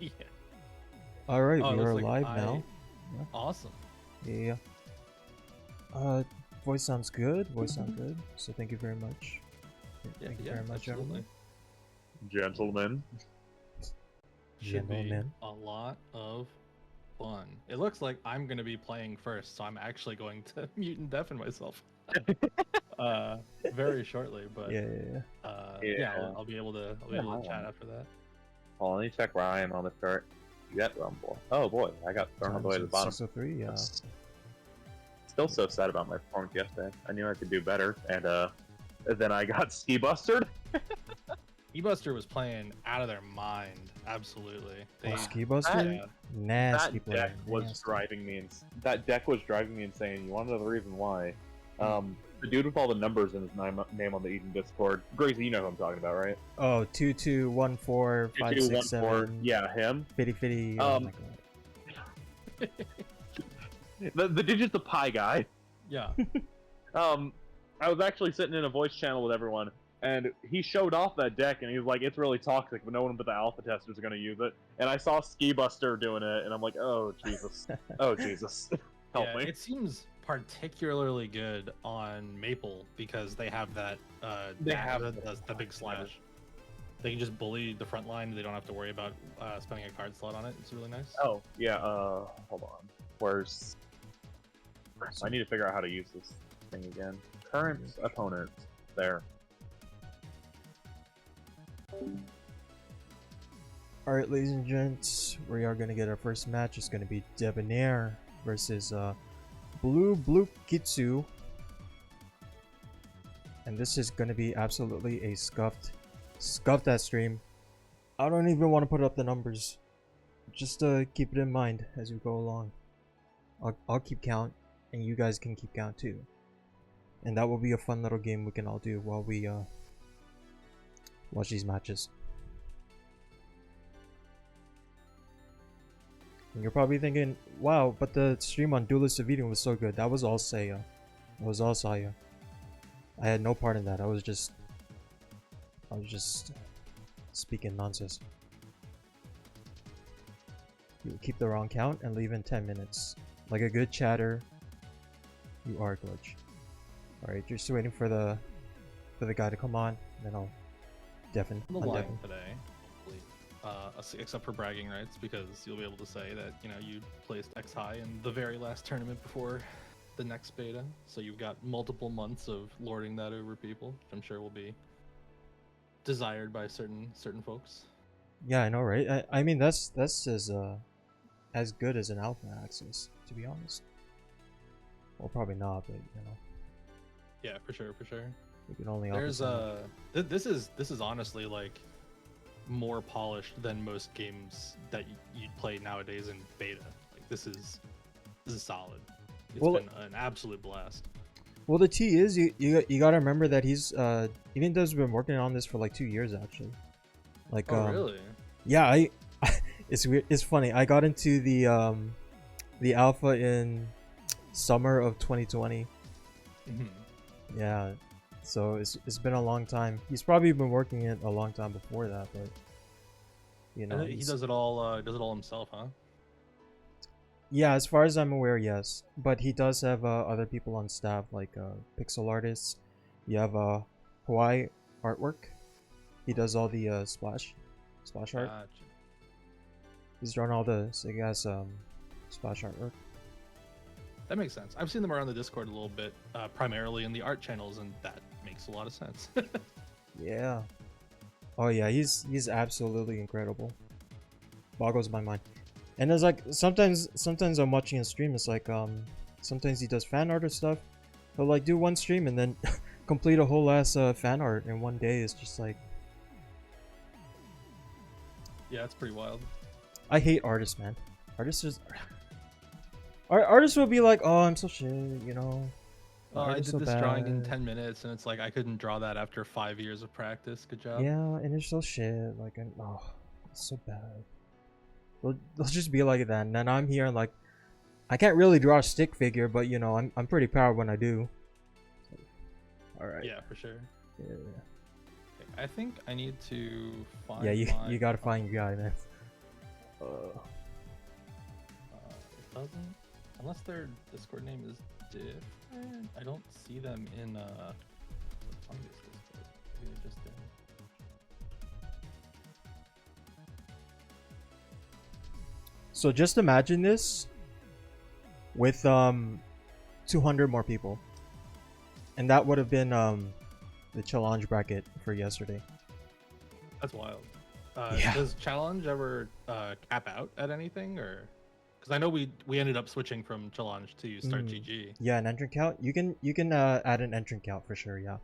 Yeah. All right, Oh, we it looks are like live now. Yeah. Awesome. Yeah. Voice sounds good. Voice sounds good. So thank you very much. Thank you very much, absolutely. gentlemen. Gentlemen. Should be Gentlemen. a lot of fun. It looks like I'm going to be playing first, so I'm actually going to mute and deafen myself very shortly. But I'll be able to chat after that. Well, let me check where I am on the chart. You got Rumble. Oh boy, I got thrown all the way to the bottom. 603, yeah. Still so sad about my performance yesterday. I knew I could do better, and then I got ski bustered. E-Buster was playing out of their mind. Absolutely. Ski Buster? Nasty that player. deck was driving me That deck was driving me insane. You want to know the reason why? The dude with all the numbers in his name on the Eden Discord. Gracie, you know who I'm talking about, right? Oh, 22145667. Yeah, him. Fitty fitty. Oh my god. the digits the pi guy. Yeah. I was actually sitting in a voice channel with everyone, and he showed off that deck, and he was like, "It's really toxic, but no one but the alpha testers are gonna use it." And I saw Ski Buster doing it, and I'm like, "Oh Jesus, oh Jesus, help me!" It seems particularly good on Maple because they have that. They have the big slash. They can just bully the front line. They don't have to worry about spending a card slot on it. It's really nice. Oh yeah. Hold on. Where's? I need to figure out how to use this thing again. Current opponent. There. Alright, ladies and gents, we are going to get our first match. It's going to be Debonair versus Blue Kitsu. And this is going to be absolutely a scuffed that stream. I don't even want to put up the numbers. Just keep it in mind as we go along. I'll keep count, and you guys can keep count too. And that will be a fun little game we can all do while we watch these matches. And you're probably thinking, wow, but the stream on Duelists video was so good. That was all Saya. It was all Saya. I had no part in that. I was just speaking nonsense. You keep the wrong count and leave in 10 minutes. Like a good chatter, you are glitch. Alright, just waiting for the guy to come on, and then I'll deafen. On the line today, except for bragging rights, because you'll be able to say that you placed X high in the very last tournament before the next beta, so you've got multiple months of lording that over people, which I'm sure will be desired by certain folks. Yeah, I know, right? I mean that's as good as an alpha access, to be honest. Well, probably not, but Yeah, for sure. we can only. There's this is honestly like more polished than most games that you'd play nowadays in beta. Like this is solid. It's been an absolute blast. Well, the T is you gotta remember that he's even though he's been working on this for like 2 years actually. Like really? Yeah, it's weird. It's funny. I got into the alpha in summer of 2020. Yeah, so it's been a long time. He's probably been working it a long time before that, but he does it all himself, huh? Yeah, as far as I'm aware, yes. But he does have other people on staff, like pixel artists. You have Hawaii artwork. He does all the splash art. Gotcha. He's drawing all the Sega's splash artwork. That makes sense. I've seen them around the Discord a little bit, primarily in the art channels, and that makes a lot of sense. Yeah. Oh yeah, he's absolutely incredible. Boggles my mind. And it's like sometimes I'm watching a stream. It's like sometimes he does fan art or stuff. He'll like do one stream and then complete a whole ass fan art in one day. It's just like, yeah, it's pretty wild. I hate artists, man. Artists will be like, oh, I'm so shit, I did this drawing in 10 minutes, and it's like I couldn't draw that after 5 years of practice. Good job. Yeah, and it's so shit. Like, oh, it's so bad. They'll just be like that, and then I'm here and like, I can't really draw a stick figure, but I'm pretty proud when I do. So, all right. Yeah, for sure. Yeah. Okay, I think I need to find. Yeah, you gotta find your guy, man. It doesn't, unless their Discord name is different. I don't see them in the Fungus Discord. Maybe they just didn't. So just imagine this with 200 more people, and that would have been the challenge bracket for yesterday. That's wild. Yeah. Does challenge ever cap out at anything, or because I know we ended up switching from challenge to start GG. Yeah, an entrant count. You can add an entrant count for sure. Yeah.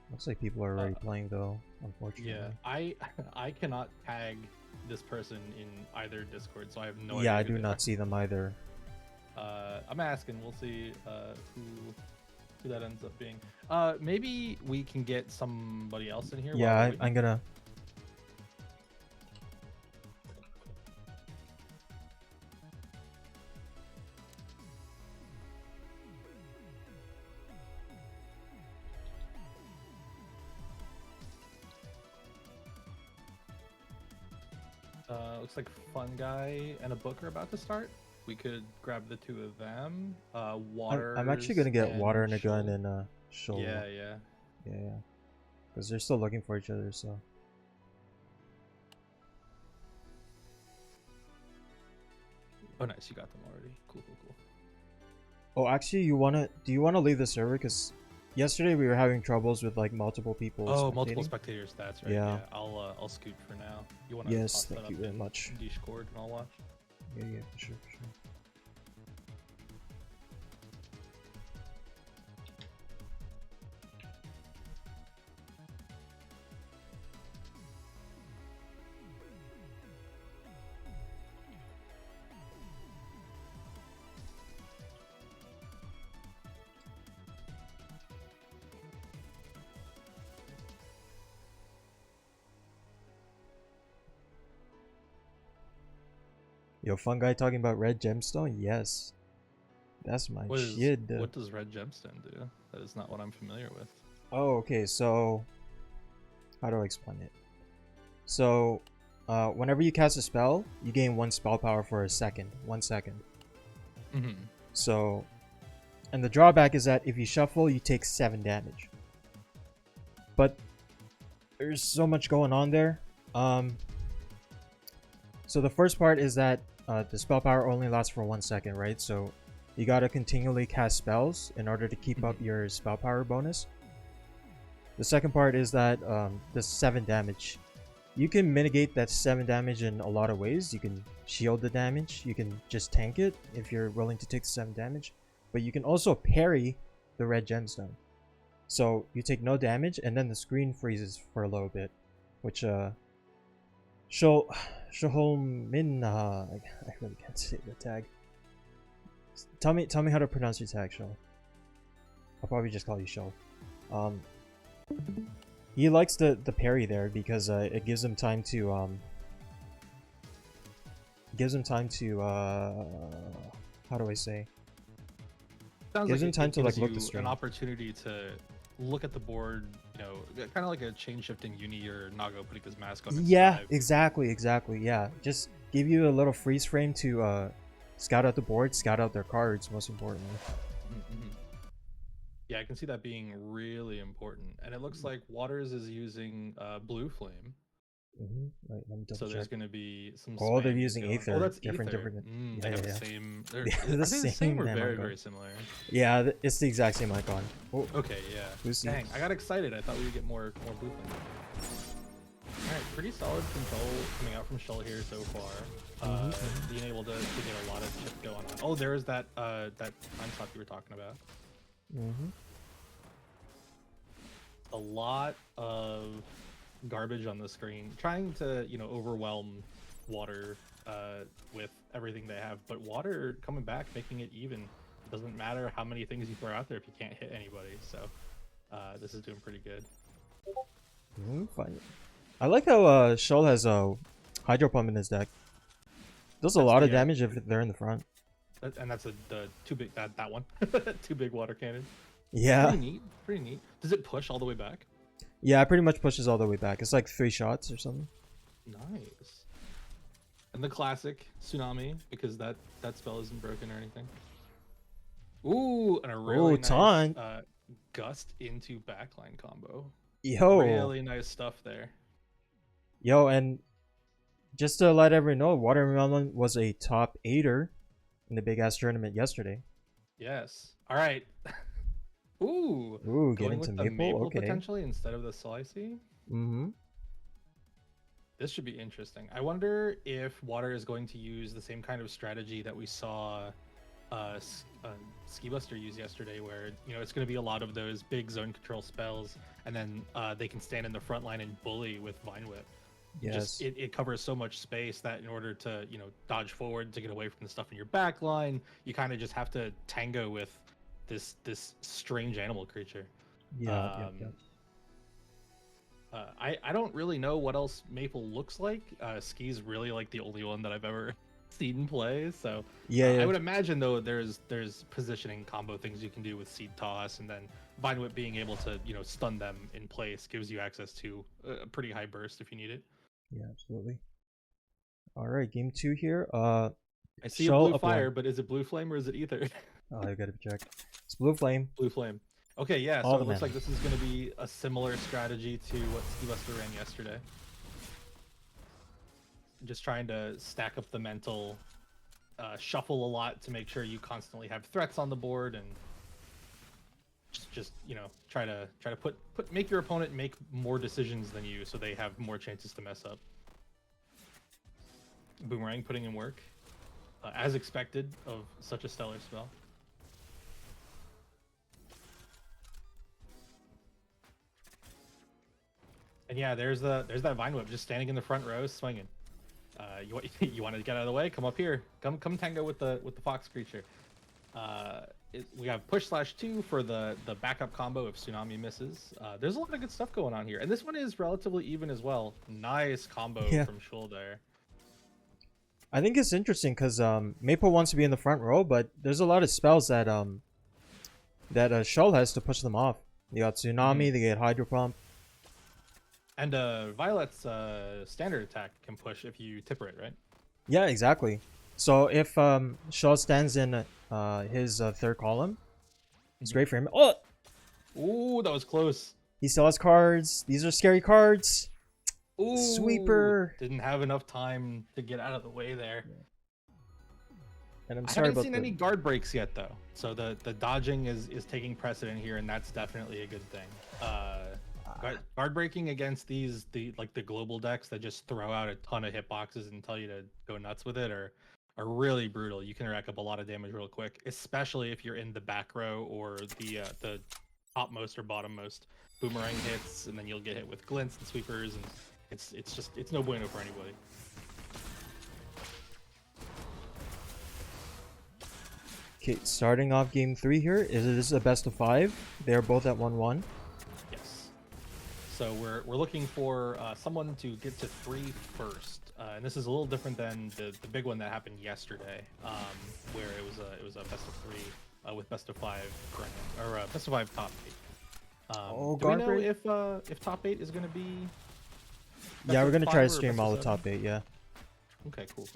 Looks like people are already playing though, unfortunately. Yeah, I cannot tag this person in either Discord, so I have no idea. Yeah, I do not see them either. I'm asking. We'll see who that ends up being. Maybe we can get somebody else in here. Yeah, I'm gonna. Looks like Fungi and a book are about to start. We could grab the two of them. Water. I'm actually gonna get water and a gun and Shoal. Yeah. Because they're still looking for each other, so. Oh, nice, you got them already. Cool. Oh, actually, do you wanna leave the server? Because yesterday we were having troubles with like multiple people. Oh, multiple spectators. That's right. Yeah. I'll scoot for now. You want to? Yes, thank you very much. Discord and I'll watch. Yeah, for sure. Yo, Fungi talking about red gemstone? Yes. That's my Shid. What does red gemstone do? That is not what I'm familiar with. Oh, okay, so how do I explain it? So, whenever you cast a spell, you gain 1 spell power for 1 second. Mm-hmm. So, and the drawback is that if you shuffle, you take 7 damage. But there's so much going on there. So the first part is that the spell power only lasts for 1 second, right? So you gotta continually cast spells in order to keep up your spell power bonus. The second part is that the 7 damage. You can mitigate that 7 damage in a lot of ways. You can shield the damage. You can just tank it if you're willing to take 7 damage. But you can also parry the red gemstone. So you take no damage and then the screen freezes for a little bit. Which Shoal Min, I really can't say the tag. Tell me how to pronounce your tag, Shoal. I'll probably just call you Shoal. He likes the parry there because it gives him time to how do I say? Sounds gives like him time it to like gives look you the stream. an opportunity to look at the board, you know, kind of like a chain shifting Uni or Nago putting his mask on. Yeah, exactly. Yeah, just give you a little freeze frame to scout out the board, scout out their cards. Most importantly. Mm-hmm. Yeah, I can see that being really important, and it looks like Waters is using blue flame. Right, let me double so check. there's going to be some. Oh, they're spam using going. Aether. Oh, that's different. They have the same. They're the same or damn very icon. very similar. Yeah, it's the exact same icon. Oh, okay, yeah. Lucy. Dang, I got excited. I thought we would get more blue flame. All right, pretty solid control coming out from Shoal here so far. Being able to get a lot of shit going on. Oh, there's that that time slot you were talking about. A lot of garbage on the screen, trying to overwhelm Water with everything they have, but Water coming back, making it even. It doesn't matter how many things you throw out there if you can't hit anybody. So this is doing pretty good. Fine. I like how Shoal has a Hydro Pump in his deck. Does a lot of damage if they're in the front. And that's the too big that one. Too big water cannon. Yeah. Pretty neat. Does it push all the way back? Yeah, it pretty much pushes all the way back. It's like 3 shots or something. Nice. And the classic Tsunami, because that spell isn't broken or anything. Ooh, and a really nice taunt. Gust into backline combo. Yo. Really nice stuff there. Yo, and just to let everyone know, Watermelon was a top 8er in the big ass tournament yesterday. Yes. All right. Ooh. Ooh, Going getting with to the maple. Okay. potentially instead of the slicey. Mm-hmm. This should be interesting. I wonder if Water is going to use the same kind of strategy that we saw Ski Buster use yesterday, where it's going to be a lot of those big zone control spells, and then they can stand in the front line and bully with Vine Whip. Yes. It covers so much space that in order to dodge forward to get away from the stuff in your back line, you kind of just have to tango with this strange animal creature. Yeah. I don't really know what else Maple looks like. Ski's really like the only one that I've ever seen play. So Yeah. I would imagine though there's positioning combo things you can do with Seed Toss, and then Vine Whip being able to stun them in place gives you access to a pretty high burst if you need it. Yeah, absolutely. All right, game 2 here. I see a blue fire, but is it blue flame or is it ether? Oh, I gotta check. It's blue flame. Blue flame. Okay, yeah. All So the it looks mana. like this is going to be a similar strategy to what Ski Buster ran yesterday. Just trying to stack up the mental, shuffle a lot to make sure you constantly have threats on the board, and just try to make your opponent make more decisions than you, so they have more chances to mess up. Boomerang putting in work, as expected of such a stellar spell. And yeah, there's that Vine Whip just standing in the front row swinging. You want to get out of the way? Come up here. Come tango with the fox creature. We have push/2 for the backup combo if Tsunami misses. There's a lot of good stuff going on here, and this one is relatively even as well. Nice combo from Shoal there. I think it's interesting because Maple wants to be in the front row, but there's a lot of spells that Shoal has to push them off. You got Tsunami, they get Hydro Pump. And Violet's standard attack can push if you tipper it, right? Yeah, exactly. So if Shoal stands in his third column, it's great for him. Oh! Ooh, that was close. He still has cards. These are scary cards. Ooh, Sweeper. Didn't have enough time to get out of the way there. And I'm I sorry haven't about seen any guard breaks yet, though. So the dodging is taking precedent here, and that's definitely a good thing. Guard breaking against the global decks that just throw out a ton of hitboxes and tell you to go nuts with it are really brutal. You can rack up a lot of damage real quick, especially if you're in the back row or the topmost or bottommost. Boomerang hits, and then you'll get hit with glints and sweepers, and it's no bueno for anybody. Okay, starting off game 3 here. This is a best of 5. They're both at 1-1. Yes. So we're looking for someone to get to 3 first, and this is a little different than the big one that happened yesterday, where it was a best of 3 with best of 5 or best of 5 top 8. Do we know if top 8 is going to be? Yeah, we're gonna try to stream all the top 8. Yeah. Okay. Cool.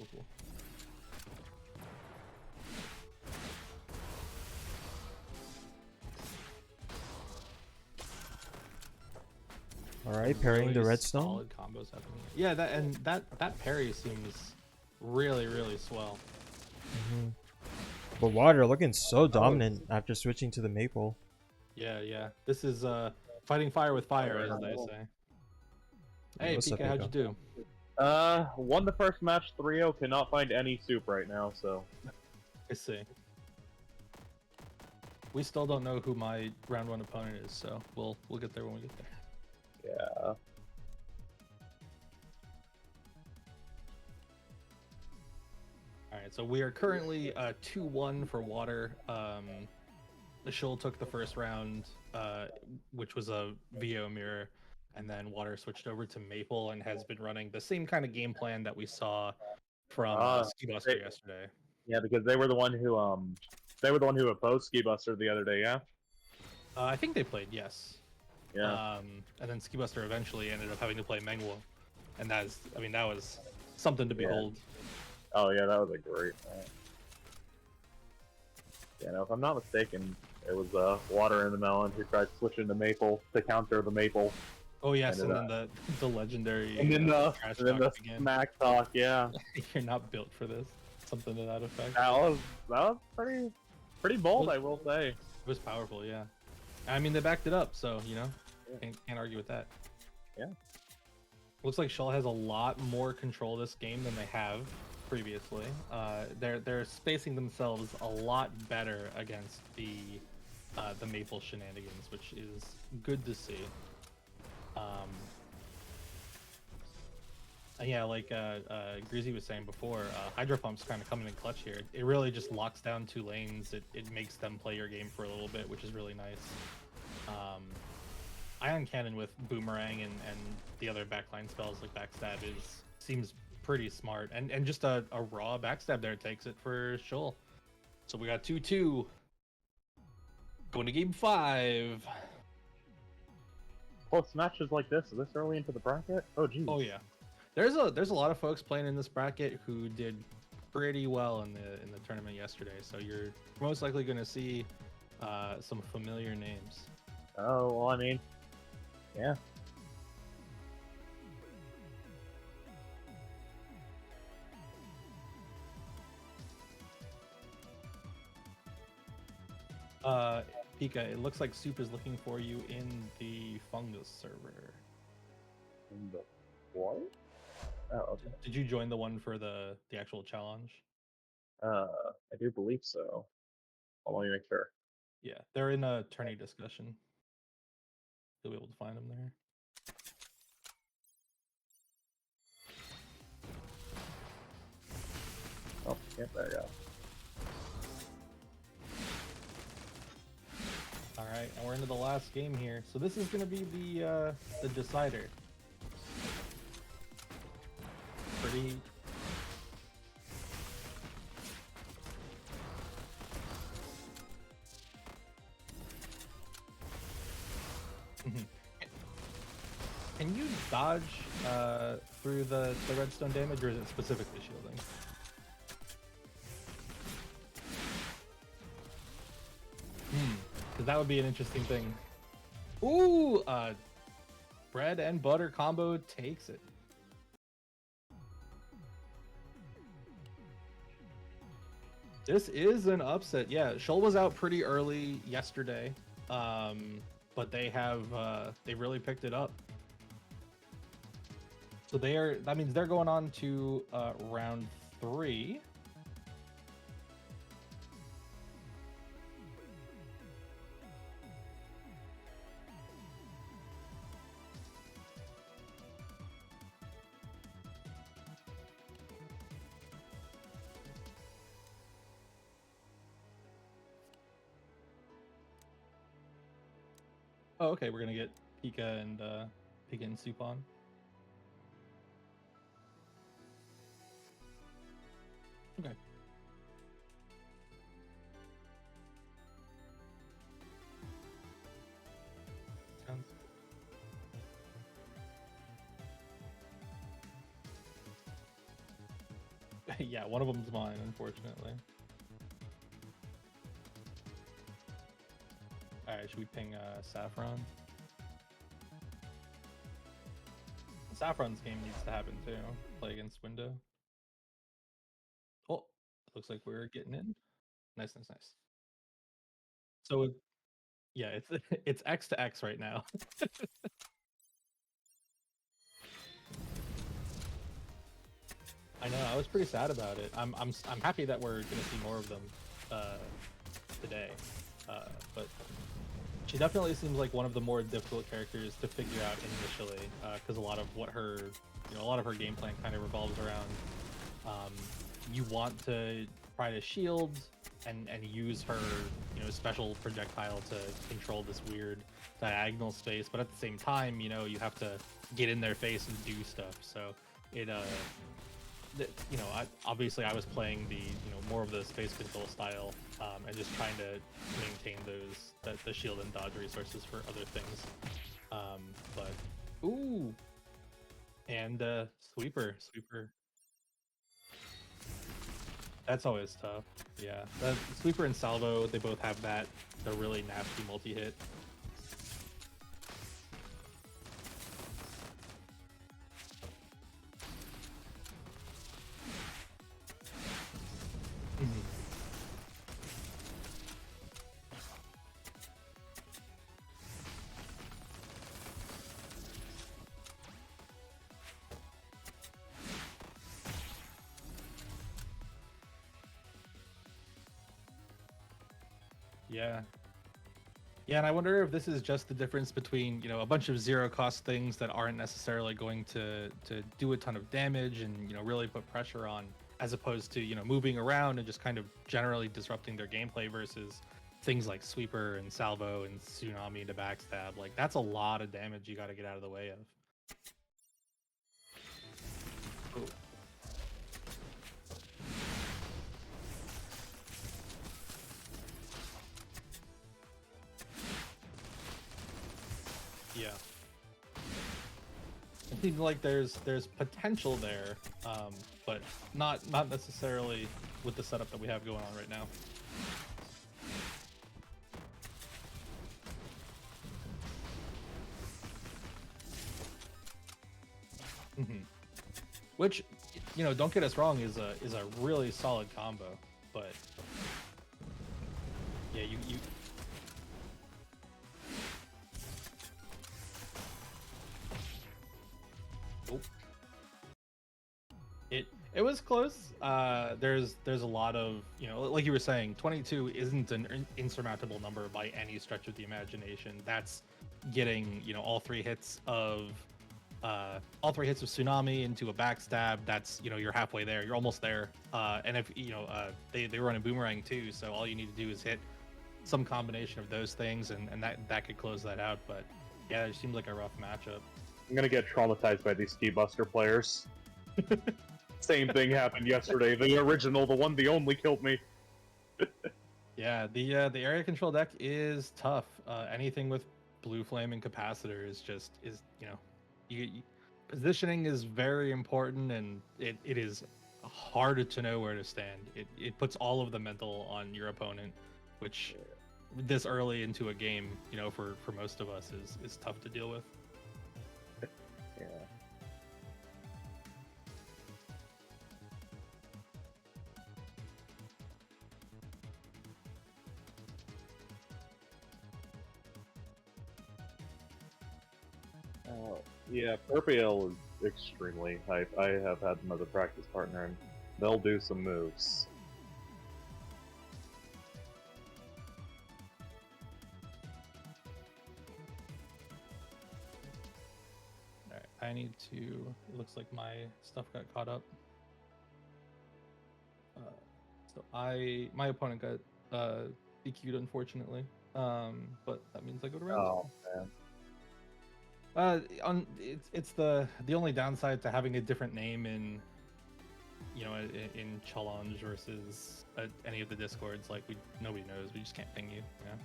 All right, parrying the Really redstone. solid combos happening. Yeah, that parry seems really swell. But Water looking so dominant after switching to the Maple. Yeah. This is fighting fire with fire, as they say. Hey, What's up, Pika, how'd you do? Won the first match 3-0, cannot find any soup right now, so. I see. We still don't know who my round 1 opponent is, so we'll get there when we get there. Yeah. Alright, so we are currently 2-1 for Water. The Shoal took the first round, which was a VO mirror, and then Water switched over to Maple and has been running the same kind of game plan that we saw from Ski Buster yesterday. Yeah, because they were the one who opposed Ski Buster the other day, yeah? I think they played, yes. Yeah. And then Ski Buster eventually ended up having to play Mengwo, and that was something to Yeah. behold. Oh yeah, that was a great match. Yeah, no, if I'm not mistaken, it was Water in the Melon who tried switching to Maple to counter the Maple. Oh yes, And and then the legendary And then the trash and then the talk again. smack talk, yeah. You're not built for this. Something to that effect. That was pretty bold, I will say. It was powerful, yeah. I mean, they backed it up, so you know, Yeah. can't argue with that. Yeah. Looks like Shoal has a lot more control this game than they have previously. They're spacing themselves a lot better against the Maple shenanigans, which is good to see. Yeah, like Greasy was saying before, Hydro Pump's kind of coming in clutch here. It really just locks down 2 lanes. It makes them play your game for a little bit, which is really nice. Ion Cannon with Boomerang and the other backline spells like Backstab seems pretty smart. And just a raw backstab there takes it for Shoal. So we got 2-2. Going to game 5. Close matches like this early into the bracket? Oh geez. Oh yeah. There's a lot of folks playing in this bracket who did pretty well in the tournament yesterday. So you're most likely going to see some familiar names. Oh well, I mean, yeah. Pika, it looks like Soup is looking for you in the Fungus server. In the what? Oh, okay. Did you join the one for the actual challenge? I do believe so. Hold on, let me make sure. Yeah, they're in a tourney discussion. You'll be able to find them there. Oh, yeah, there you go. All right, and we're into the last game here. So this is going to be the decider. Pretty. Can you dodge through the redstone damage, or is it specifically shielding? Because that would be an interesting thing. Ooh, bread and butter combo takes it. This is an upset. Yeah, Shoal was out pretty early yesterday, but they really picked it up. So that means they're going on to round 3. Oh, okay, we're gonna get Pika and Soup on. Okay. Sounds. Yeah, one of them's mine, unfortunately. Alright, should we ping Saffron? Saffron's game needs to happen too. Play against Window. Oh, looks like we're getting in. Nice. So, yeah, it's X to X right now. I know, I was pretty sad about it. I'm happy that we're gonna see more of them today. But she definitely seems like one of the more difficult characters to figure out initially, because a lot of her game plan kind of revolves around you want to try to shield and use her special projectile to control this weird diagonal space, but at the same time you have to get in their face and do stuff. So it obviously I was playing the more of the space control style, and just trying to maintain the shield and dodge resources for other things. But ooh, and sweeper. That's always tough. Yeah, the sweeper and salvo, they both have that. They're really nasty multi-hit. Yeah. Yeah, and I wonder if this is just the difference between, you know, a bunch of zero cost things that aren't necessarily going to do a ton of damage and, you know, really put pressure on, as opposed to, you know, moving around and just kind of generally disrupting their gameplay versus things like sweeper and salvo and tsunami to backstab. Like that's a lot of damage you got to get out of the way of. Ooh. Yeah. It seems like there's potential there, but not necessarily with the setup that we have going on right now. Which, you know, don't get us wrong, is a really solid combo, but yeah, you oh. It was close. There's a lot of, you know, like you were saying, 22 isn't an insurmountable number by any stretch of the imagination. That's getting, you know, all three hits of tsunami into a backstab. That's, you know, you're halfway there. You're almost there. And if, you know, they run a boomerang too, so all you need to do is hit some combination of those things, and that could close that out. But yeah, it seems like a rough matchup. I'm gonna get traumatized by these Ski Buster players. Same thing happened yesterday. The original, the one, the only killed me. Yeah, the area control deck is tough. Anything with blue flame and capacitor is you know, positioning is very important, and it is hard to know where to stand. It puts all of the mental on your opponent, which this early into a game, you know, for most of us is tough to deal with. Yeah. Yeah, Purpiel is extremely hype. I have had them as a practice partner, and they'll do some moves. All right, I need to. It looks like my stuff got caught up. So my opponent got DQ'd, unfortunately. But that means I go to round. Oh man. It's the only downside to having a different name in, you know, in challenge versus any of the discords. Like nobody knows. We just can't ping you. You know.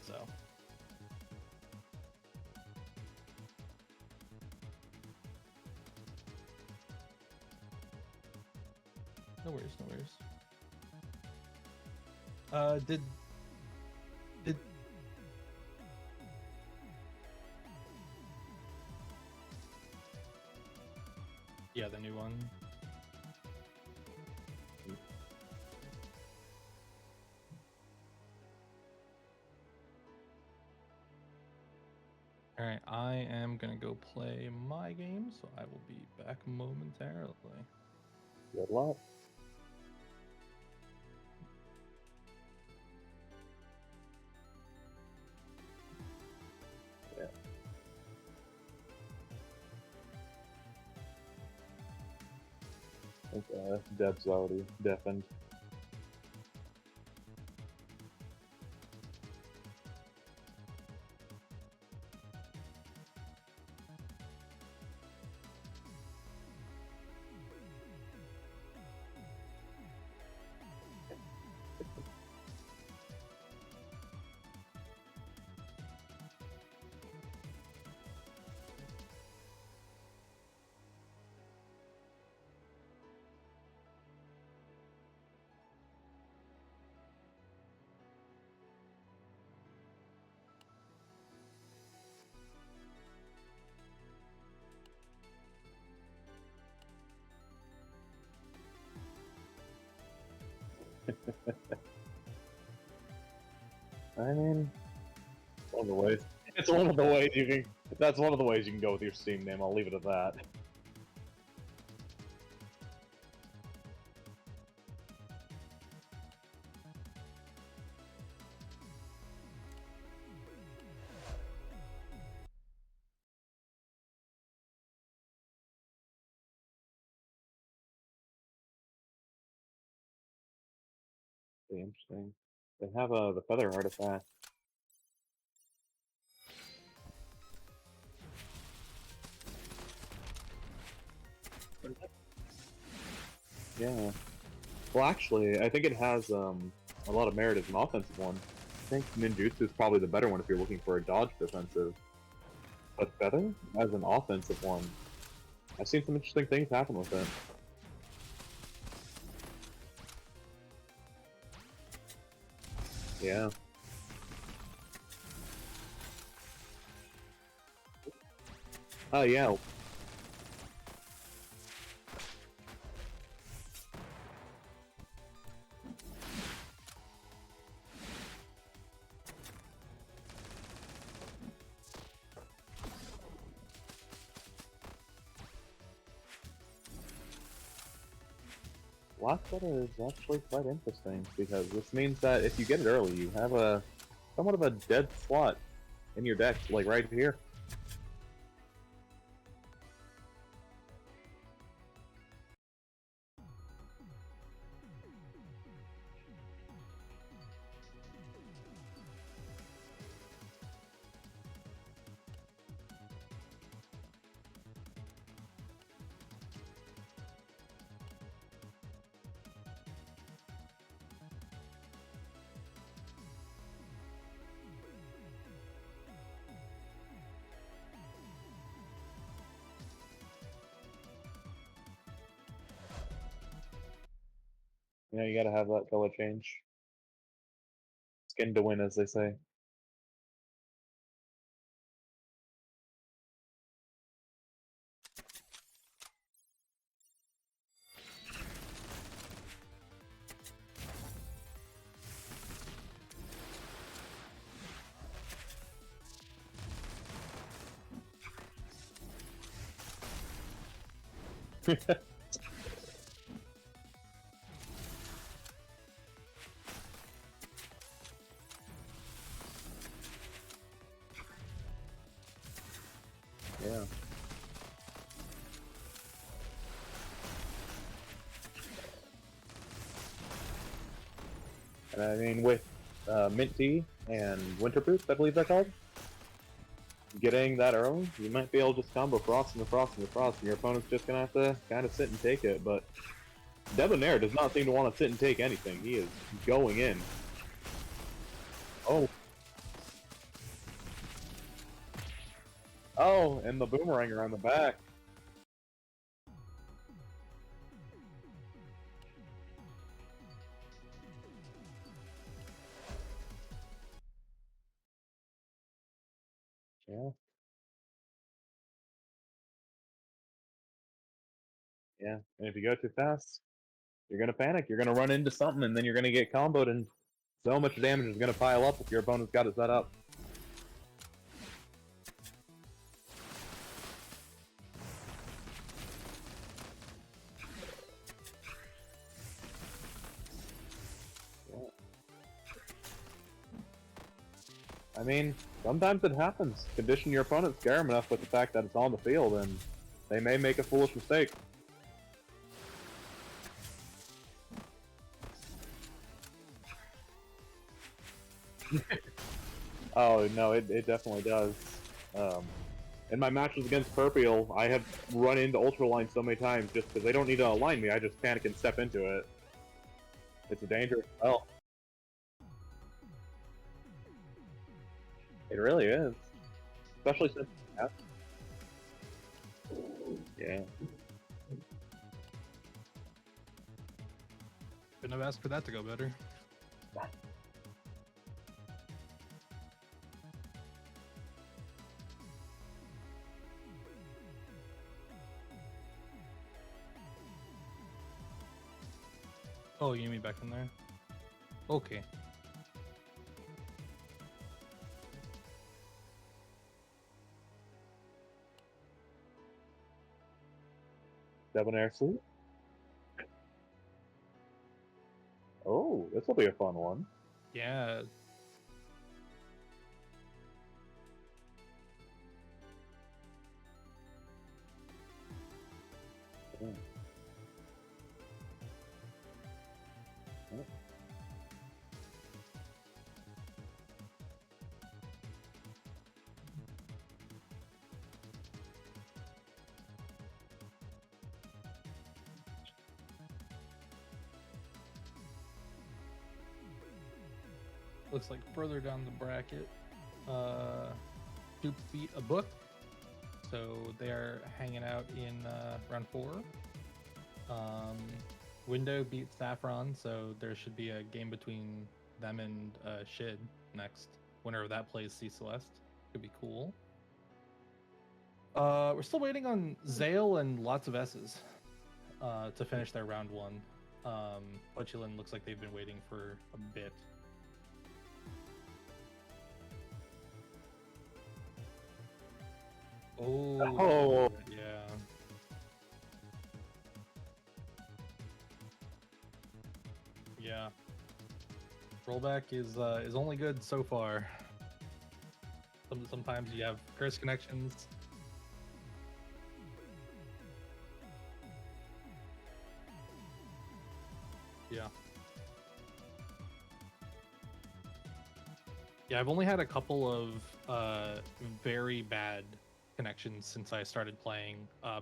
So. No worries. No worries. Did. Yeah, the new one. All right, I am gonna go play my game, so I will be back momentarily. Good luck. Yeah. I think Deb's already deafened. I mean, one of the ways. It's one of the ways you can. That's one of the ways you can go with your Steam name. I'll leave it at that. Pretty interesting. They have the feather artifact. Yeah. Well, actually, I think it has a lot of merit as an offensive one. I think ninjutsu is probably the better one if you're looking for a dodge defensive. But feather as an offensive one, I've seen some interesting things happen with it. Yeah. Oh yeah. Last feather is actually quite interesting because this means that if you get it early, you have a somewhat of a dead slot in your deck, like right here. You know, you gotta have that color change. Skin to win, as they say. Yeah. And I mean, with mint tea and winter boots, I believe they're called. Getting that early, you might be able to just combo frost and the frost and the frost, and your opponent's just gonna have to kind of sit and take it. But Debonair does not seem to want to sit and take anything. He is going in. Oh. Oh, and the boomerang around the back. Yeah. Yeah. And if you go too fast, you're gonna panic. You're gonna run into something, and then you're gonna get comboed, and so much damage is gonna pile up if your opponent's got it set up. I mean, sometimes it happens. Condition your opponent, scare them enough with the fact that it's on the field, and they may make a foolish mistake. Oh, no, it definitely does. In my matches against Purpiel, I have run into Ultra Line so many times just because they don't need to align me, I just panic and step into it. It's a dangerous spell. It really is. Especially since... Yeah. Couldn't have asked for that to go better. Oh, you mean back in there? Okay. Debonair sleep. Oh, this will be a fun one. Yeah. Ooh. Oh. Looks like further down the bracket, Dupe beat a book, so they're hanging out in round 4. Window beat Saffron, so there should be a game between them and Shid next. Whenever that plays C Celeste, could be cool. We're still waiting on Zale and lots of S's to finish their round 1. Butchulin looks like they've been waiting for a bit. Oh, yeah. Yeah. Rollback is only good so far. Sometimes you have curse connections. Yeah. Yeah, I've only had a couple of very bad connections since I started playing,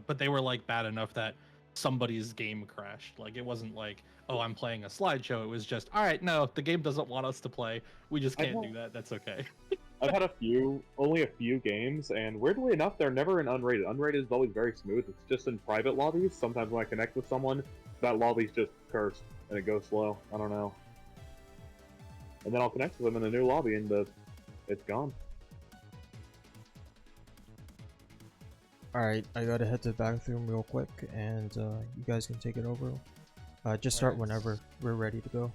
but they were like bad enough that somebody's game crashed. Like it wasn't like, oh, I'm playing a slideshow. It was just, all right, no, the game doesn't want us to play. We just can't do that. That's okay. I've had only a few games, and weirdly enough, they're never in unrated. Unrated is always very smooth. It's just in private lobbies. Sometimes when I connect with someone, that lobby's just cursed, and it goes slow. I don't know. And then I'll connect with them in a new lobby, and it's gone. Alright, I gotta head to the bathroom real quick, and you guys can take it over. Just start Alright. whenever we're ready to go.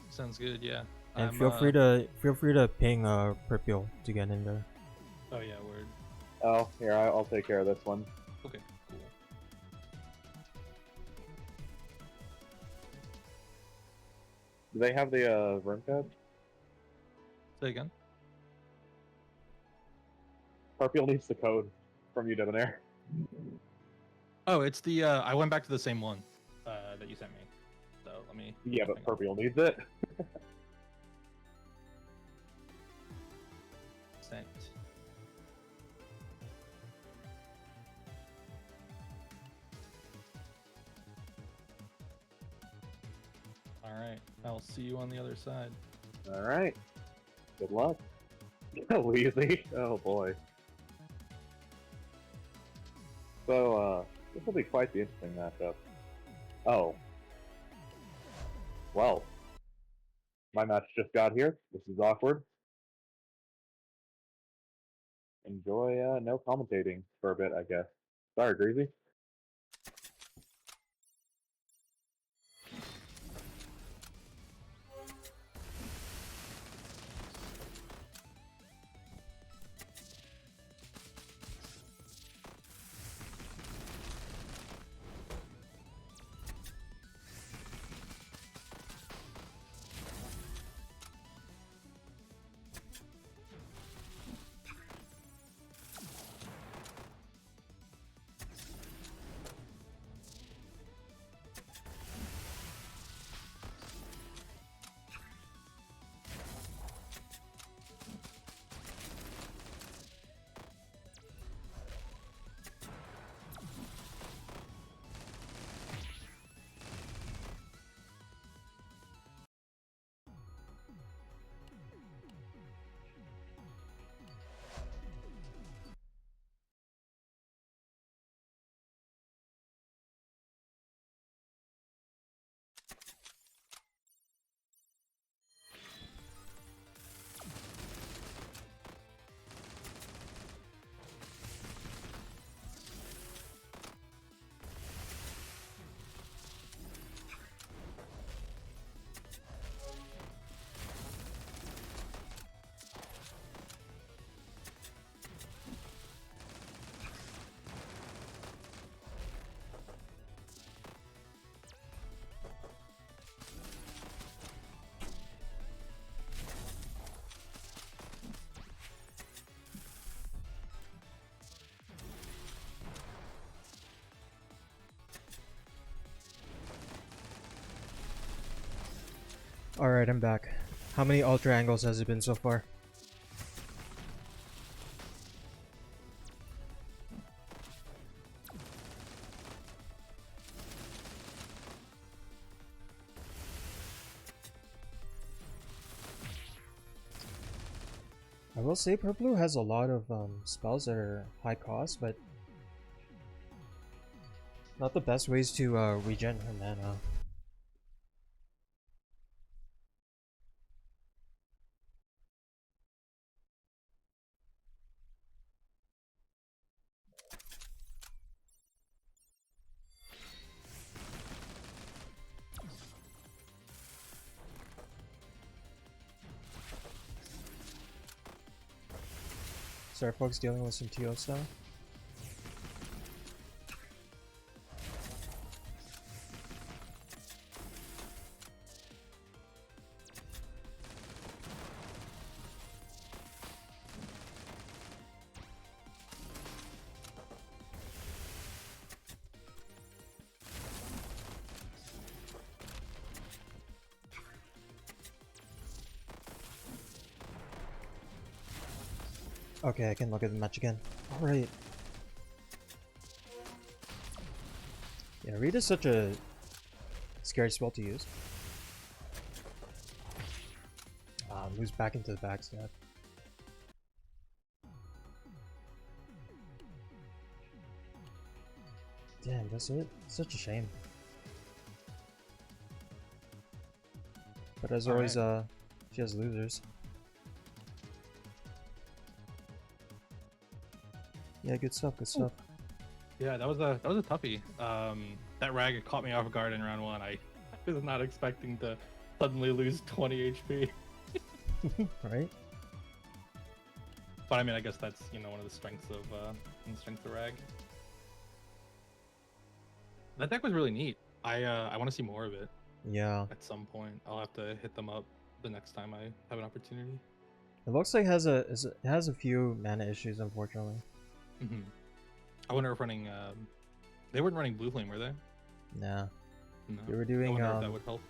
Sounds good. Yeah. And feel free to ping Purple to get in there. Oh yeah, word. Oh, here, I'll take care of this one. Okay, cool. Do they have the room code? Say again. Purple needs the code from you, Debonair. Oh, it's the I went back to the same one that you sent me. So let me. Yeah, but Purple needs it. Sent. All right, I'll see you on the other side. All right. Good luck. Wheezy. Oh boy. So, this will be quite the interesting matchup. Oh. Well. My match just got here. This is awkward. Enjoy, no commentating for a bit, I guess. Sorry, Greasy. Alright, I'm back. How many ultra angles has it been so far? I will say Purple has a lot of spells that are high cost, but not the best ways to regen her mana. Sorry folks, dealing with some TO stuff. Okay, I can look at the match again. Alright. Yeah, Reed is such a scary spell to use. Moves back into the backstab. Damn, that's it. Such a shame. But as always, she has losers. Yeah, good stuff, good stuff. Yeah, that was a toughie. That rag caught me off guard in round 1. I was not expecting to suddenly lose 20 HP. Right? But I mean, I guess that's, you know, one of the strengths of rag. That deck was really neat. I want to see more of it. Yeah. At some point, I'll have to hit them up the next time I have an opportunity. It looks like it has a few mana issues, unfortunately. Mm-hmm. I wonder if running. They weren't running Blue Flame, were they? Nah. No. They were doing. I wonder if that would help.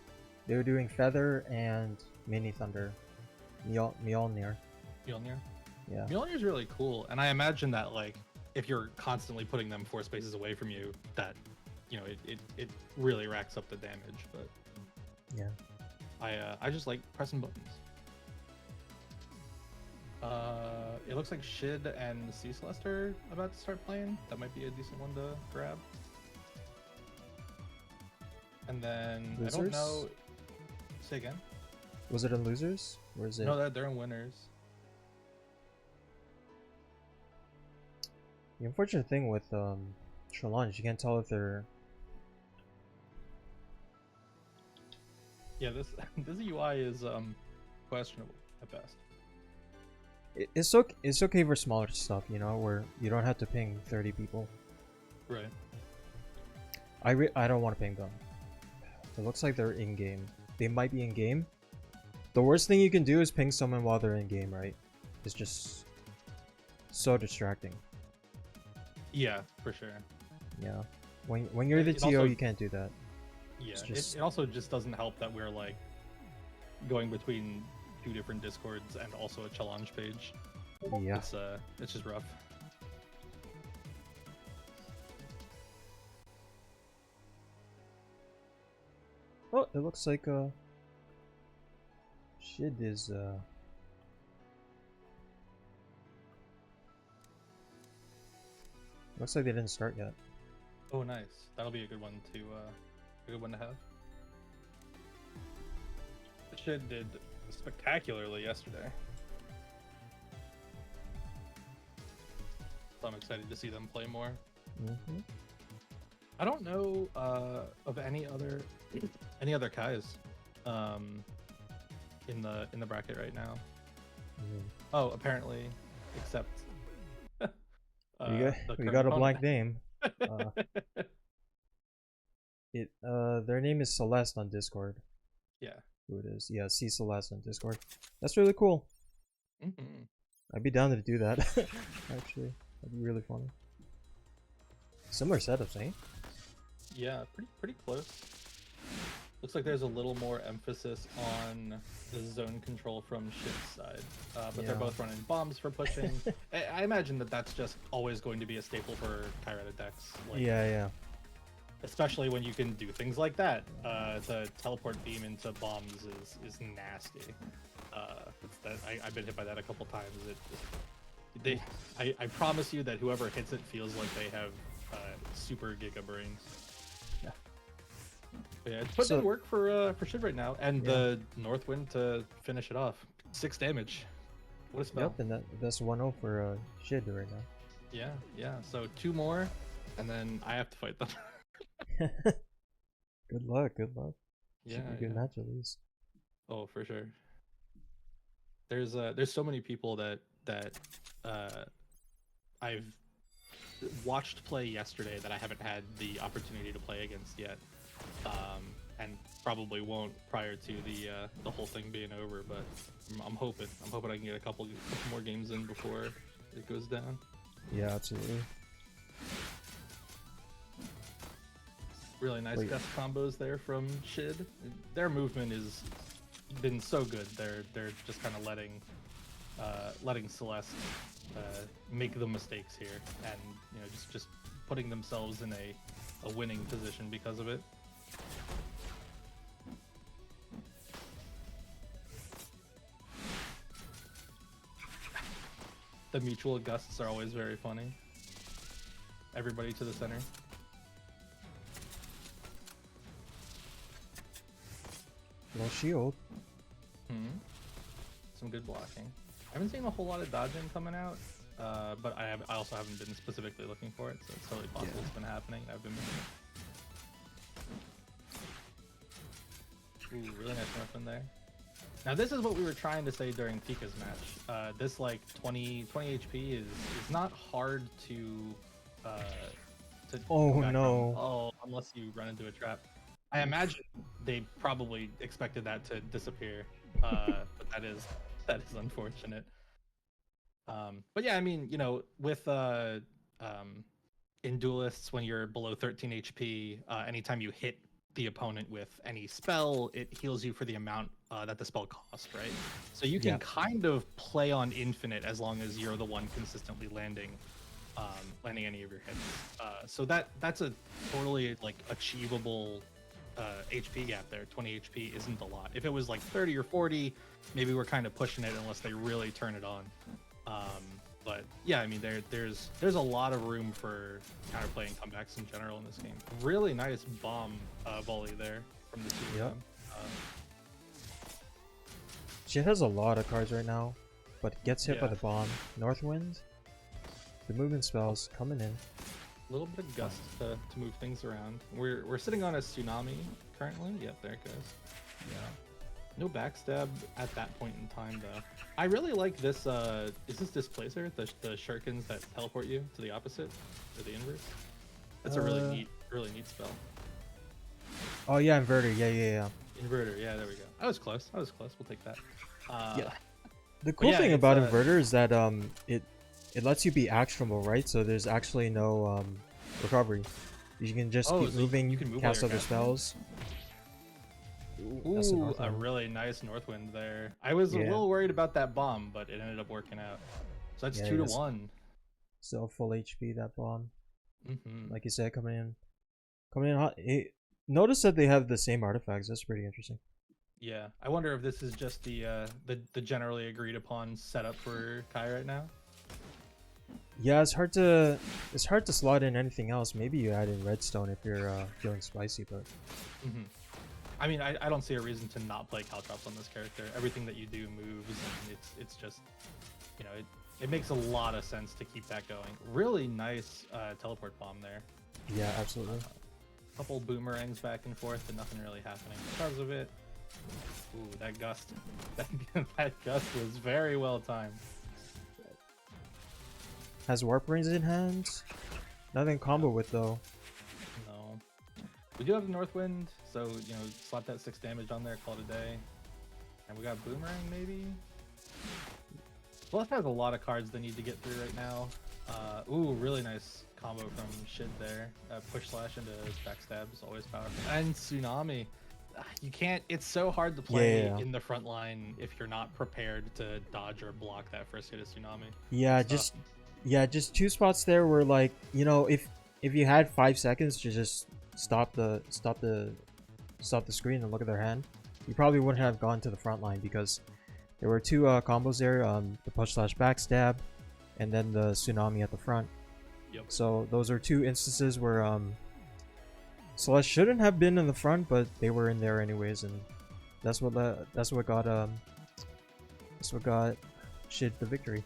They were doing Feather and Mini Thunder. Mjolnir. Mjolnir? Yeah. Mjolnir's really cool, and I imagine that, like, if you're constantly putting them 4 spaces away from you, that, you know, it really racks up the damage. But yeah, I just like pressing buttons. It looks like Shid and Celeste are about to start playing. That might be a decent one to grab. And then Losers? I don't know. Say again. Was it in losers? Or is it? No, they're in winners. The unfortunate thing with Challenge, you can't tell if they're. Yeah, this UI is questionable at best. It's okay for smaller stuff, you know, where you don't have to ping 30 people. Right. I don't want to ping them. It looks like they're in game. They might be in game. The worst thing you can do is ping someone while they're in game, right? It's just so distracting. Yeah, for sure. Yeah. When you're the TO, also, you can't do that. Yeah, just... it also just doesn't help that we're like going between 2 different discords and also a challenge page. Yeah. It's just rough. Oh, it looks like Shid is looks like they didn't start yet. Oh, nice. That'll be a good one to have. Shid did spectacularly yesterday. So I'm excited to see them play more. Mm-hmm. I don't know of any other Kais in the bracket right now. Mm. Oh, apparently, except we got a blank name. Their name is Celeste on Discord. Yeah. Who it is? Yeah, see Celeste on Discord. That's really cool. Mm-hmm. I'd be down to do that. Actually, that'd be really funny. Similar setups, eh? Yeah, pretty close. Looks like there's a little more emphasis on the zone control from Shid's side, but they're Yeah. both running bombs for pushing. I imagine that that's just always going to be a staple for Kyretta decks. Like, Yeah. especially when you can do things like that. The teleport beam into bombs is nasty. I've been hit by that a couple times. I promise you that whoever hits it feels like they have super giga brains. Yeah. But yeah, it's putting in work for Shid right now, and Yeah. the North Wind to finish it off. 6 damage. What a spell. Yep, and that's 1-0 for Shid right now. Yeah. So 2 more, and then I have to fight them. Good luck. Should be a good match at least. Oh, for sure. There's so many people that I've watched play yesterday that I haven't had the opportunity to play against yet, and probably won't prior to the whole thing being over. But I'm hoping I can get a couple more games in before it goes down. Yeah, absolutely. Really nice guest combos there from Shid. Their movement has been so good. They're just kind of letting Celeste make the mistakes here, and just putting themselves in a winning position because of it. The mutual gusts are always very funny. Everybody to the center. Well, shield. Some good blocking. I haven't seen a whole lot of dodging coming out, but I also haven't been specifically looking for it, so it's totally possible it's been happening. I've been missing it. Ooh, really nice weapon there. Now this is what we were trying to say during Pika's match. This like 20 HP is not hard to Oh come back no. from. Oh, unless you run into a trap. I imagine they probably expected that to disappear, but that is unfortunate. But yeah, I mean, with in duelists, when you're below 13 HP, anytime you hit the opponent with any spell, it heals you for the amount that the spell cost, right? So you can kind of play on infinite as long as you're the one consistently landing any of your hits. So that's a totally like achievable HP gap there. 20 HP isn't a lot. If it was like 30 or 40, maybe we're kind of pushing it unless they really turn it on. But yeah, I mean, there's a lot of room for counterplaying comebacks in general in this game. Really nice bomb volley there from the two of them. She has a lot of cards right now, but gets hit by the bomb. Northwind, the movement spells coming in. A little bit of gust to move things around. We're sitting on a tsunami currently. Yep, there it goes. Yeah. No backstab at that point in time though. I really like this. Is this Displacer? The shurikens that teleport you to the opposite or the inverse? That's a really neat spell. Oh yeah, inverter. Yeah. Inverter. Yeah, there we go. I was close. We'll take that. Yeah. The cool thing about inverter is that it lets you be actionable, right? So there's actually no recovery. You can just keep moving. You can cast other spells. Ooh, a really nice Northwind there. I was a little worried about that bomb, but it ended up working out. So that's 2-1. Still full HP that bomb. Like you said, coming in hot. Notice that they have the same artifacts. That's pretty interesting. Yeah, I wonder if this is just the generally agreed upon setup for Kai right now. Yeah, it's hard to slot in anything else. Maybe you add in redstone if you're feeling spicy, but. I mean, I don't see a reason to not play Caltrops on this character. Everything that you do moves, and it's just, it makes a lot of sense to keep that going. Really nice teleport bomb there. Yeah, absolutely. Couple boomerangs back and forth, but nothing really happening because of it. Ooh, that gust. That gust was very well timed. Has warp rings in hand. Nothing combo with though. No. We do have the Northwind, so slap that 6 damage on there, call it a day. And we got boomerang maybe. Celeste has a lot of cards they need to get through right now. Ooh, really nice combo from Shid there. Push slash into backstabs, always powerful. And tsunami. you can't. It's so hard to play Yeah. in the front line if you're not prepared to dodge or block that first hit of tsunami. Yeah, It's just two spots there where, like, you know, if you had 5 seconds to just stop the screen and look at their hand, you probably wouldn't have gone to the front line because there were two combos there, the push slash backstab, and then the tsunami at the front. Yep. So those are two instances where Celeste shouldn't have been in the front, but they were in there anyways, and that's what got Shid the victory.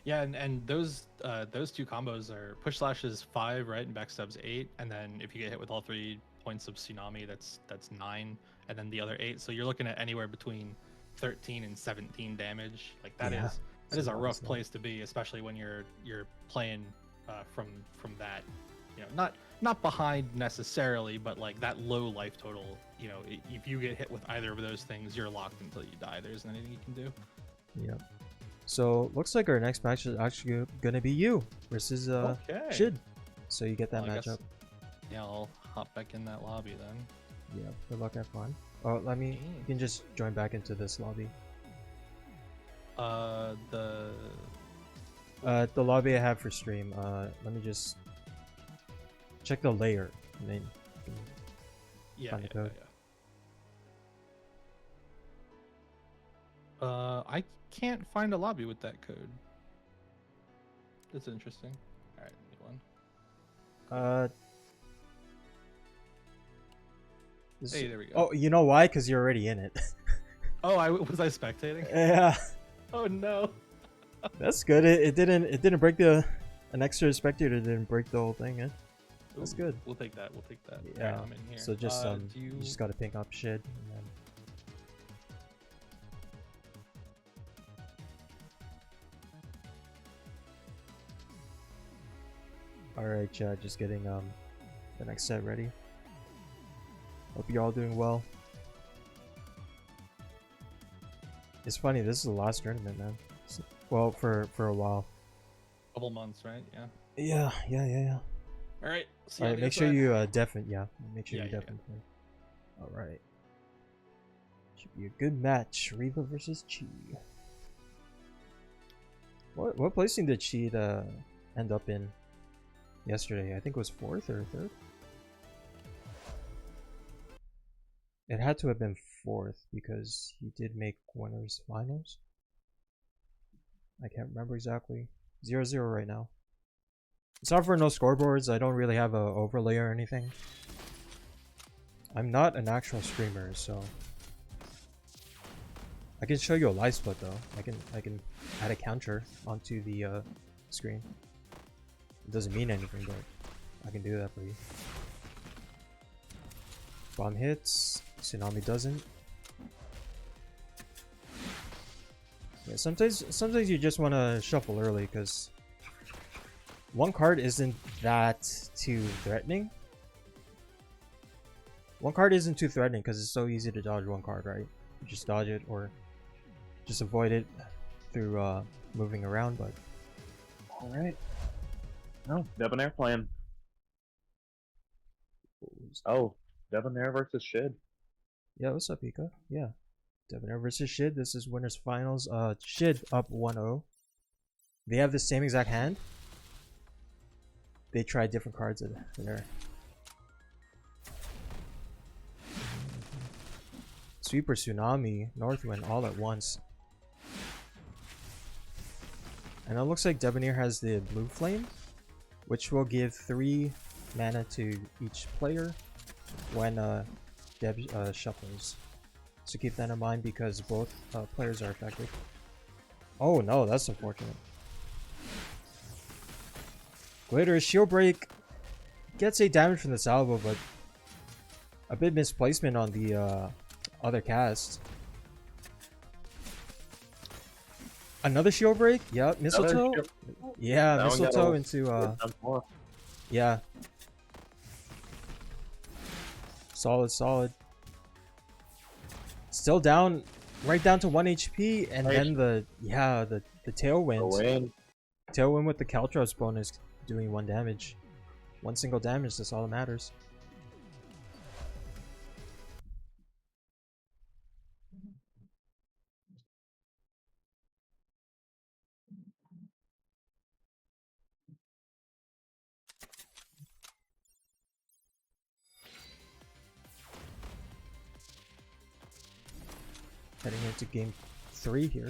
Yeah, and those two combos are push slash is 5, right, and backstab's 8, and then if you get hit with all 3 points of tsunami, that's 9, and then the other 8. So you're looking at anywhere between 13 and 17 damage. Like that Yeah, is a rough stuff. place to be, especially when you're playing from that, you know, not behind necessarily, but like that low life total. You know, if you get hit with either of those things, you're locked until you die. There isn't anything you can do. Yep. So looks like our next match is actually gonna be you versus Okay. Shid. So you get that Well, I guess- matchup. Yeah, I'll hop back in that lobby then. Yeah. Good luck, have fun. Oh, you can just join back into this lobby. The The lobby I have for stream. Let me just check the layer, and then you can yeah, find the code. I can't find a lobby with that code. That's interesting. All right, new one. Hey, there we go. Oh, you know why? Because you're already in it. Oh, was I spectating? Yeah, Oh no. that's good. It didn't break an extra spectator didn't break the whole thing. Eh? That's Ooh, good. We'll take that. We'll take that. Yeah. Alright, I'm in here. So just do you just gotta ping up Shid. And then... Alright, chat, just getting the next set ready. Hope you're all doing well. It's funny, this is the last tournament, man. Well, for a while. couple months, right? Yeah. Yeah. All right. Alright, make sure you definitely make sure Yeah, you yeah, definitely. Alright. Should be a good match. Reva versus Chi. What placing did Chi end up in yesterday? I think it was 4th or 3rd. It had to have been 4th because he did make winners finals. I can't remember exactly. 0-0 right now. It's not for no scoreboards. I don't really have a overlay or anything. I'm not an actual streamer, so I can show you a live split though. I can add a counter onto the screen. It doesn't mean anything, but I can do that for you. Bomb hits, tsunami doesn't. Yeah, sometimes you just want to shuffle early because one card isn't that too threatening. One card isn't too threatening because it's so easy to dodge one card, right? You just dodge it or just avoid it through moving around, but alright. No, Debonair playing. Oh, Debonair versus Shid. Yeah, what's up, Ika? Yeah. Debonair versus Shid. This is winners finals. Shid up 1-0. They have the same exact hand. They tried different cards there. Sweeper, Tsunami, Northwind all at once. And it looks like Debonair has the blue flame, which will give 3 mana to each player when Deb shuffles. So keep that in mind because both players are affected. Oh no, that's unfortunate. Glitter shield break gets 8 damage from the salvo, but a bit misplacement on the other cast. Another shield break? Yep, mistletoe. Yeah, That one got mistletoe all- into yeah. Solid. Still down, right down to 1 HP, and then the tailwind. Win. Tailwind with the Caltros bonus doing 1 damage. 1 single damage, that's all that matters. Heading into game 3 here.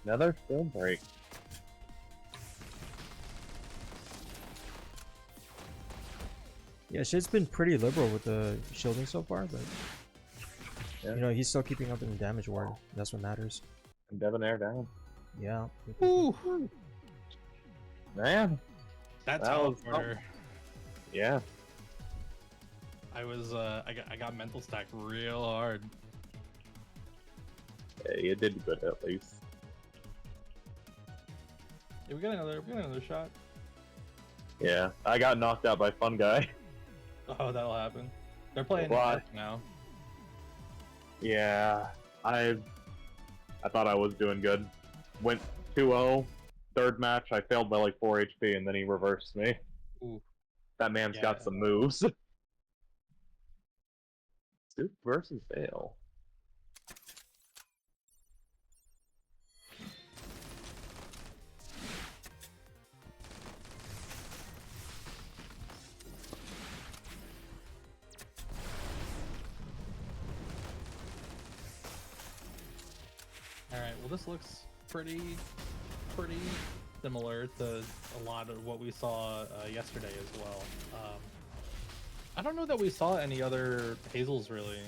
Another film break. Yeah, Shid's been pretty liberal with the shielding so far, but Yeah. you know, he's still keeping up in the damage ward. That's what matters. And Debonair down. Yeah. Ooh, Man. that That was teleporter. Yeah. I got mental stack real hard. Yeah, you did good at least. Yeah, we got another shot. Yeah. I got knocked out by Fungi. Oh, that'll happen. They're playing Why? Dark now. Yeah. I thought I was doing good. Went 2-0. Third match, I failed by like 4 HP, and then he reversed me. Ooh. That man's Yeah. got some moves. Soup versus Zale. Alright, well this looks pretty similar to a lot of what we saw yesterday as well. I don't know that we saw any other Hazels really.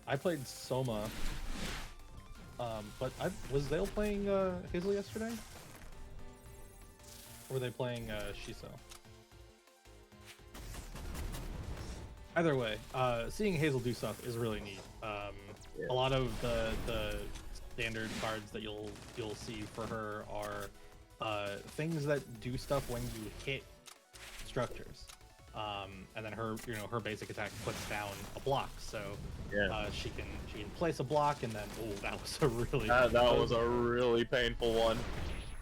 I played Soma, but was Zale playing Hazel yesterday? Or were they playing Shiso? Either way, seeing Hazel do stuff is really neat. Yeah. A lot of the standard cards that you'll see for her are things that do stuff when you hit structures, and then her her basic attack puts down a block, so Yeah. she can place a block, and then that was a really That was a really painful one.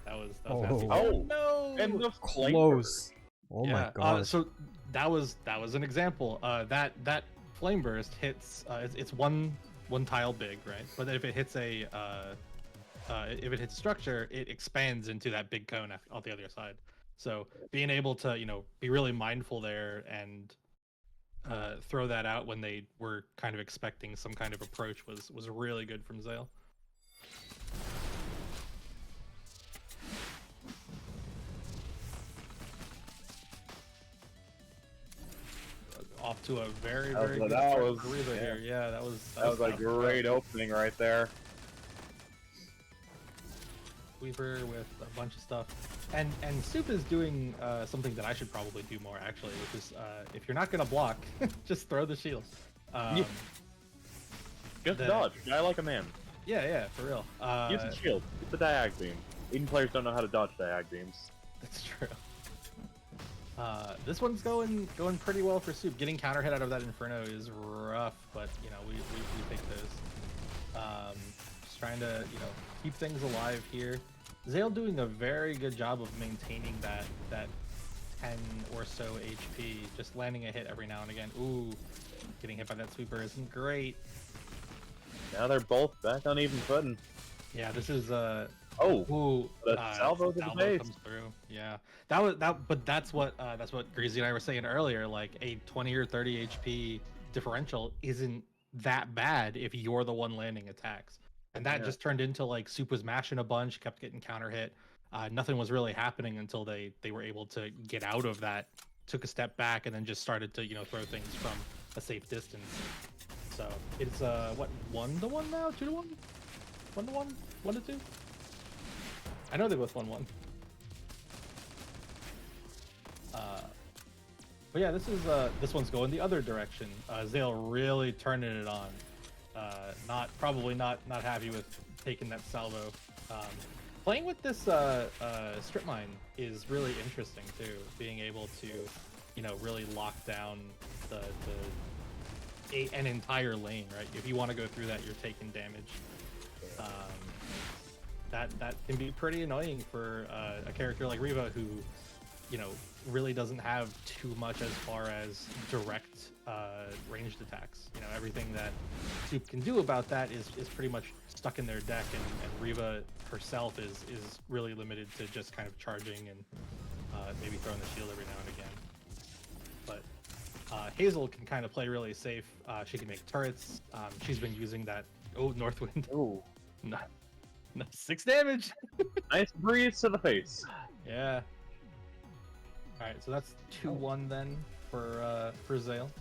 that was Oh. nasty. Oh, no, and the Close. Oh my god. so that was an example. That flame burst hits. It's one tile big, right? But if it hits a structure, it expands into that big cone on the other side. So being able to be really mindful there and throw that out when they were kind of expecting some kind of approach was really good from Zale. Off to a very good start for Reba here. Yeah, that was a great opening right there. Weaver with a bunch of stuff, and Soup is doing something that I should probably do more actually, which is if you're not gonna block, just throw the shield. Yeah. Just dodge. Guy like a man. Yeah, for real. Use the shield. Use the diag beam. Even players don't know how to dodge diag beams. That's true. This one's going pretty well for Soup. Getting counter hit out of that Inferno is rough, but we take those. Just trying to keep things alive here. Zale doing a very good job of maintaining that 10 or so HP, just landing a hit every now and again. Ooh, getting hit by that sweeper isn't great. Now they're both back on even footing. Yeah, this is Oh, the salvo to the base. comes through. Yeah, but that's what Greasy and I were saying earlier. Like a 20 or 30 HP differential isn't that bad if you're the one landing attacks. And that just turned into like Soup was mashing a bunch, kept getting counter hit. Nothing was really happening until they were able to get out of that, took a step back, and then just started to throw things from a safe distance. So it's 1-1 now, 2-1, 1-1, 1-2. I know they both 1-1. But yeah, this one's going the other direction. Zale really turning it on. Probably not happy with taking that salvo. Playing with this strip mine is really interesting too. Being able to really lock down an entire lane, right? If you want to go through that, you're taking damage. That can be pretty annoying for a character like Reva who you know, really doesn't have too much as far as direct ranged attacks. You know, everything that Soup can do about that is pretty much stuck in their deck, and Reva herself is really limited to just kind of charging and maybe throwing the shield every now and again. But Hazel can kind of play really safe. She can make turrets. She's been using that. Oh, Northwind. Oh, No, 6 damage. nice breeze to the face. Yeah. All right, so that's 2-1 then for Zale.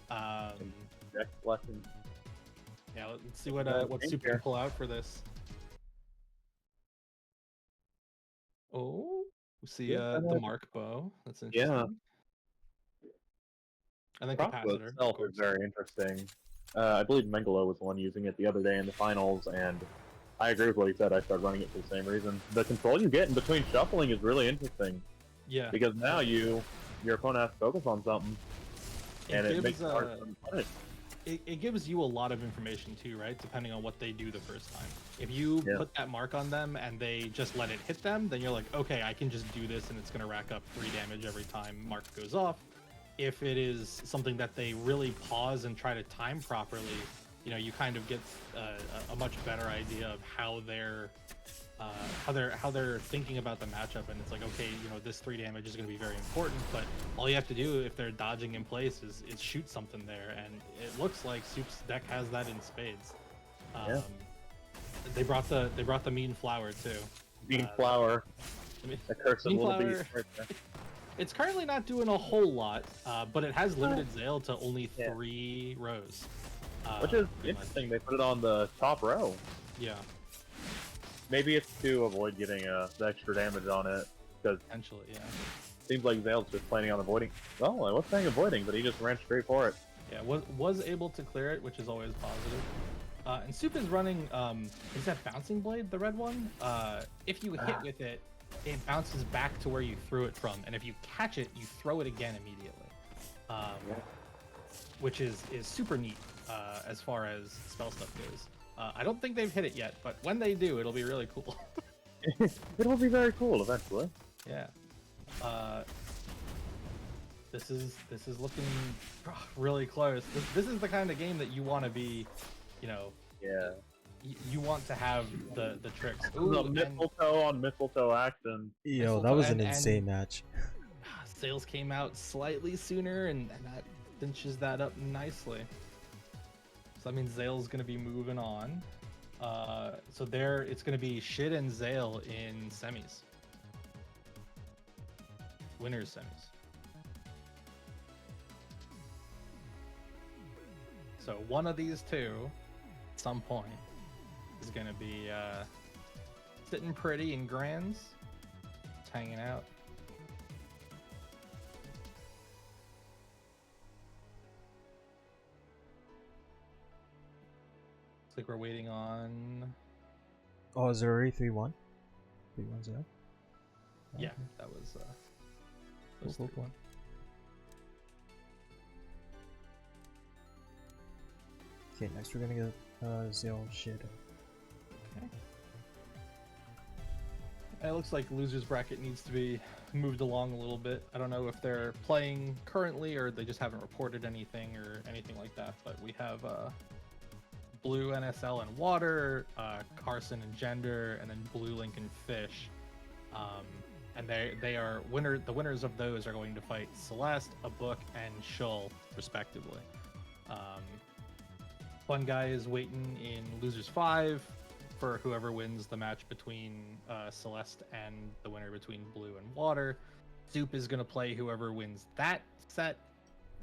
Deck lesson. Yeah, let's see what Soup can pull out for this. Oh, we see the Mark bow. That's interesting. Yeah. And then Crossbow capacitor. itself is very interesting. I believe Mengele was the one using it the other day in the finals, and I agree with what he said. I started running it for the same reason. The control you get in between shuffling is really interesting. Yeah. Because now your opponent has to focus on something, and it makes it hard for them to punish. It gives you a lot of information too, right? Depending on what they do the first time. If you put that mark on them and they just let it hit them, then you're like, okay, I can just do this and it's going to rack up 3 damage every time mark goes off. If it is something that they really pause and try to time properly, you know, you kind of get a much better idea of how they're thinking about the matchup, and it's like, okay, you know, this 3 damage is going to be very important, but all you have to do if they're dodging in place is shoot something there, and it looks like Soup's deck has that in spades. They brought the mean flower too. Mean flower. I mean, The curse of mean little flower. beast right there. It's currently not doing a whole lot, but it has limited Zale to only 3 rows. Which is interesting. They put it on the top row. Yeah. Maybe it's to avoid getting the extra damage on it, because Potentially, yeah. seems like Zale's just planning on avoiding. Well, I was saying avoiding, but he just ran straight for it. Yeah, was able to clear it, which is always positive. And Soup is running, is that Bouncing Blade, the red one? If you hit with it, it bounces back to where you threw it from, and if you catch it, you throw it again immediately. Which is super neat as far as spell stuff goes. I don't think they've hit it yet, but when they do, it'll be really cool. It will be very cool eventually. Yeah. This is looking really close. This is the kind of game that you want to be, you know. Yeah. You want to have the tricks. The mistletoe on mistletoe action. Yo, that was an insane match. Sales came out slightly sooner, and that cinches that up nicely. So that means Zale's going to be moving on. So it's going to be Shid and Zale in semis. Winners semis. So one of these two, at some point, is going to be sitting pretty in grands, just hanging out. Looks like we're waiting on. Oh, is there already 3-1? 3-1-0? Yeah, that was. Cool. Okay, next we're gonna get Zale Shid. Okay. It looks like losers bracket needs to be moved along a little bit. I don't know if they're playing currently or they just haven't reported anything or anything like that. But we have Blue NSL and Water, Carson and Gender, and then Blue Link and Fish. And they are the winners of those are going to fight Celeste, A Book, and Shoal respectively. Fungi is waiting in losers 5 for whoever wins the match between Celeste and the winner between Blue and Water. Soup is going to play whoever wins that set,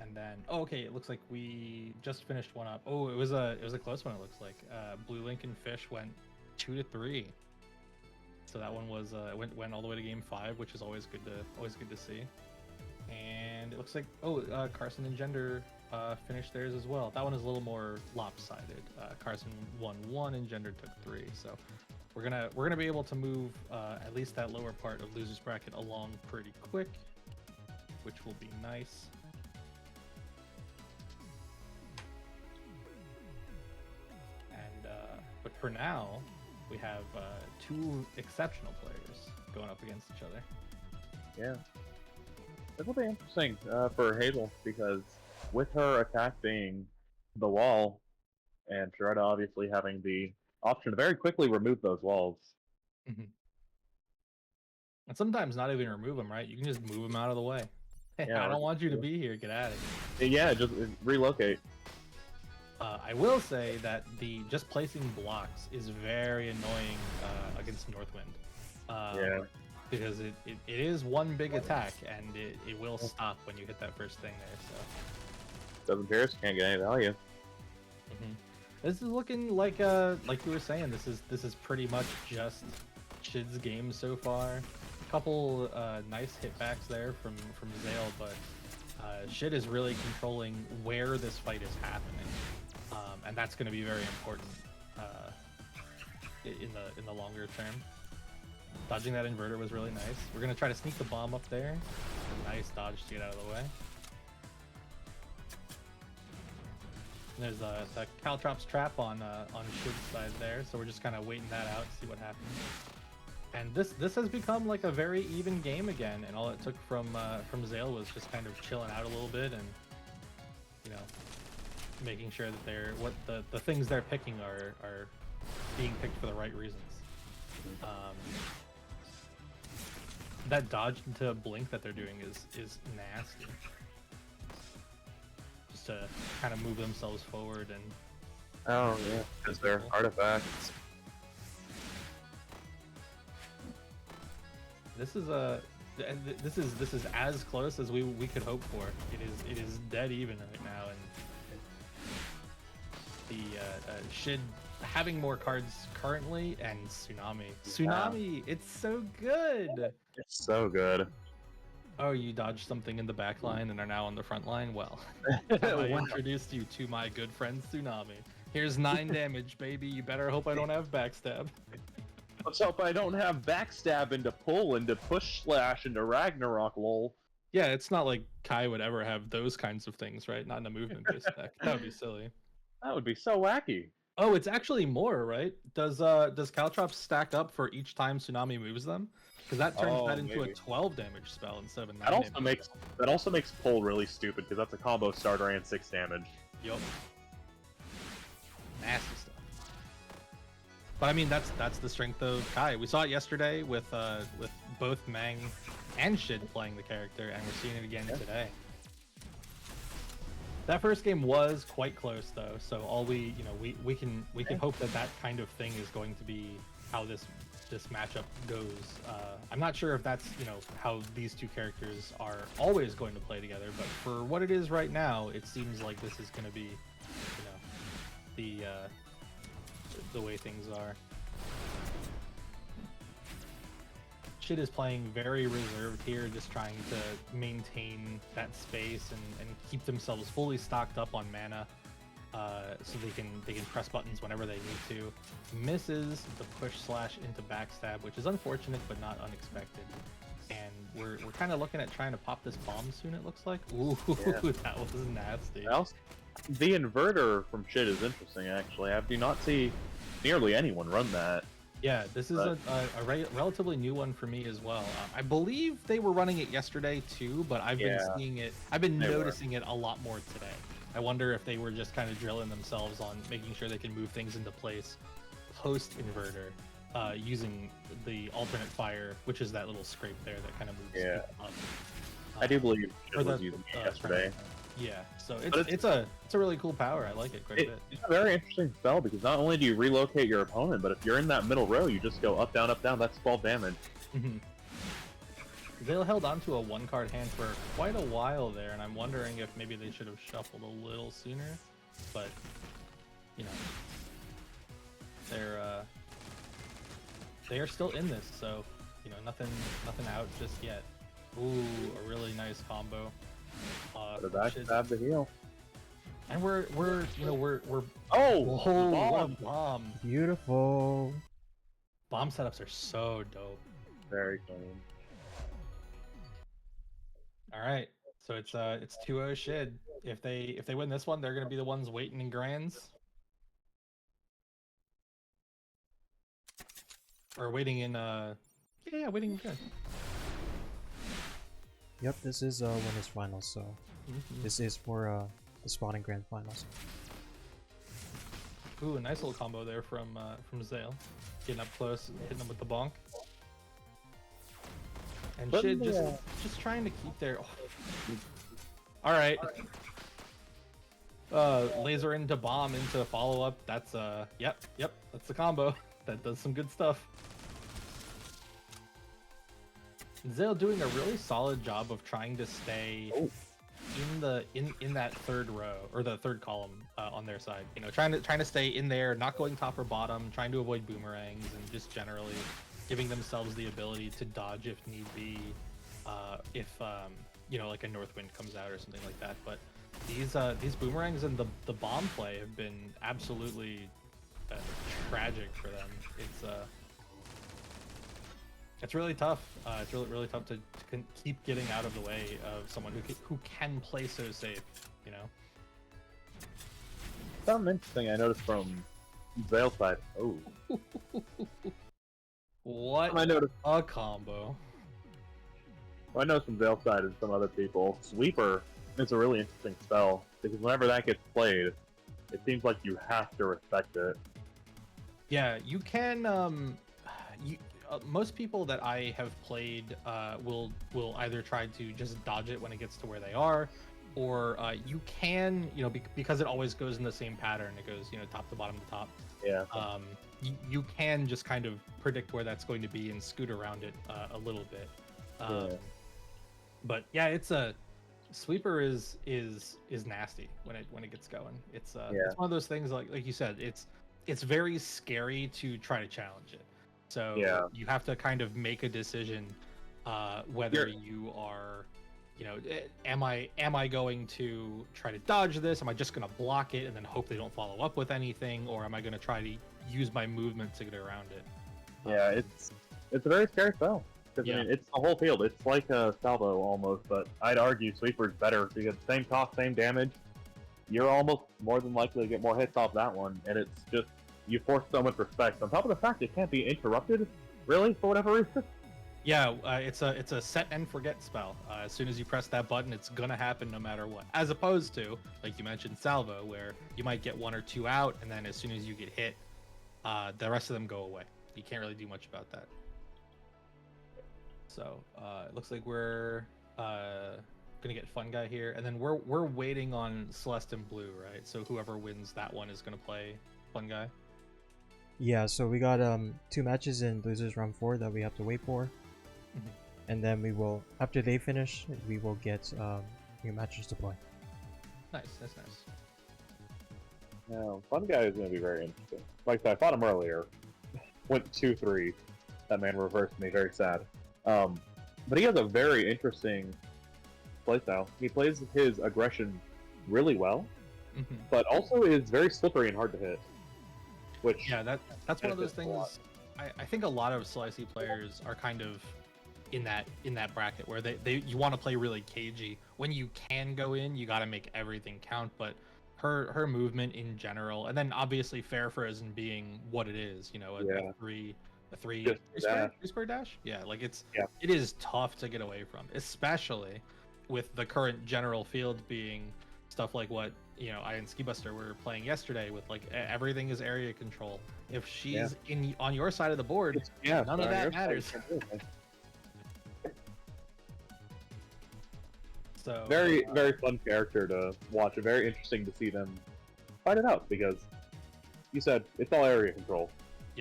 and then okay, it looks like we just finished one up. Oh, it was a close one. It looks like Blue Link and Fish went 2-3. So that one was went all the way to game 5, which is always good to see. And it looks like Carson and Gender finished theirs as well. That one is a little more lopsided. Carson won 1 and Gender took 3. So we're gonna be able to move at least that lower part of losers bracket along pretty quick, which will be nice. And but for now, we have 2 exceptional players going up against each other. Yeah. That will be interesting for Hazel because with her attack being the wall, and Shredda obviously having the option to very quickly remove those walls. Mhm. And sometimes not even remove them, right? You can just move them out of the way. Yeah, I or don't want you to be here. Get out of here. Yeah, just relocate. I will say that the just placing blocks is very annoying against Northwind. Yeah. Because it is one big attack, and it will stop when you hit that first thing there. So Doesn't pierce, can't get any value. this is looking like we were saying, this is pretty much just Shid's game so far. A couple nice hitbacks there from Zale, but Shid is really controlling where this fight is happening, and that's going to be very important in the longer term. Dodging that inverter was really nice. We're going to try to sneak the bomb up there. Nice dodge to get out of the way. And there's the Caltrops trap on Shid's side there, so we're just kind of waiting that out to see what happens. And this has become like a very even game again, and all it took from Zale was just kind of chilling out a little bit and, you know, making sure that the things they're picking are being picked for the right reasons. That dodge into blink that they're doing is nasty. Just to kind of move themselves forward and. Oh yeah, because they're artifacts. This is this is as close as we could hope for. It is dead even right now, and the Shid having more cards currently, and Tsunami, it's so good. It's so good. Oh, you dodged something in the back line and are now on the front line? Well, I introduced you to my good friend Tsunami. Here's 9 damage, baby. You better hope I don't have backstab. Let's hope I don't have backstab into pull, into push slash, into Ragnarok, lol. Yeah, it's not like Kai would ever have those kinds of things, right? Not in a movement-based deck. That would be silly. That would be so wacky. Oh, it's actually more, right? Does Caltrops stack up for each time Tsunami moves them? Because that turns that into maybe. a 12 damage spell instead of a 9 That also damage. makes pull really stupid because that's a combo starter and 6 damage. Yup. Nasty stuff. But I mean, that's the strength of Kai. We saw it yesterday with both Mang and Shid playing the character, and we're seeing it again today. That first game was quite close though, so all we can hope that kind of thing is going to be how this matchup goes. I'm not sure if that's how these two characters are always going to play together, but for what it is right now, it seems like this is going to be the way things are. Shid is playing very reserved here, just trying to maintain that space and keep themselves fully stocked up on mana, so they can press buttons whenever they need to. Misses the push slash into backstab, which is unfortunate but not unexpected. And we're kind of looking at trying to pop this bomb soon. It looks like. Ooh, yeah. That was nasty. The inverter from Shid is interesting actually. I do not see nearly anyone run that. Yeah, this is a relatively new one for me as well. I believe they were running it yesterday too, but I've been seeing it. I've been noticing it a lot more today. I wonder if they were just kind of drilling themselves on making sure they can move things into place post inverter, using the alternate fire, which is that little scrape there that kind of moves people up. I do believe Shid was using it yesterday. Yeah, so it's a really cool power. I like it quite a bit. It's a very interesting spell because not only do you relocate your opponent, but if you're in that middle row, you just go up, down, that's 12 damage. Zale held onto a 1-card hand for quite a while there, and I'm wondering if maybe they should have shuffled a little sooner, but, they are still in this, so, nothing out just yet. Ooh, a really nice combo. The backstab the heal. And we're oh, what a bomb. Beautiful. Bomb setups are so dope. Very clean. All right, so it's 2-0 Shid. If they win this one, they're gonna be the ones waiting in grands, or waiting in waiting in grands. Yep, this is winners finals, so this is for the spawning grand finals. Ooh, a nice little combo there from Zale. Getting up close, hitting him with the bonk. And Shid just trying to keep their... Oh. Alright. Laser into bomb into follow-up. That's, yep, that's the combo. That does some good stuff. Zale doing a really solid job of trying to stay in that third row or the third column on their side. You know, trying to stay in there, not going top or bottom, trying to avoid boomerangs, and just generally giving themselves the ability to dodge if need be, if you know, like a north wind comes out or something like that. But these boomerangs and the bomb play have been absolutely tragic for them. It's really tough. It's really tough to keep getting out of the way of someone who can play so safe. You know. Something interesting I noticed from Zale's side. Oh. What I noticed a combo. What I noticed from Zale's side and some other people, Sweeper is a really interesting spell because whenever that gets played, it seems like you have to respect it. Yeah, you can. Most people that I have played will either try to just dodge it when it gets to where they are, or you can, you know, because it always goes in the same pattern. It goes, you know, top to bottom to top. Yeah. You can just kind of predict where that's going to be and scoot around it a little bit. But yeah, it's a Sweeper is nasty when it gets going. It's one of those things like you said. It's very scary to try to challenge it. So you have to kind of make a decision whether you are, you know, am I going to try to dodge this? Am I just going to block it and then hope they don't follow up with anything, or am I going to try to use my movement to get around it? Yeah, it's a very scary spell. Because I mean, it's the whole field. It's like a salvo almost, but I'd argue Sweeper's better because same cost, same damage. You're almost more than likely to get more hits off that one, and it's just you force so much respect. On top of the fact it can't be interrupted, really, for whatever reason. Yeah, it's a set and forget spell. As soon as you press that button, it's gonna happen no matter what. As opposed to, like you mentioned, Salvo, where you might get one or two out, and then as soon as you get hit, the rest of them go away. You can't really do much about that. So it looks like we're gonna get Fungi here, and then we're waiting on Celeste and Blue, right? So whoever wins that one is gonna play Fungi. Yeah, so we got 2 matches in losers round 4 that we have to wait for, and then we will, after they finish, we will get new matches to play. Nice, that's nice. Now, Fungi is going to be very interesting. Like I fought him earlier, went 2-3. That man reversed me, very sad. But he has a very interesting playstyle. He plays his aggression really well, but also is very slippery and hard to hit. Which that's one of those things. I think a lot of Celeste players are kind of in that bracket where you want to play really cagey. When you can go in, you got to make everything count. But her movement in general, and then obviously Fairfrozen being what it is, you know, a three square dash. Yeah, like it is tough to get away from, especially with the current general field being stuff like what, you know, I and Ski Buster were playing yesterday with, like, everything is area control. If she's on your side of the board, none of that matters. So very fun character to watch, and very interesting to see them fight it out, because you said it's all area control.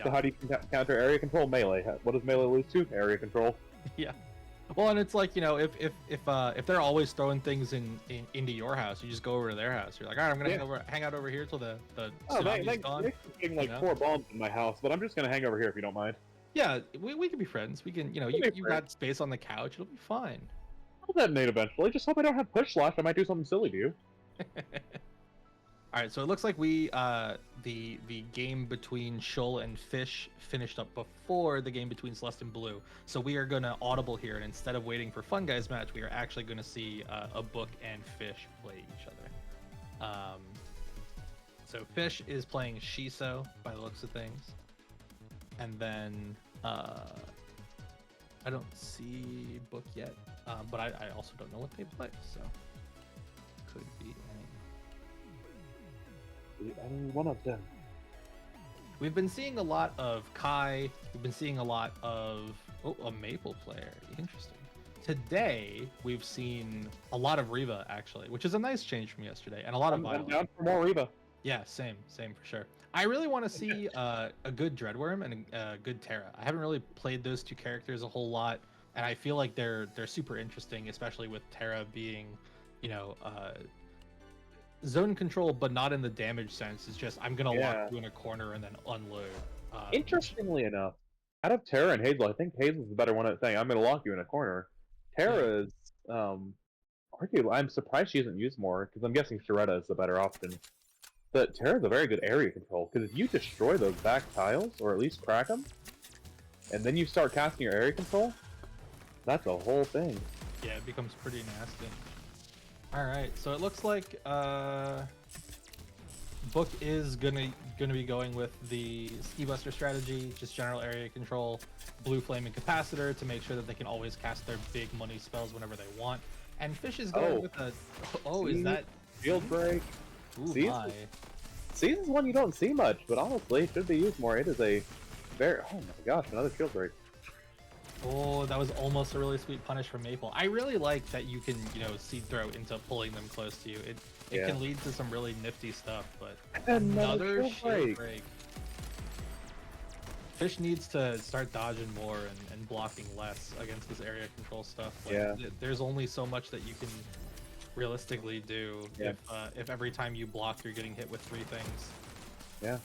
So how do you counter area control? Melee. What does melee lose to? Area control. Yeah. Well, and it's like, you know, if they're always throwing things into your house, you just go over to their house. You're like, all right, I'm gonna hang out over here till the tsunami's gone. They're getting like 4 bombs in my house, but I'm just gonna hang over here if you don't mind. Yeah, we can be friends. We can, you know, you got space on the couch. It'll be fine. I'll detonate eventually. Just hope I don't have push slash. I might do something silly to you. All right, so it looks like we the game between Shoal and Fish finished up before the game between Celeste and Blue. So we are gonna audible here, and instead of waiting for Fungi's match, we are actually gonna see a Book and Fish play each other. So Fish is playing Shiso by the looks of things, and then I don't see Book yet, but I also don't know what they play, so could be any. One of them. We've been seeing a lot of Kai. We've been seeing a lot of a Maple player. Interesting. Today we've seen a lot of Reva actually, which is a nice change from yesterday, and a lot of I'm Violet. down for more Reva. Yeah, same for sure. I really want to see a good Dreadworm and a good Terra. I haven't really played those two characters a whole lot, and I feel like they're super interesting, especially with Terra being, you know, zone control, but not in the damage sense. It's just I'm gonna lock you in a corner and then unload. Interestingly enough, out of Terra and Hazel, I think Hazel's the better one at saying I'm gonna lock you in a corner. Terra is arguably, I'm surprised she isn't used more because I'm guessing Sharetta is the better option. But Terra's a very good area control because if you destroy those back tiles or at least crack them, and then you start casting your area control, that's a whole thing. Yeah, it becomes pretty nasty. All right, so it looks like Book is gonna be going with the Ski Buster strategy, just general area control, Blue Flame and Capacitor to make sure that they can always cast their big money spells whenever they want. And Fish is going with a is that Field Break? Ooh, my. Season's one you don't see much, but honestly, it should be used more. It is a very oh my gosh, another Field Break. Oh, that was almost a really sweet punish from Maple. I really like that you can, you know, seed throw into pulling them close to you. It can lead to some really nifty stuff, but another shield break. Fish needs to start dodging more and blocking less against this area control stuff. Like, there's only so much that you can realistically do if every time you block you're getting hit with 3 things. Yeah.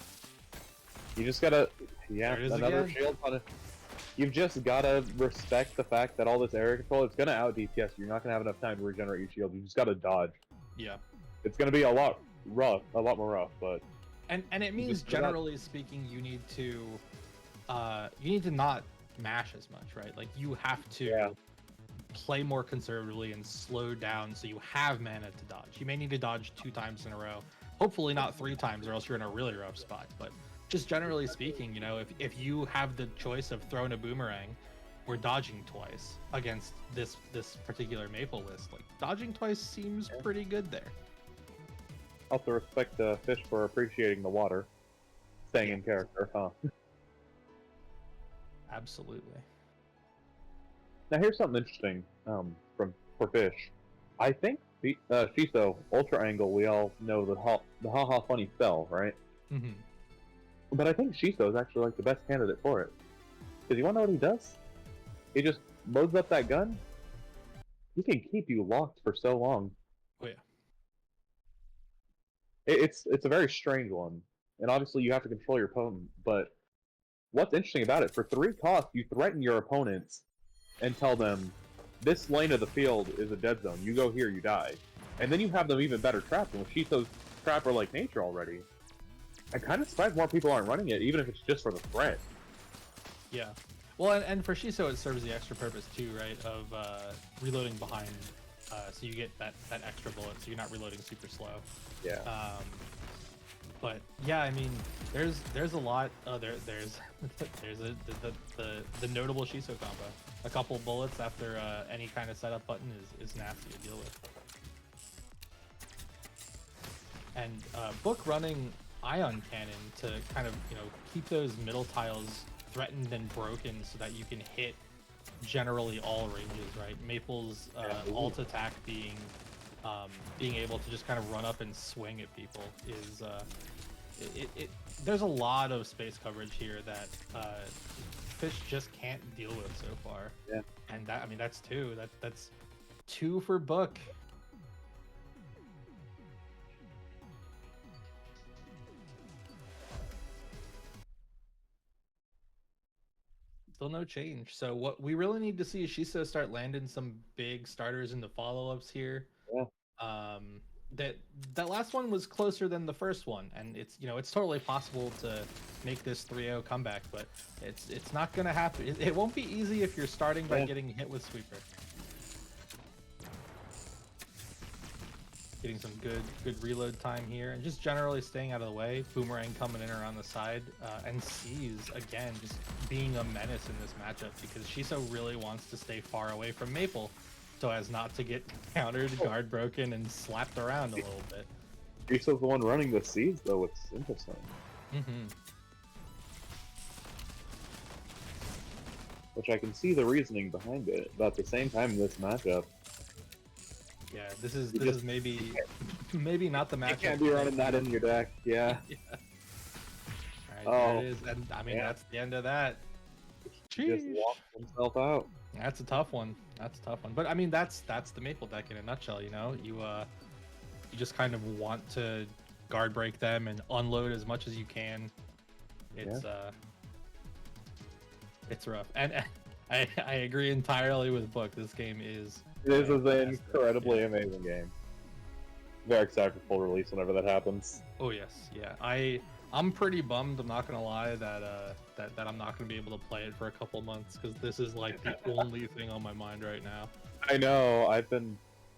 You just gotta another shield punish. You've just gotta respect the fact that all this area control, it's gonna out DPS. You're not gonna have enough time to regenerate your shield. You just gotta dodge. Yeah. It's gonna be a lot more rough, but and it means generally speaking, you need to not mash as much, right? Like you have to play more conservatively and slow down so you have mana to dodge. You may need to dodge 2 times in a row. Hopefully not 3 times, or else you're in a really rough spot. But just generally speaking, you know, if you have the choice of throwing a boomerang or dodging twice against this particular Maple list, like dodging twice seems pretty good there. Also respect the Fish for appreciating the water, staying in character, huh? Absolutely. Now here's something interesting for Fish. I think Shiso Ultra Angle, we all know the ha funny spell, right? Mm-hmm. But I think Shiso is actually like the best candidate for it. Because you want to know what he does? He just loads up that gun. He can keep you locked for so long. Oh yeah. It's a very strange one, and obviously you have to control your opponent. But what's interesting about it, for 3 costs, you threaten your opponents and tell them, this lane of the field is a dead zone. You go here, you die. And then you have them even better trapped. And with Shiso's trapper-like nature already, I'm kind of surprised more people aren't running it, even if it's just for the threat. Yeah. Well, and for Shiso, it serves the extra purpose too, right? Of reloading behind, so you get that extra bullet, so you're not reloading super slow. Yeah. But yeah, I mean, there's a lot. There's the notable Shiso combo. A couple bullets after any kind of setup button is nasty to deal with. And Book running Ion Cannon to kind of, you know, keep those middle tiles threatened and broken so that you can hit generally all ranges, right? Maple's alt attack being able to just kind of run up and swing at people is there's a lot of space coverage here that Fish just can't deal with so far. Yeah. And that, I mean, that's 2. That's 2 for Book. Still no change. So what we really need to see is Shiso start landing some big starters in the follow-ups here. Yeah. That last one was closer than the first one, and it's, you know, it's totally possible to make this 3-0 comeback, but it's not gonna happen. It won't be easy if you're starting by getting hit with Sweeper. getting some good reload time here, and just generally staying out of the way. Boomerang coming in around the side, and C's again just being a menace in this matchup because Shiso really wants to stay far away from Maple, so as not to get countered, guard broken, and slapped around a little bit. Shiso's the one running the C's, though. It's interesting. Mm-hmm. Which I can see the reasoning behind it, but at the same time in this matchup, yeah, this is maybe not the matchup. you can't be running that in your deck. Yeah. Yeah. All right, there it is, and I mean that's the end of that. He just walked himself out. That's a tough one. That's a tough one. But I mean that's the Maple deck in a nutshell. You know, you just kind of want to guard break them and unload as much as you can. It's rough, and I agree entirely with Book. This game is. This is an incredibly amazing game. Very excited for full release whenever that happens. Oh yes, yeah. I'm pretty bummed. I'm not gonna lie that that I'm not gonna be able to play it for a couple months because this is like the only thing on my mind right now. I know.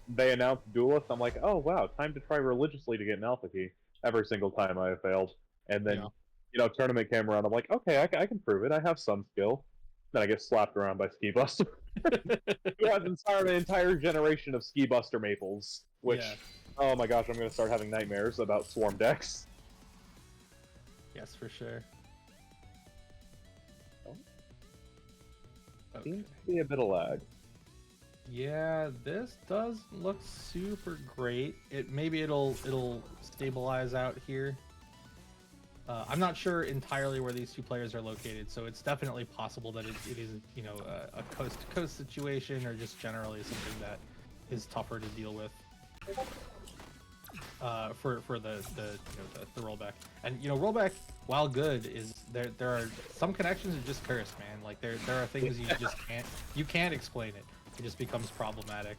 They announced duelists. I'm like, oh wow, time to try religiously to get an alpha key. Every single time I have failed, and then tournament came around. I'm like, okay, I can prove it. I have some skill. Then I get slapped around by Ski Buster, who has inspired an entire generation of Ski Buster Maples. Which, oh my gosh, I'm gonna start having nightmares about Swarm decks. Yes, for sure. Okay. Seems to be a bit of lag. Yeah, this does look super great. Maybe it'll stabilize out here. I'm not sure entirely where these two players are located, so it's definitely possible that it is, a coast-to-coast situation or just generally something that is tougher to deal with for the rollback. And rollback, while good, is there are some connections that just curse, man. Like there are things you just can't explain it. It just becomes problematic.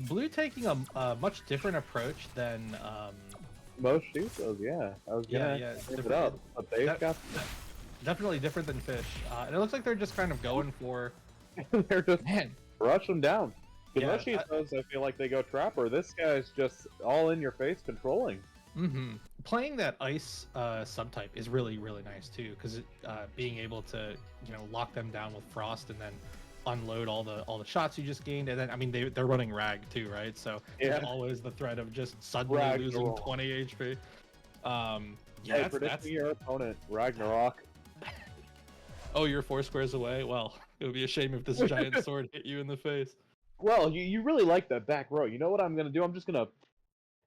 Blue taking a much different approach than. Most Shisos, yeah. I was gonna bring it up, but they've got definitely different than Fish, and it looks like they're just kind of going for. They're just rush them down. Because most Yeah, Shisos, I feel like they go Trapper. This guy's just all in your face controlling. Mm-hmm. Playing that ice subtype is really nice too, because being able to lock them down with Frost and then unload all the shots you just gained, and then I mean they're running Rag too, right? So there's always the threat of just suddenly losing 20 HP. Hey, predicting your opponent, Ragnarok. Oh, you're 4 squares away? Well, it would be a shame if this giant sword hit you in the face. Well, you really like that back row. You know what I'm gonna do? I'm just gonna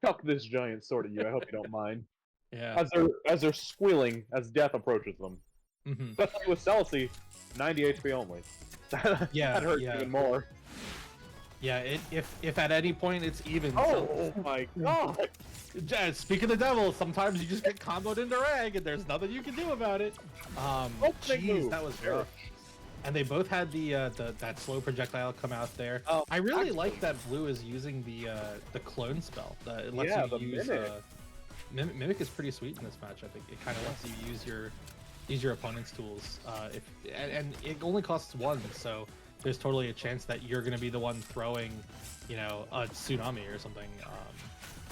chuck this giant sword at you. I hope you don't mind. Yeah. As they're squealing as death approaches them. Mm-hmm. Especially with Celeste, 90 HP only. That hurts even more. Yeah, if at any point it's even. Oh my god! Speak of the devil, sometimes you just get comboed into Rag and there's nothing you can do about it. Jeez, that was rough. And they both had that slow projectile come out there. I really like that Blue is using the clone spell. It lets you use Mimic. Mimic is pretty sweet in this matchup. It kind of lets you use your opponent's tools. And it only costs 1, so there's totally a chance that you're going to be the one throwing, a tsunami or something,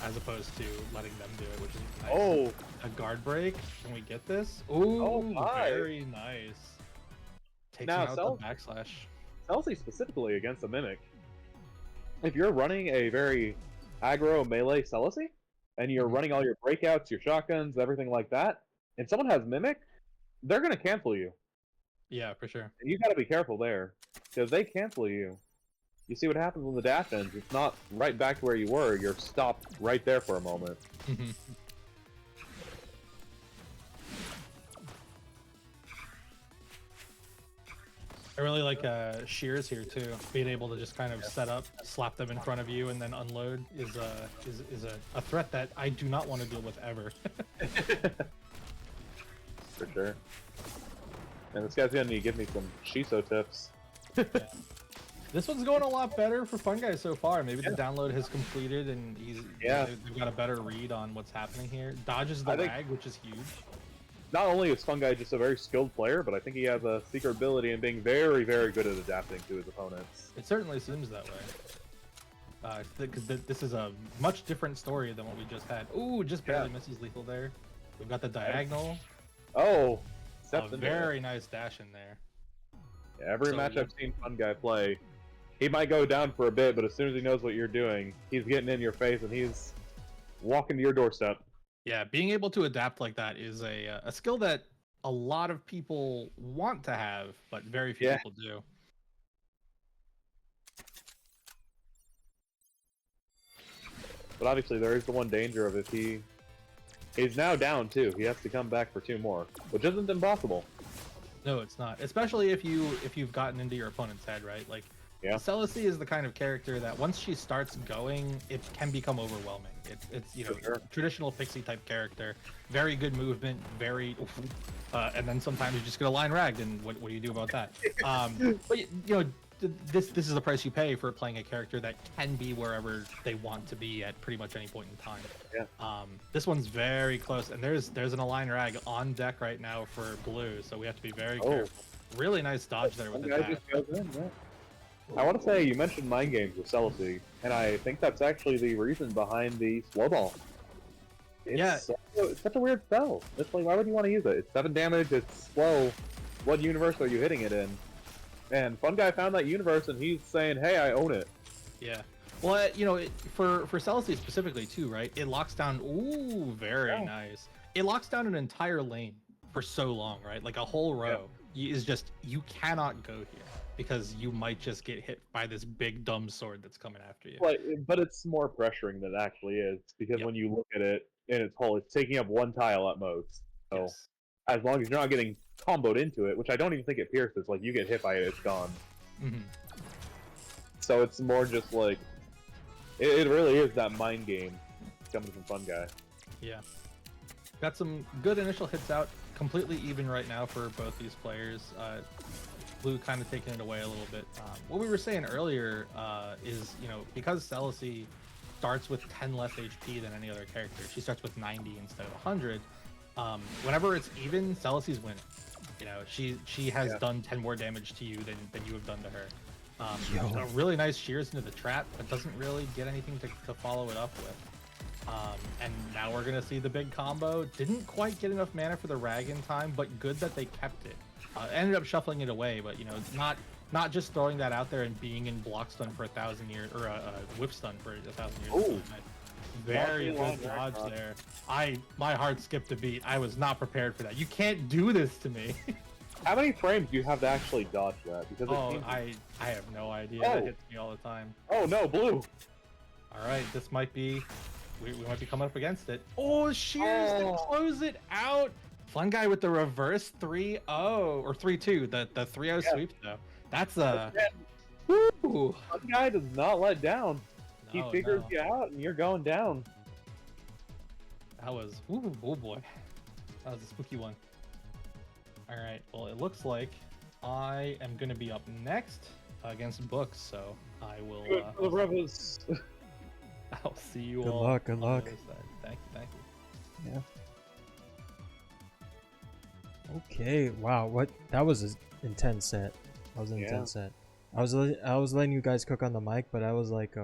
as opposed to letting them do it, which is nice. Oh, a guard break. Can we get this? Ooh, very nice. Takes out the backslash. Celeste specifically against a Mimic. If you're running a very aggro melee Celeste, and you're running all your breakouts, your shotguns, everything like that, and someone has Mimic, they're going to cancel you. Yeah, for sure. And you got to be careful there, because they cancel you. You see what happens when the dash ends. It's not right back to where you were. You're stopped right there for a moment. I really like Shears here too. Being able to just kind of set up, slap them in front of you, and then unload is a threat that I do not want to deal with ever. For sure. And this guy's gonna need to give me some Shiso tips. This one's going a lot better for Fungi so far. Maybe the download has completed and they've got a better read on what's happening here. Dodges the Rag, which is huge. Not only is Fungi just a very skilled player, but I think he has a secret ability in being very, very good at adapting to his opponents. It certainly seems that way. Because this is a much different story than what we just had. Ooh, just barely misses lethal there. We've got the diagonal. Oh, A very nice dash in there. Yeah, every match I've seen Fungi play, he might go down for a bit, but as soon as he knows what you're doing, he's getting in your face and he's walking to your doorstep. Yeah, being able to adapt like that is a skill that a lot of people want to have, but very few people do. But obviously there is the one danger of if he's now down too. He has to come back for 2 more, which isn't impossible. No, it's not. Especially if you've gotten into your opponent's head, right? Like, Celeste is the kind of character that once she starts going, it can become overwhelming. It's you know, traditional pixie type character, very good movement, very, and then sometimes you just get a line ragged, and what do you do about that? But you know, this is the price you pay for playing a character that can be wherever they want to be at pretty much any point in time. Yeah. This one's very close, and there's an align rag on deck right now for blue, so we have to be very careful. Really nice dodge there with the dash. I want to say you mentioned mind games with Celeste, and I think that's actually the reason behind the slow ball. It's such a weird spell. It's like, why would you want to use it? It's 7 damage, it's slow. What universe are you hitting it in? And Fungi found that universe, and he's saying, hey, I own it. Yeah. Well, you know, for Celeste specifically, too, right? It locks down... Ooh, very nice. It locks down an entire lane for so long, right? Like a whole row is just... You cannot go here, because you might just get hit by this big dumb sword that's coming after you. But it's more pressuring than it actually is, because when you look at it in its whole, it's taking up 1 tile at most. So as long as you're not getting comboed into it, which I don't even think it pierces, like you get hit by it, it's gone. So it's more just like, it really is that mind game coming from Fungi. Yeah. Got some good initial hits out, completely even right now for both these players. Blue kind of taking it away a little bit. What we were saying earlier is, you know, because Celeste starts with 10 less HP than any other character, she starts with 90 instead of 100. Whenever it's even, Celeste's winning. You know, she has done 10 more damage to you than you have done to her. A really nice shears into the trap, but doesn't really get anything to follow it up with. And now we're gonna see the big combo. Didn't quite get enough mana for the rag in time, but good that they kept it. Ended up shuffling it away, but you know, not just throwing that out there and being in block stun for 1,000 years, or a whip stun for 1,000 years. Ooh. Very good dodge there. My heart skipped a beat. I was not prepared for that. You can't do this to me. How many frames do you have to actually dodge that? Because I have no idea. That hits me all the time. Oh no, blue. All right, this might be. We might be coming up against it. Oh, shears to close it out. Fungi with the reverse 3-0 or 3-2. The 3-0 sweep though. That's a. Woo. Fungi does not let down. He figures you out, and you're going down. That was, oh boy, that was a spooky one. All right, well, it looks like I am going to be up next against Books, so I will. I'll see you all. Good luck. Thank you. Yeah. Okay. Wow. What? That was an intense set. That was an intense set. I was letting you guys cook on the mic, but I was like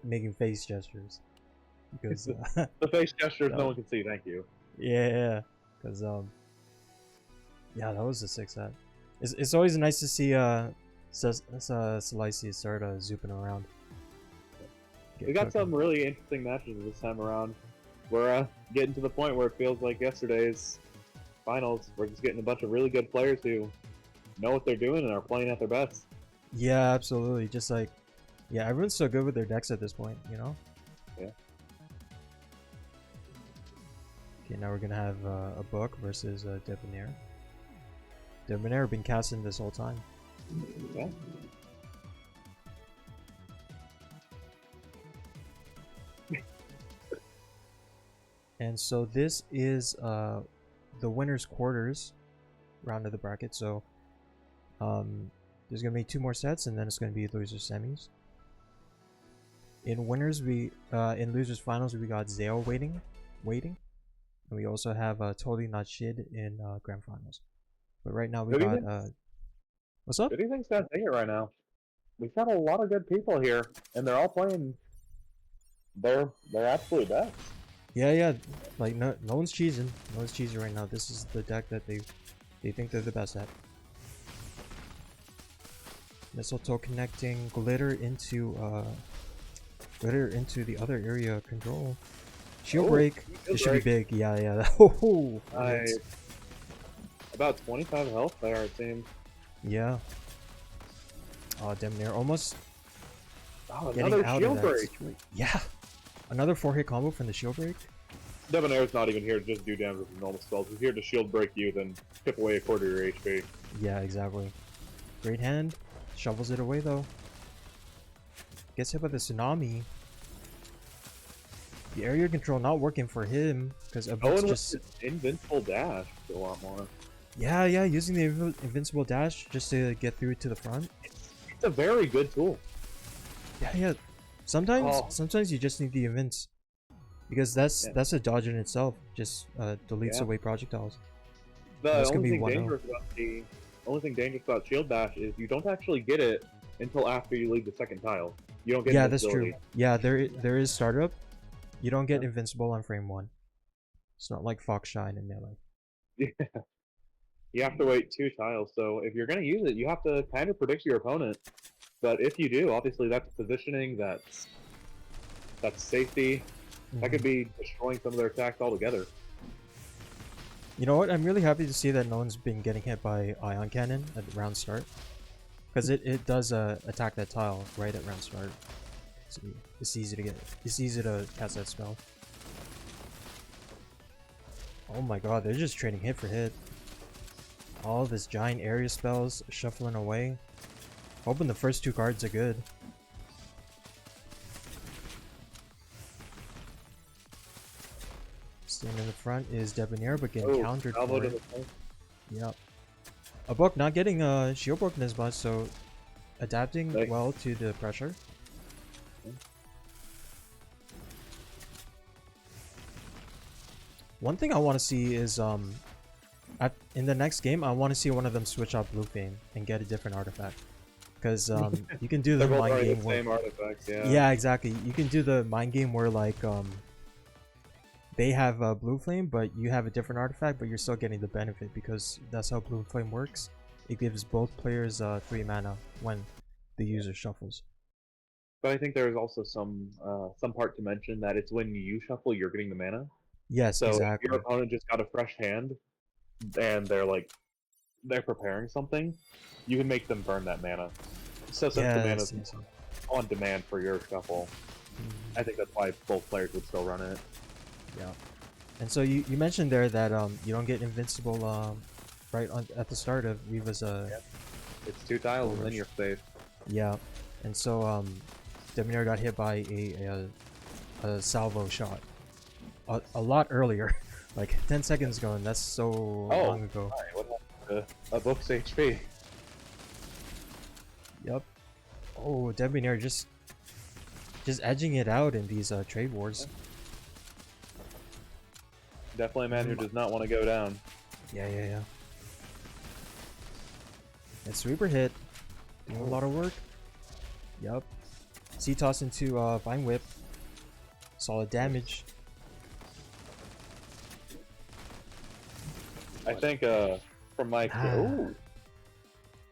making face gestures because the face gestures no one can see. Thank you. Yeah, because yeah, that was a sick set. It's always nice to see Celeste start zooping around. We got some really interesting matches this time around. We're getting to the point where it feels like yesterday's finals. We're just getting a bunch of really good players who know what they're doing and are playing at their best. Yeah, absolutely. Just like, yeah, everyone's so good with their decks at this point, you know? Yeah. Okay, now we're gonna have a Book versus Debonair. Debonair been casting this whole time. Yeah. And so this is the winner's quarters round of the bracket. So there's gonna be 2 more sets, and then it's gonna be losers semis. In winners, in losers finals we got Zale waiting, and we also have Totally Not Shid in grand finals. But right now we got what's up? Who do you think's got it right now? we've got a lot of good people here, and they're all playing their absolute best. Yeah. Like no one's cheesing. No one's cheesing right now. This is the deck that they think they're the best at. Mistletoe connecting glitter into the other area control. Shield break. It should be big. Yeah. Oh, about 25 health there, it seems. yeah. Oh, Debonair almost getting Another out shield of that break. situation. Yeah. Another 4-hit combo from the shield break. Debonair's not even here to just do damage with normal spells. He's here to shield break you, then chip away a quarter of your HP. Yeah, exactly. Great hand. Shovels it away though. Gets hit by the tsunami. The area control not working for him because Owen just with his invincible dash a lot more. yeah, using the invincible dash just to get through to the front. It's a very good tool. Yeah. Sometimes you just need the invince because that's a dodge in itself. Just deletes away projectiles. The only thing dangerous about shield dash is you don't actually get it until after you leave the second tile. You don't get that's true. Yeah, there is startup. You don't get invincible on frame 1. It's not like Fox Shine and Melee. Yeah. You have to wait 2 tiles, so if you're going to use it, you have to kind of predict your opponent. But if you do, obviously that's positioning, that's safety. That could be destroying some of their attacks altogether. You know what? I'm really happy to see that no one's been getting hit by Ion Cannon at round start. Because it does attack that tile right at round start. So it's easy to cast that spell. Oh my god, they're just trading hit for hit. All of his giant area spells shuffling away. Hoping the first 2 cards are good. Standing in the front is Debonair, but getting countered for it. Yep. A book not getting shield broken as much, so adapting well to the pressure. One thing I want to see is in the next game I want to see one of them switch out Blue Fame and get a different artifact, because you can do the mind game where, same artifacts, yeah, exactly. You can do the mind game where like they have Blue Flame, but you have a different artifact, but you're still getting the benefit because that's how Blue Flame works. It gives both players 3 mana when the user shuffles. But I think there is also some part to mention that it's when you shuffle, you're getting the mana. Yes, so exactly. If your opponent just got a fresh hand, and they're preparing something, you can make them burn that mana. So since the mana is on demand for your shuffle, I think that's why both players would still run it. Yeah. And so you mentioned there that you don't get invincible right at the start of Riva's It's 2 tiles and then you're safe. Yeah. And so Debonair got hit by a salvo shot a lot earlier. Like 10 seconds ago, and that's so long ago. Alright, what happened to a book's HP? Yep. Oh, Debonair just edging it out in these trade wars. Definitely a man who does not want to go down. Yeah. And sweeper hit. Doing a lot of work. Yep. C-toss into Vine Whip. Solid damage. I think from my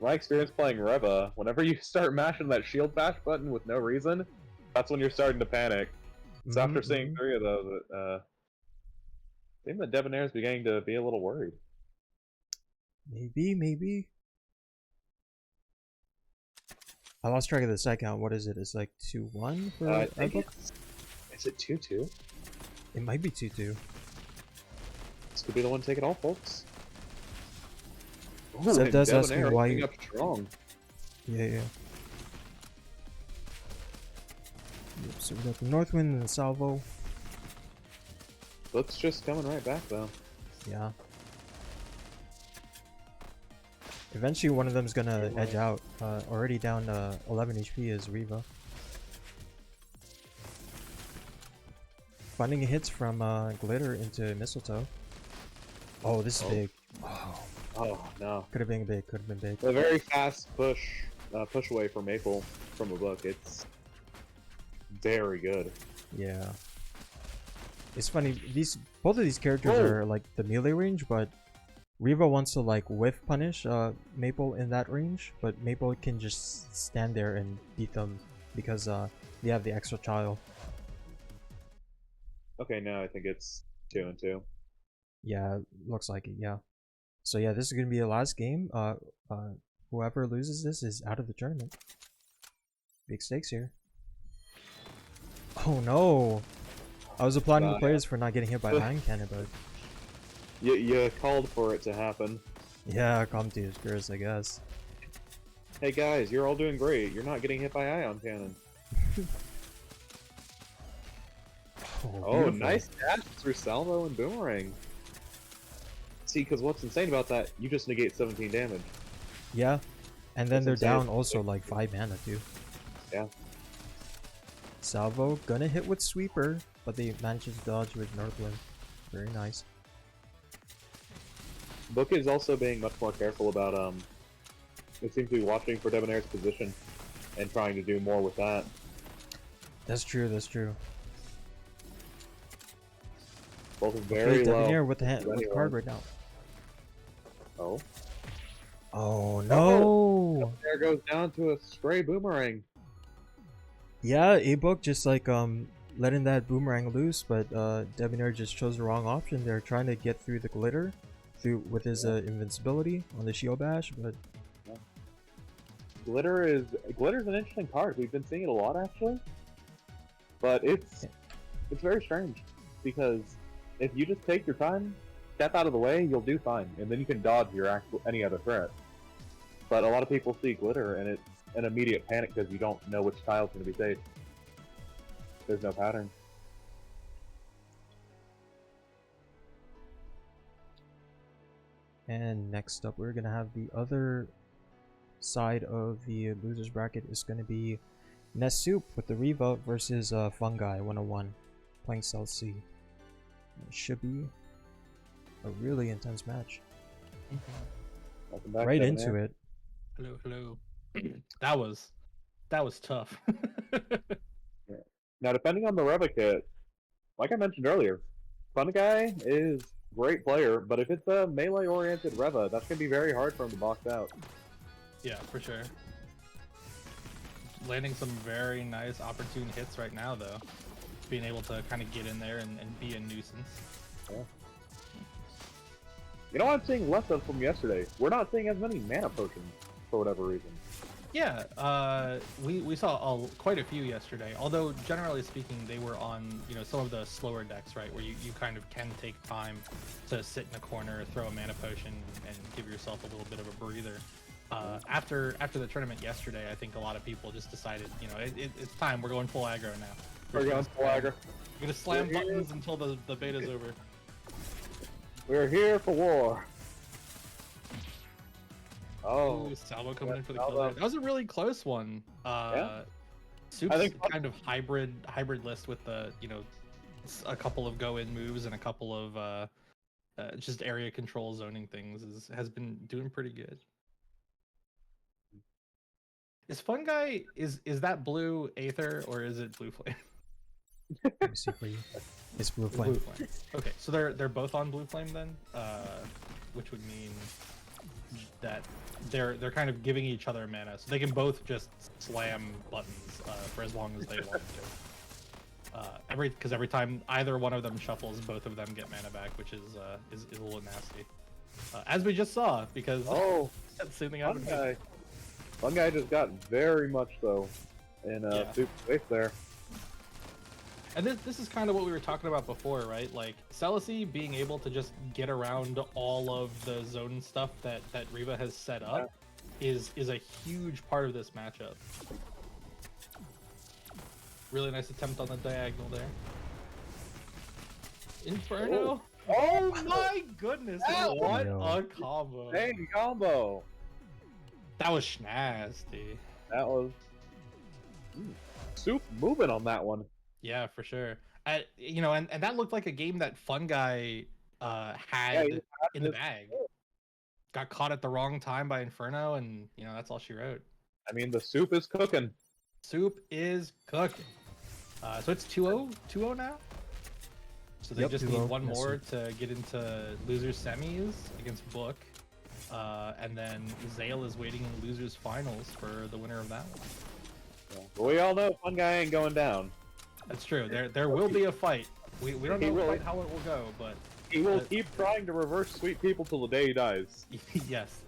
experience playing Reva, whenever you start mashing that shield bash button with no reason, that's when you're starting to panic. So after seeing 3 of those, I think that Debonair is beginning to be a little worried. Maybe. I lost track of the side count. What is it? It's like 2-1 for that book? Is it 2-2? It might be 2-2. This could be the one to take it all, folks. Seth does ask me why. Up strong. Yeah. Yep, so we got the Northwind and the Salvo. Book's just coming right back though. Yeah. Eventually one of them's gonna edge out. Already down 11 HP is Riva. Finding hits from Glitter into Mistletoe. Oh, this is big. Oh no. Could have been big. A very fast push push away for Maple from a book. It's very good. Yeah. It's funny, both of these characters Whoa. are like the melee range, but Riva wants to like whiff punish Maple in that range, but Maple can just stand there and beat them because they have the extra child. Okay, now I think it's 2-2. Yeah, looks like it, yeah. So yeah, this is gonna be the last game. Whoever loses this is out of the tournament. Big stakes here. Oh no! I was applauding the players for not getting hit by Iron Cannon, but You called for it to happen. yeah, commentator's curse, I guess. Hey guys, you're all doing great. You're not getting hit by Ion Cannon. Oh, beautiful. nice dash through Salvo and Boomerang. See, because what's insane about that, you just negate 17 damage. Yeah, and then That's they're insane. down also like 5 mana too. Yeah. Salvo gonna hit with Sweeper, but they managed to dodge with Northwind. Very nice. Book is also being much more careful about, it seems to be watching for Debonair's position and trying to do more with that. That's true, that's true. Both very Okay, low. Debonair with the with Ready card one. right now. Oh. Oh no! There goes down to a stray Boomerang. Yeah, A-Book just like letting that Boomerang loose, but Debonair just chose the wrong option. They're trying to get through the glitter with his invincibility on the shield bash, but Glitter's an interesting card. We've been seeing it a lot actually. But it's very strange because if you just take your time, step out of the way, you'll do fine, and then you can dodge your any other threat. But a lot of people see Glitter and it's an immediate panic because you don't know which tile's going to be safe. There's no pattern. And next up, we're gonna have the other side of the losers bracket is gonna be Nesoup with the Riva versus Fungi 101 playing Celeste. It should be a really intense match. Welcome back, Right Debonair. into it. Hello. that was tough. Now, depending on the Reva kit, like I mentioned earlier, Fungi is a great player, but if it's a melee-oriented Reva, that's going to be very hard for him to box out. Yeah, for sure. Landing some very nice opportune hits right now, though. Being able to kind of get in there and be a nuisance. Yeah. You know what I'm seeing less of from yesterday? We're not seeing as many mana potions, for whatever reason. Yeah, we saw quite a few yesterday. Although generally speaking, they were on some of the slower decks, right, where you kind of can take time to sit in a corner, throw a mana potion, and give yourself a little bit of a breather. After the tournament yesterday, I think a lot of people just decided, it's time. We're going full aggro now. We're going full aggro. We're gonna slam buttons until the beta's over. We're here for war. Oh, Ooh, Salvo coming in for the Salvo. kill there. That was a really close one. Soup's I think- kind of hybrid list with the a couple of go in moves and a couple of just area control zoning things has been doing pretty good. Is Fungi is that blue Aether or is it blue flame? Let me see for you. It's Blue Flame. Blue flame. Okay, so they're both on blue flame then, which would mean that they're kind of giving each other mana, so they can both just slam buttons for as long as they want to. Because every time either one of them shuffles, both of them get mana back, which is a little nasty. As we just saw, because that's something happened. Fungi just got very much so in Soup's face there. And this is kind of what we were talking about before, right? Like, Celeste being able to just get around all of the zone stuff that Riva has set up is a huge part of this matchup. Really nice attempt on the diagonal there. Inferno? Oh my goodness! What a combo! Dang combo! That was schnasty. That was... Soup moving on that one. Yeah, for sure. And that looked like a game that Fungi had in the bag. Got caught at the wrong time by Inferno, and that's all she wrote. I mean, the soup is cooking. Soup is cooking. So it's 2-0, 2-0 now. So they Yep, just need 2-0, one yes, more to get into losers semis against Book, and then Zale is waiting in losers finals for the winner of that one. But we all know Fungi ain't going down. That's true. There will be a fight. We don't know really- quite how it will go, but He will keep trying to reverse sweep people till the day he dies. yes,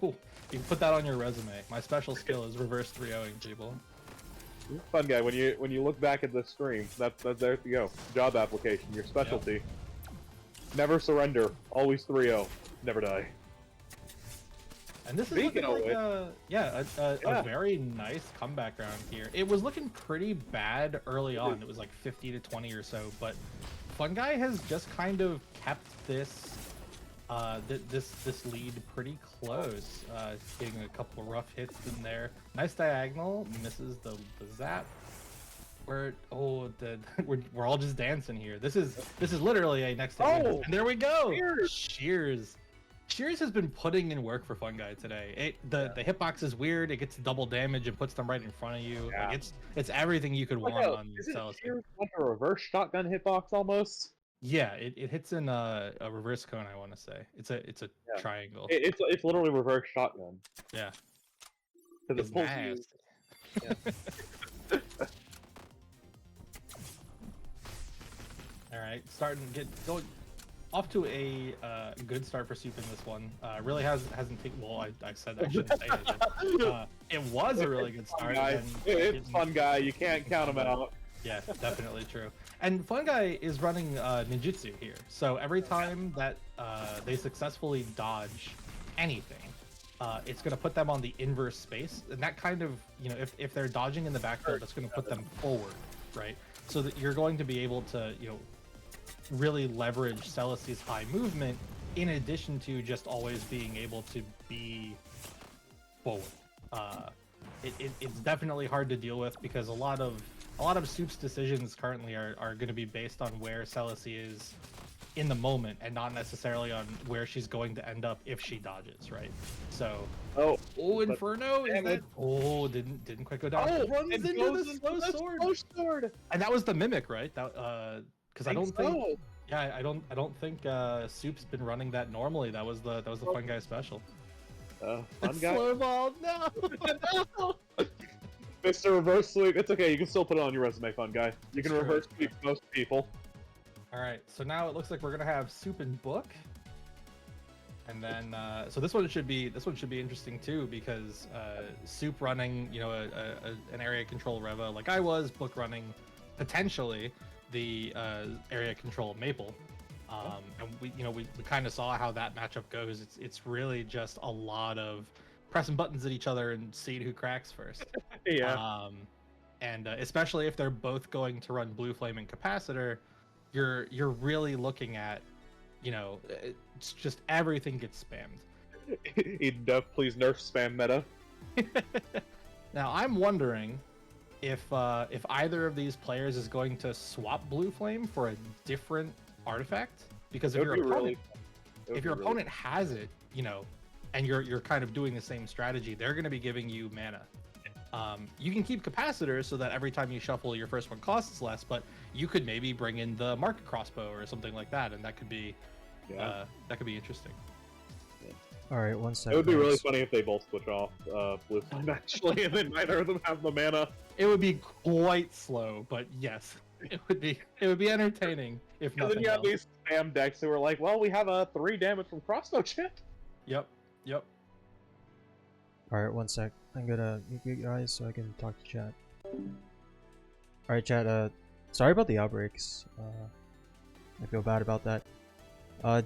you can put that on your resume. My special skill is reverse 3-0ing people. Fungi, when you look back at this stream, that's there you go. Job application, your specialty. Never surrender. Always 3-0. Never die. And this is Speaking looking like of a very nice comeback round here. It was looking pretty bad early on. It was like 50-20 or so, but Fungi has just kind of kept this this lead pretty close. Getting a couple of rough hits in there. Nice diagonal, misses the zap. We're all just dancing here. This is literally a next hit win. And there we go. Shears. Shears has been putting in work for Fungi today. The hitbox is weird. It gets double damage and puts them right in front of you. Yeah. Like it's everything you could want on Celeste. Shears like a reverse shotgun hitbox almost? Yeah, it hits in a reverse cone. I want to say it's a triangle. It's literally reverse shotgun. Yeah, Because it's it pulls you. nasty. All right, going off to a good start for Soup in this one. Really hasn't taken. Well, I said I shouldn't say it. It was a really good start. It's Fungi. You can't count him out. Yeah, definitely true. And Fungi is running ninjutsu here, so every time that they successfully dodge anything, it's going to put them on the inverse space, and that kind of, if they're dodging in the backfield, that's going to put them forward, right? So that you're going to be able to, really leverage Celeste's high movement, in addition to just always being able to be forward. It's definitely hard to deal with because a lot of Soup's decisions currently are going to be based on where Celeste is in the moment and not necessarily on where she's going to end up if she dodges, right? So Inferno is that? Oh, didn't quite go down. Oh, runs it into goes the into slow the sword. And that was the mimic, right? That because I don't think so. yeah, I don't think Soup's been running that normally. That was the Fungi special. Fungi. Slow ball, no. Mr. Reverse Sweep. It's okay. You can still put it on your resume, Fungi. You can It's true. reverse sweep most people. All right, so now it looks like we're gonna have Soup and Book, and then so this one should be interesting too because Soup running an area control Reva like I was, Book running potentially the area control Maple, and we kind of saw how that matchup goes. It's really just a lot of pressing buttons at each other and seeing who cracks first. Yeah. And especially if they're both going to run Blue Flame and Capacitor, you're really looking at, it's just everything gets spammed. Please nerf spam meta. Now I'm wondering if either of these players is going to swap Blue Flame for a different artifact, because if your opponent has it, and you're kind of doing the same strategy, they're going to be giving you mana. You can keep capacitors so that every time you shuffle, your first one costs less, but you could maybe bring in the market crossbow or something like that, and that could be interesting. All right, 1 second. It would be really funny if they both switch off Blue Flame actually, and then neither of them have the mana. It would be quite slow, but yes, it would be entertaining if And then nothing you have else. these spam decks who are like, well, we have a 3 damage from crossbow chip. Yep. All right, 1 sec. I'm gonna mute you guys so I can talk to chat. All right, chat. Sorry about the outbreaks. I feel bad about that.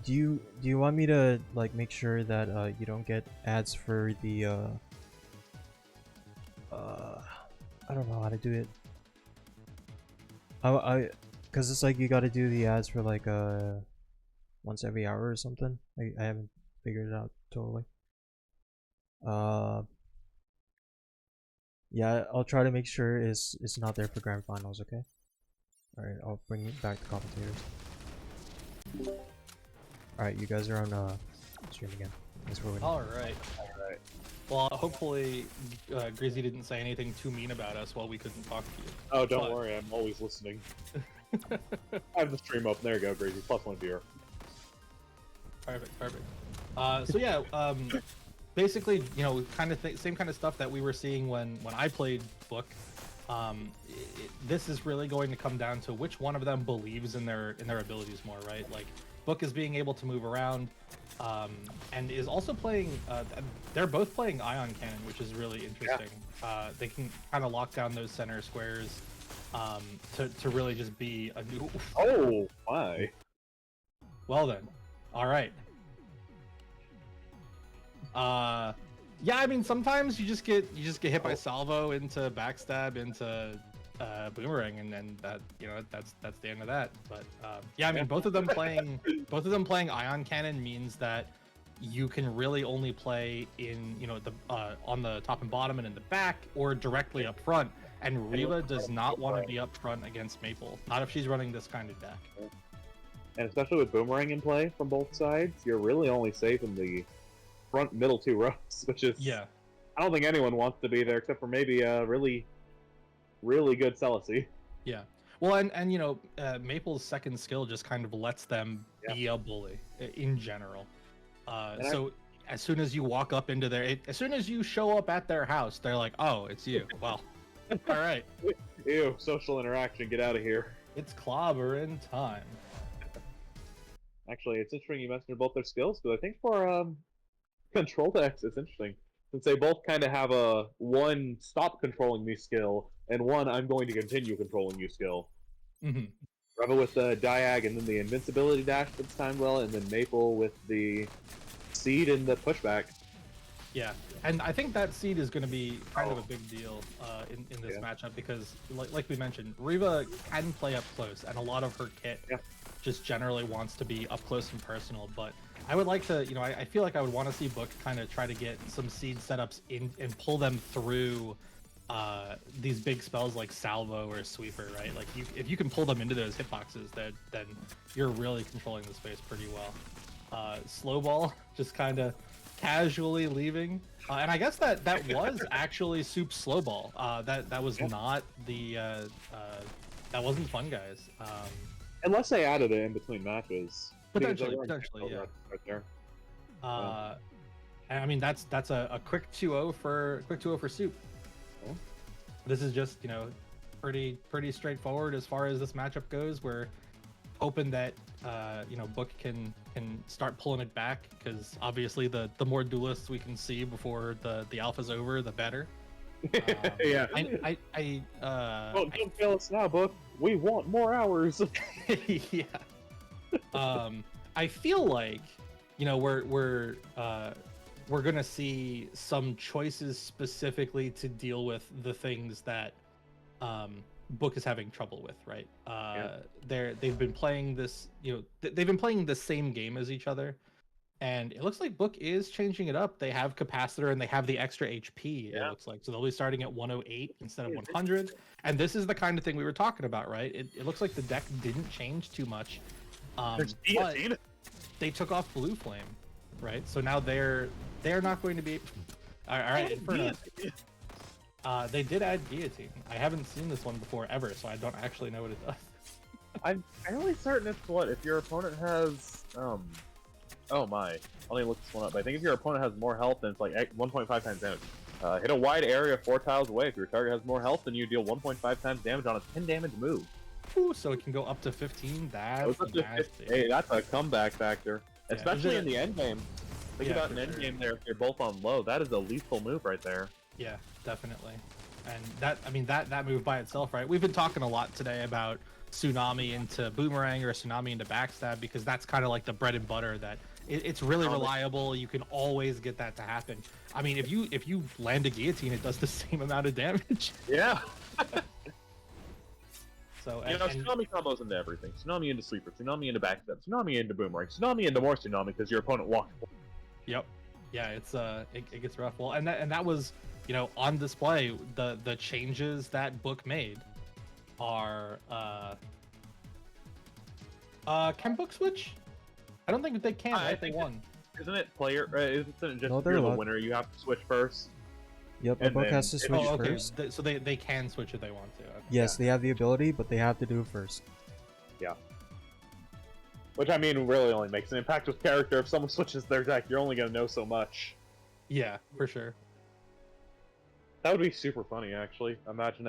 Do you want me to make sure that you don't get ads for the I don't know how to do it. Cause it's you gotta do the ads for once every hour or something. I haven't figured it out totally. Yeah, I'll try to make sure it's not there for grand finals. Okay. All right, I'll bring it back to commentators. All right, you guys are on stream again. Thanks for waiting. All right. Well, hopefully, Grizzy didn't say anything too mean about us while we couldn't talk to you. Oh, don't worry, I'm always listening. I have the stream open. There you go, Gracie. +1 viewer. Perfect. So yeah, basically, you know, kind of same kind of stuff that we were seeing when I played Book. This is really going to come down to which one of them believes in their abilities more, right? Like Book is being able to move around, and is also playing. They're both playing Ion Cannon, which is really interesting. Yeah. They can kind of lock down those center squares to really just be a new. Oh my! Well then, all right. Yeah, I mean sometimes you just get hit by salvo into backstab into boomerang, and then that, you know, that's the end of that. But yeah, I mean both of them playing Ion Cannon means that you can really only play in, you know, the on the top and bottom and in the back, or directly up front. And Reva does not want to be up front against Maple, not if she's running this kind of deck. And especially with boomerang in play from both sides, you're really only safe in the front middle 2 rows, which is, yeah, I don't think anyone wants to be there except for maybe really good Celeste. Yeah. Well, and you know, Maple's second skill just kind of lets them be a bully in general. So as soon as you walk up into as soon as you show up at their house, they're like, "Oh, it's you." Well, all right. Ew, social interaction. Get out of here. It's clobbering time. Actually, it's interesting you mentioned both their skills, because I think for control decks, it's interesting since they both kind of have a one stop controlling me skill and one I'm going to continue controlling you skill. Mm-hmm. Reva with the Diag and then the invincibility dash that's timed well, and then Maple with the seed and the pushback. Yeah, and I think that seed is going to be kind of a big deal in this matchup, because like we mentioned, Reva can play up close, and a lot of her kit just generally wants to be up close and personal. But I would like to, you know, I feel like I would want to see Book kind of try to get some seed setups in and pull them through these big spells like Salvo or Sweeper, right? Like if you can pull them into those hitboxes, then you're really controlling the space pretty well. Slow Ball just kind of casually leaving, and I guess that was actually Soup's Slow Ball. That was not the that wasn't Fungi's. Unless they added it in between matches. Potentially, yeah. Right there. And I mean that's a quick 2-0 for Soup. Oh. This is just, you know, pretty straightforward as far as this matchup goes. We're hoping that you know, Book can start pulling it back, because obviously the more duelists we can see before the alpha's over, the better. Yeah. Don't kill us now, Book. We want more hours. Yeah. I feel like, you know, we're gonna see some choices specifically to deal with the things that Book is having trouble with, right? They've been playing this, you know, they've been playing the same game as each other, and it looks like Book is changing it up. They have Capacitor and they have the extra HP. It looks like, so they'll be starting at 108 instead of 100. And this is the kind of thing we were talking about, right? It looks like the deck didn't change too much. But they took off Blue Flame, right? So now they're not going to be. All right, Inferno. They did add Guillotine. I haven't seen this one before ever, so I don't actually know what it does. I'm fairly certain it's what, if your opponent has oh my, I'll need to look this one up. But I think if your opponent has more health, then it's like 1.5 times damage. Hit a wide area 4 tiles away. If your target has more health, then you deal 1.5 times damage on a 10 damage move. Ooh, so it can go up to 15. That's nasty. Hey, that's a comeback factor, especially in the end game. Think about an end game there. If you're both on low, that is a lethal move right there. Yeah, definitely. And that, I mean, that move by itself, right? We've been talking a lot today about Tsunami into Boomerang or Tsunami into Backstab, because that's kind of like the bread and butter. That it's really reliable. You can always get that to happen. I mean, if you land a Guillotine, it does the same amount of damage. Yeah. So you know, Tsunami combos into everything. Tsunami into Sweeper, Tsunami into Backstab, Tsunami into Boomerang, Tsunami into more Tsunami because your opponent walked. Yep. Yeah, it's it gets rough. Well, and that was, you know, on display. The changes that Book made are can Book switch? I don't think they can, right? They won. Isn't it player? Isn't it just No, if they're you're the allowed. winner, you have to switch first? Yep, a And book then has to if- switch Oh, okay. first. So they can switch if they want to. Okay. Yes, they have the ability, but they have to do it first. Which I mean, really only makes an impact with character. If someone switches their deck, you're only gonna know so much. Yeah, for sure. That would be super funny, actually. Imagine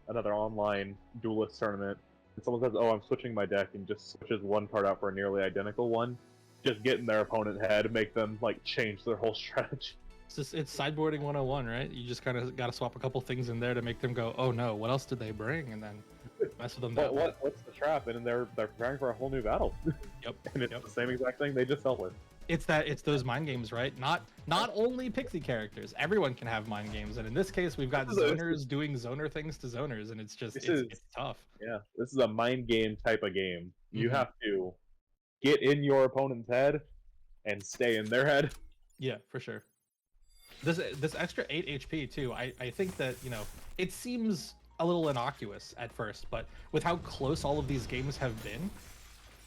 another online duelist tournament, and someone says, "Oh, I'm switching my deck," and just switches one card out for a nearly identical one. Just get in their opponent's head, make them like change their whole strategy. It's sideboarding 101, right? You just kind of got to swap a couple things in there to make them go, oh no, what else did they bring? And then mess with them that way. What's the trap? And then they're preparing for a whole new battle. Yep. And it's Yep. the same exact thing they just dealt with. It's those mind games, right? Not only pixie characters. Everyone can have mind games, and in this case, we've got zoners doing zoner things to zoners, and it's tough. Yeah, this is a mind game type of game. You Mhm. have to get in your opponent's head and stay in their head. Yeah, for sure. This extra 8 HP too. I think that it seems a little innocuous at first, but with how close all of these games have been,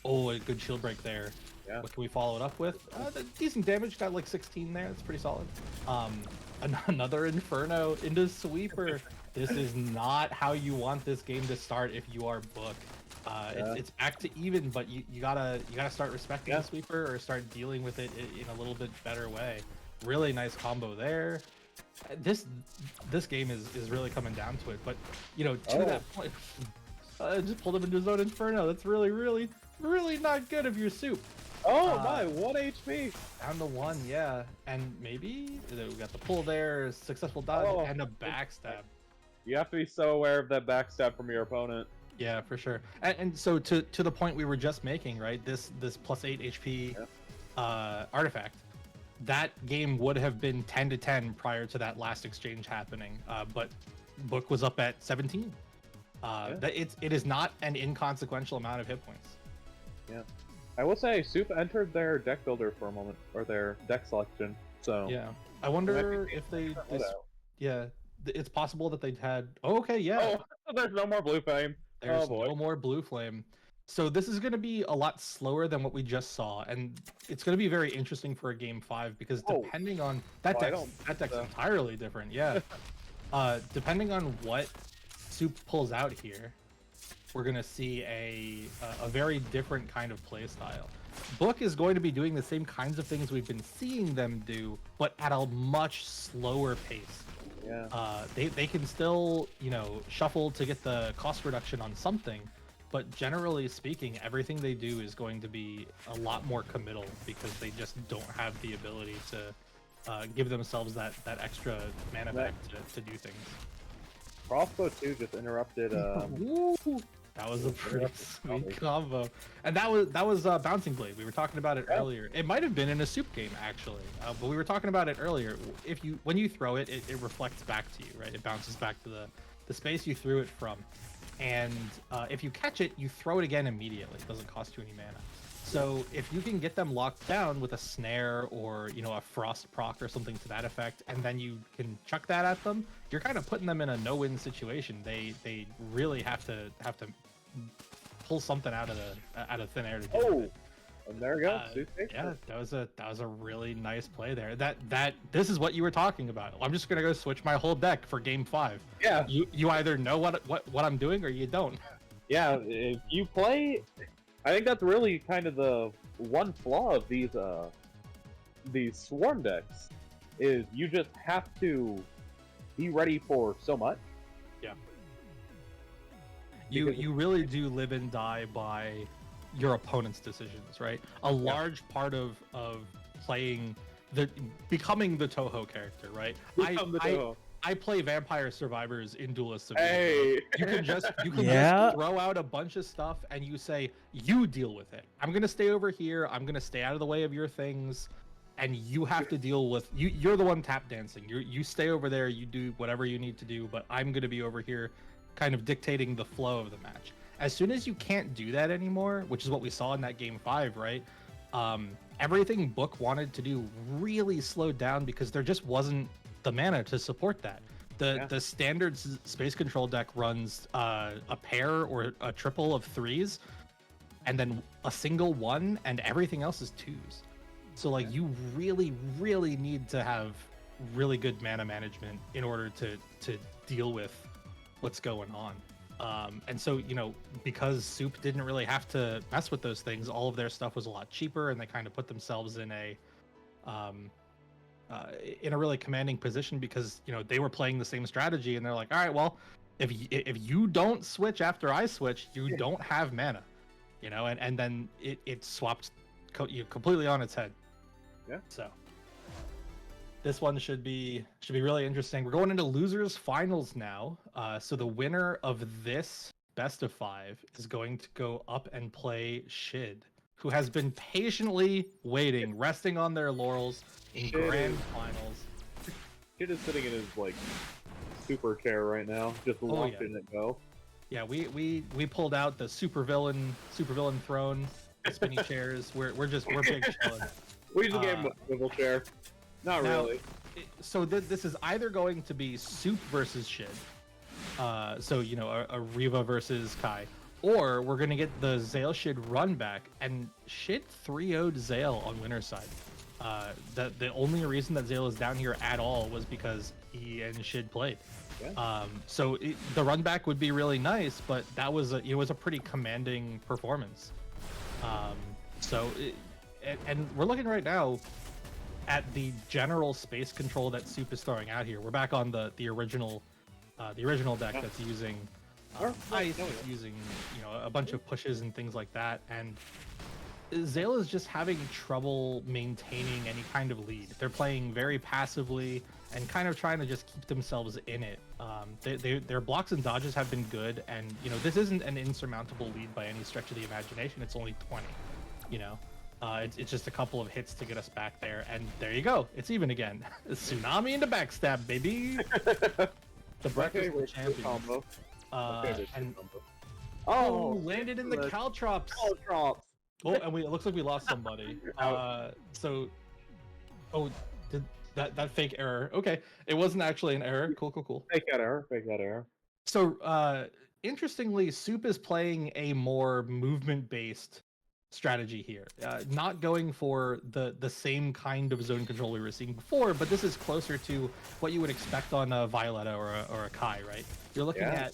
a good shield break there. Yeah. What can we follow it up with? Decent damage, got like 16 there. That's pretty solid. Another Inferno into Sweeper. This is not how you want this game to start if you are Book. It's back to even, but you gotta start respecting the Sweeper or start dealing with it in a little bit better way. Really nice combo there. This game is really coming down to it, but to that point, just pulled him into his own Inferno. That's really not good if you're Soup. Oh my, 1 HP! Down to 1, yeah. And maybe we got the pull there, successful dodge, and a backstab. You have to be so aware of that backstab from your opponent. Yeah, for sure. And so to the point we were just making, right? This plus 8 HP artifact, that game would have been 10-10 prior to that last exchange happening. But Book was up at 17. It is not an inconsequential amount of hit points. Yeah. I will say, Soup entered their deck builder for a moment, or their deck selection. So yeah, I wonder if it's possible that they'd had. Oh, okay, yeah. Oh, there's no more blue flame. There's no more blue flame. So this is going to be a lot slower than what we just saw, and it's going to be very interesting for a game 5 because depending on that deck's entirely different. Yeah. Depending on what Soup pulls out here, we're going to see a very different kind of play style. Book is going to be doing the same kinds of things we've been seeing them do, but at a much slower pace. Yeah. They can still, shuffle to get the cost reduction on something, but generally speaking, everything they do is going to be a lot more committal because they just don't have the ability to give themselves that extra mana back to do things. Crossbow 2 just interrupted. That was a pretty sweet combo, and that was Bouncing Blade. We were talking about it earlier. It might have been in a Soup game actually, but we were talking about it earlier. When you throw it, it reflects back to you, right? It bounces back to the space you threw it from, and if you catch it, you throw it again immediately. It doesn't cost you any mana. So if you can get them locked down with a snare or a frost proc or something to that effect, and then you can chuck that at them, you're kind of putting them in a no-win situation. They really have to pull something out of thin air to do it. And there we go. Yeah, that was a really nice play there. This is what you were talking about. I'm just gonna go switch my whole deck for game 5. Yeah. You either know what I'm doing or you don't. Yeah, if you play, I think that's really kind of the one flaw of these swarm decks is you just have to be ready for so much. Yeah. You really do live and die by your opponent's decisions, right? A large part of playing becoming the Toho character, right? I play Vampire Survivors in Duelists. Hey, you can just throw out a bunch of stuff and you say, you deal with it. I'm gonna stay over here. I'm gonna stay out of the way of your things, and you have to deal with you're the one tap dancing. You stay over there. You do whatever you need to do, but I'm gonna be over here, kind of dictating the flow of the match. As soon as you can't do that anymore, which is what we saw in that game 5, right? Everything Book wanted to do really slowed down because there just wasn't the mana to support that. The standard space control deck runs a pair or a triple of 3s, and then a single 1, and everything else is 2s. So like you really need to have really good mana management in order to deal with what's going on. And so, you know, because Soup didn't really have to mess with those things, all of their stuff was a lot cheaper, and they kind of put themselves in a really commanding position because, you know, they were playing the same strategy, and they're like, all right, well, if you don't switch after I switch, you don't have mana, you know, and then it swapped completely on its head. Yeah. So this one should be really interesting. We're going into losers finals now. So the winner of this best of 5 is going to go up and play Shid, who has been patiently waiting, resting on their laurels in grand finals. Shid is sitting in his like super chair right now, just watching it go. Yeah, we pulled out the supervillain throne, the spinny chairs. We're big chilling. We just gave him a swivel chair. Not now, really. So this is either going to be Soup versus Shid, so you know a Riva versus Kai, or we're gonna get the Zale Shid run back, and Shid 3-0'd Zale on winner's side. The only reason that Zale is down here at all was because he and Shid played. Yeah. So the run back would be really nice, but it was a pretty commanding performance. And we're looking right now at the general space control that Soup is throwing out here. We're back on the original deck that's using ice, using, you know, a bunch of pushes and things like that, and Zale is just having trouble maintaining any kind of lead. They're playing very passively and kind of trying to just keep themselves in it. Their blocks and dodges have been good, and you know, this isn't an insurmountable lead by any stretch of the imagination. It's only 20, you know. It's just a couple of hits to get us back there, and there you go. It's even again. Tsunami into backstab, baby. The breakfast of the champions. Combo. Landed in the caltrops. Caltrops. Oh, and it looks like we lost somebody. Did that fake error? Okay, it wasn't actually an error. Cool. Fake that error. So, interestingly, Soup is playing a more movement-based strategy here, not going for the same kind of zone control we were seeing before, but this is closer to what you would expect on a Violetta or a Kai, right? You're looking at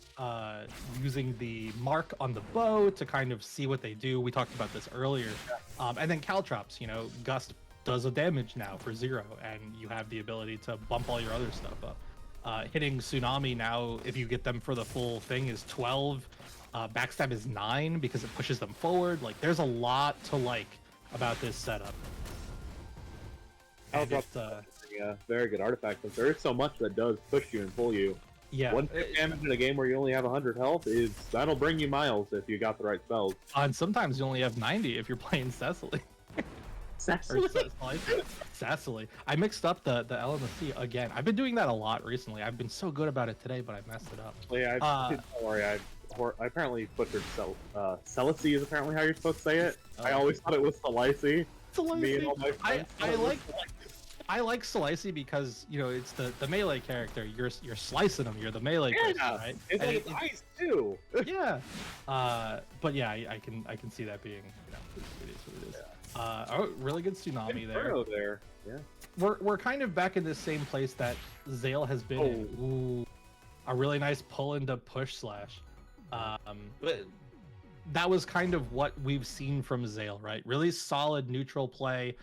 using the mark on the bow to kind of see what they do. We talked about this earlier. And then caltrops, you know, Gust does a damage now for 0, and you have the ability to bump all your other stuff up. Hitting Tsunami now, if you get them for the full thing, is 12. Backstab is 9 because it pushes them forward. Like, there's a lot to like about this setup. Yeah, very good artifact, but there is so much that does push you and pull you. Yeah. One damage in a game where you only have 100 health that'll bring you miles if you got the right spells. And sometimes you only have 90 if you're playing Cecily. Cecily. I mixed up the L and the C again. I've been doing that a lot recently. I've been so good about it today, but I messed it up. Yeah, don't worry. I apparently butchered Celeste is apparently how you're supposed to say it. I always thought it was Celeste. Me and all my friends. I like Celeste because, you know, it's the melee character. You're slicing them. You're the melee person, right? It's like it's ice too. Yeah. But yeah, I can see that being, you know, it is what it is. Yeah. Really good Tsunami there. Yeah. We're kind of back in the same place that Zale has been in. Ooh, a really nice pull into push slash. But that was kind of what we've seen from Zale, right? Really solid neutral play,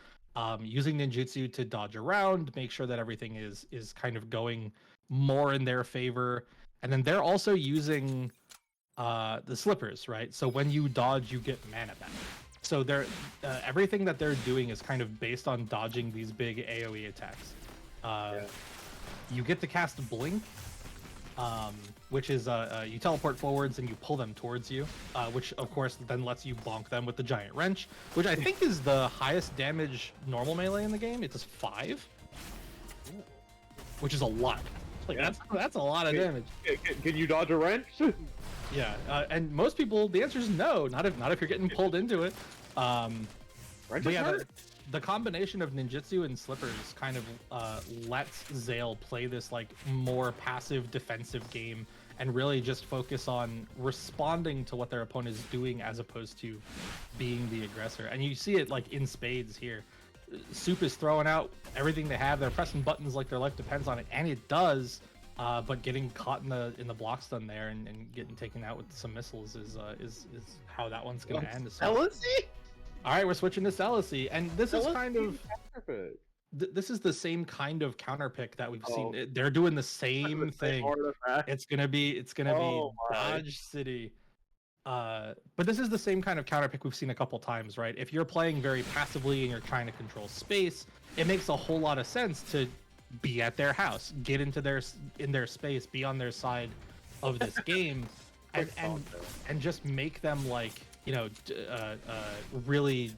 using ninjutsu to dodge around, make sure that everything is kind of going more in their favor, and then they're also using the slippers, right? So when you dodge, you get mana back. So they're everything that they're doing is kind of based on dodging these big AoE attacks. You get to cast Blink, which is you teleport forwards and you pull them towards you, which of course then lets you bonk them with the giant wrench, which I think is the highest damage normal melee in the game. It does 5, which is a lot. Like that's a lot of damage. Can you dodge a wrench? Yeah, and most people, the answer is no. Not if you're getting pulled into it. Wrenches hurt? The combination of ninjutsu and slippers kind of lets Zale play this like more passive defensive game and really just focus on responding to what their opponent is doing as opposed to being the aggressor. And you see it like in spades here. Soup is throwing out everything they have. They're pressing buttons like their life depends on it, and it does. But getting caught in the block stun there and getting taken out with some missiles is how that one's gonna end. So, Celeste? all right, we're switching to Celeste, and this is kind of Perfect. this is the same kind of counter pick that we've Oh. seen. They're doing the same thing. Artifact. It's gonna be Oh my. Dodge City. But this is the same kind of counter pick we've seen a couple times, right? If you're playing very passively and you're trying to control space, it makes a whole lot of sense to be at their house, get into their space, be on their side of this game, and just make them like, you know, really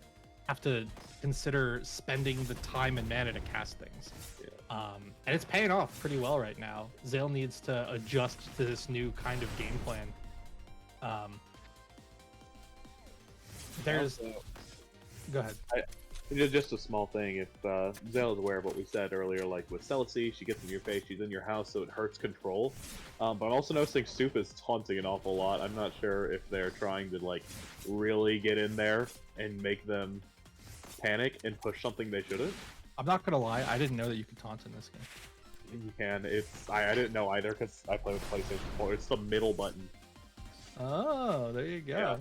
have to consider spending the time and mana to cast things. And it's paying off pretty well right now. Zale needs to adjust to this new kind of game plan. There's go ahead. Just a small thing. If Zale is aware of what we said earlier, like with Celeste, she gets in your face, she's in your house, so it hurts control. But I'm also noticing Soup is taunting an awful lot. I'm not sure if they're trying to like really get in there and make them panic and push something they shouldn't. I'm not gonna lie, I didn't know that you could taunt in this game. You can. It's I didn't know either because I play with PlayStation 4. It's the middle button. Oh, there you go. Yeah.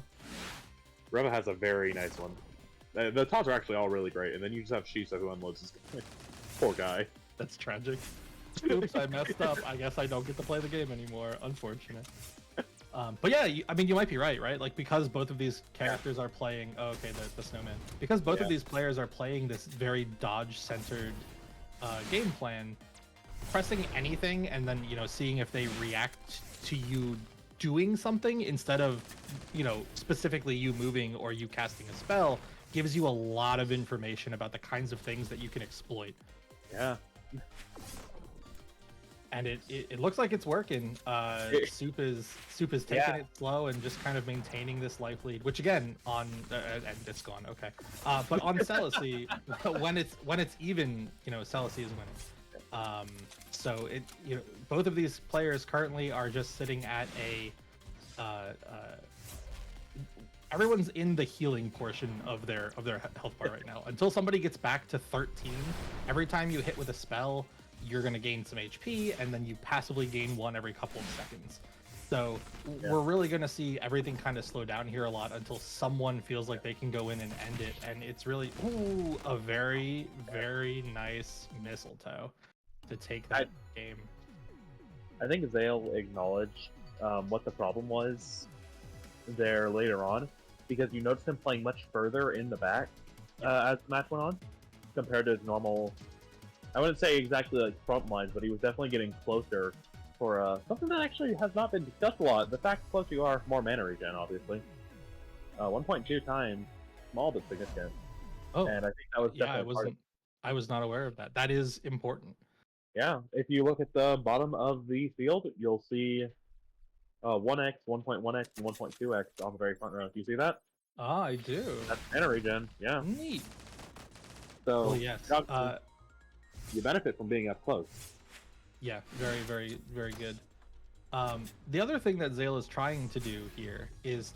Reva has a very nice one. The taunts are actually all really great, and then you just have Shisa who unloads his guy. Poor guy. That's tragic. Oops, I messed up. I guess I don't get to play the game anymore. Unfortunate. But yeah, I mean, you might be right? Like, because both of these characters are playing... Oh, okay, the snowman. Because both of these players are playing this very dodge-centered game plan, pressing anything and then, you know, seeing if they react to you doing something instead of, you know, specifically you moving or you casting a spell gives you a lot of information about the kinds of things that you can exploit. Yeah. And it looks like it's working. Soup is taking it slow and just kind of maintaining this life lead, which again on and it's gone. Okay, but on Celeste, when it's even, you know, Celeste is winning. So it, you know, both of these players currently are just sitting at a everyone's in the healing portion of their health bar right now. Until somebody gets back to 13, every time you hit with a spell, you're going to gain some HP, and then you passively gain one every couple of seconds. So we're really going to see everything kind of slow down here a lot until someone feels like they can go in and end it. And it's really, a very, very nice mistletoe to take that game. I think Zale acknowledged what the problem was there later on, because you noticed him playing much further in the back as the match went on, compared to his normal... I wouldn't say exactly like front lines, but he was definitely getting closer for something that actually has not been discussed a lot. The fact the closer you are, more mana regen, obviously. 1.2 times, small but significant. Oh, and I think that was definitely I was not aware of that. That is important. Yeah, if you look at the bottom of the field, you'll see 1x, 1.1x, and 1.2x on the very front row. Do you see that? Ah, I do. That's mana regen, yeah. Neat. So, well, yes. You benefit from being up close. Yeah, very, very, very good. The other thing that Zale is trying to do here is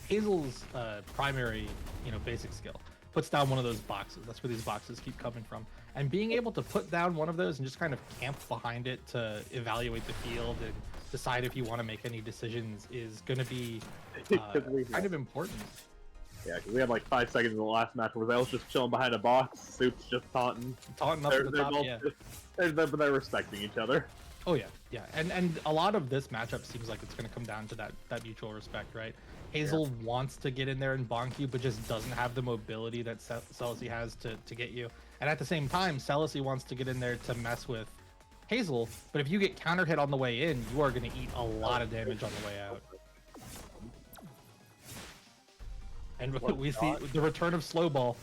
Hazel's primary, you know, basic skill puts down one of those boxes. That's where these boxes keep coming from. And being able to put down one of those and just kind of camp behind it to evaluate the field and decide if you want to make any decisions is going to be kind of important. Yeah, because we had like 5 seconds in the last match where Zale's just chilling behind a box, Soup's just taunting. Taunting up at the top, yeah. They're respecting each other. Oh yeah, yeah, and a lot of this matchup seems like it's going to come down to that mutual respect, right? Hazel wants to get in there and bonk you, but just doesn't have the mobility that Celeste has to get you. And at the same time, Celeste wants to get in there to mess with Hazel, but if you get counter hit on the way in, you are going to eat a lot of damage on the way out. And we see the return of Slow Ball.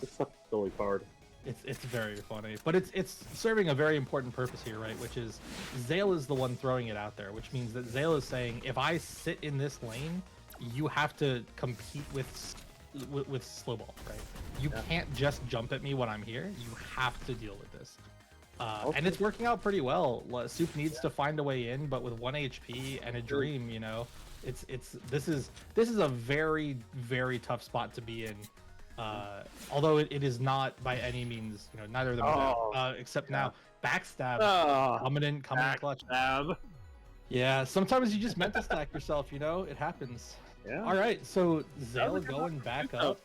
It's such a silly card. It's very funny, but it's serving a very important purpose here, right? Which is Zale is the one throwing it out there, which means that Zale is saying, if I sit in this lane, you have to compete with Slow Ball, right? You can't just jump at me when I'm here. You have to deal with this. And it's working out pretty well. Soup needs to find a way in, but with 1 HP and a dream, you know, this is a very, very tough spot to be in. Although it is not by any means, you know, neither of them are down, except now backstab coming in clutch. Yeah, sometimes you just mental stack yourself, you know, it happens. Yeah. All right, so Zale going back up.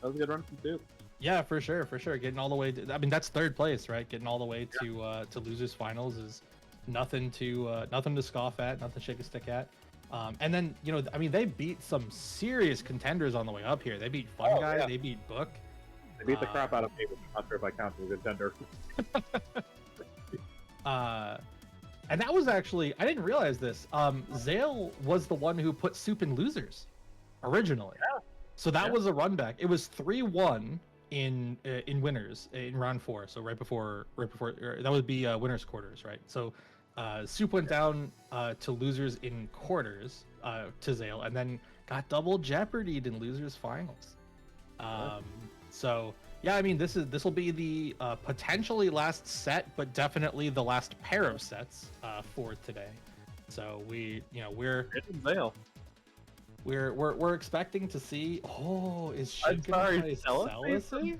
That was a good run from Soup. Yeah, for sure. Getting all the way to, I mean, that's third place, right? Getting all the way to losers finals is nothing to scoff at, nothing to shake a stick at. And then, you know, I mean, they beat some serious contenders on the way up here. They beat Fungi, they beat Book. They beat the crap out of me, which I'm not sure if I count as a contender. And that was actually, I didn't realize this. Zale was the one who put Soup in losers originally. Yeah. So that was a run back. It was 3-1 in winners in round 4. So right before that would be winners quarters, right? So Soup went down to losers in quarters to Zale, and then got double jeopardied in losers finals. So yeah, I mean, this will be the potentially last set, but definitely the last pair of sets for today. So we're expecting to see. Oh, is Shid gonna play Celeste?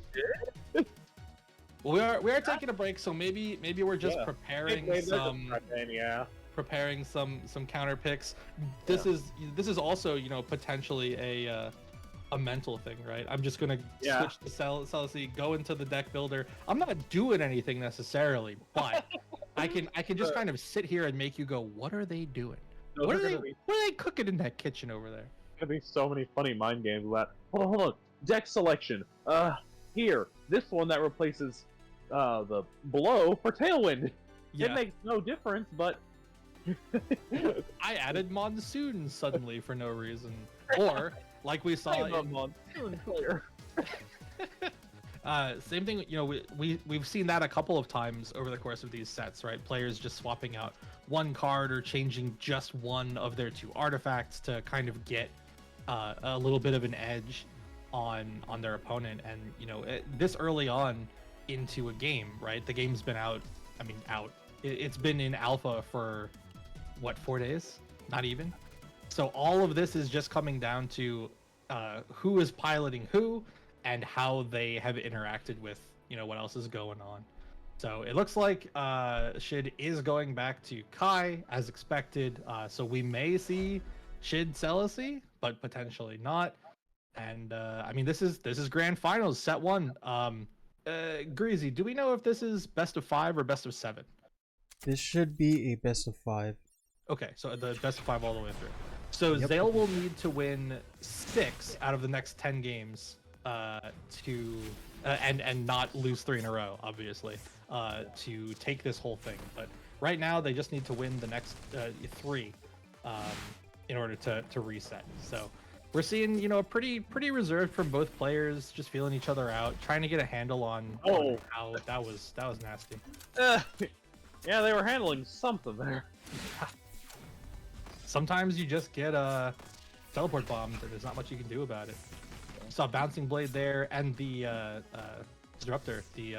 We are taking a break, so maybe we're just preparing some counter picks. This is also, you know, potentially a mental thing, right? I'm just gonna switch to Celeste, go into the deck builder. I'm not doing anything necessarily, but I can just kind of sit here and make you go, what are they doing? What are they cooking in that kitchen over there? Gonna be so many funny mind games with that. Hold on. Deck selection. Here, this one that replaces the blow for Tailwind. It makes no difference, but I added Monsoon suddenly for no reason, or like we saw in Monsoon player. Same thing, you know, we've seen that a couple of times over the course of these sets, right? Players just swapping out one card or changing just one of their 2 artifacts to kind of get a little bit of an edge on their opponent. And you know, this early on into a game, right? The game's been out. I mean, it's been in alpha for what, 4 days? Not even. So all of this is just coming down to who is piloting who and how they have interacted with, you know, what else is going on. So it looks like Shid is going back to Kai as expected. So we may see Shid Celeste, but potentially not. And I mean, this is grand finals, set 1. Greasy, do we know if this is best of 5 or best of 7? This should be a best of 5. Okay, so the best of 5 all the way through. So Zale will need to win 6 out of the next 10 games and not lose 3 in a row, obviously, to take this whole thing. But right now they just need to win the next 3 in order to reset. So we're seeing, you know, a pretty reserved from both players, just feeling each other out, trying to get a handle on how that was nasty. Yeah, they were handling something there. Sometimes you just get teleport bombed, and there's not much you can do about it. Saw Bouncing Blade there, and the Disruptor, the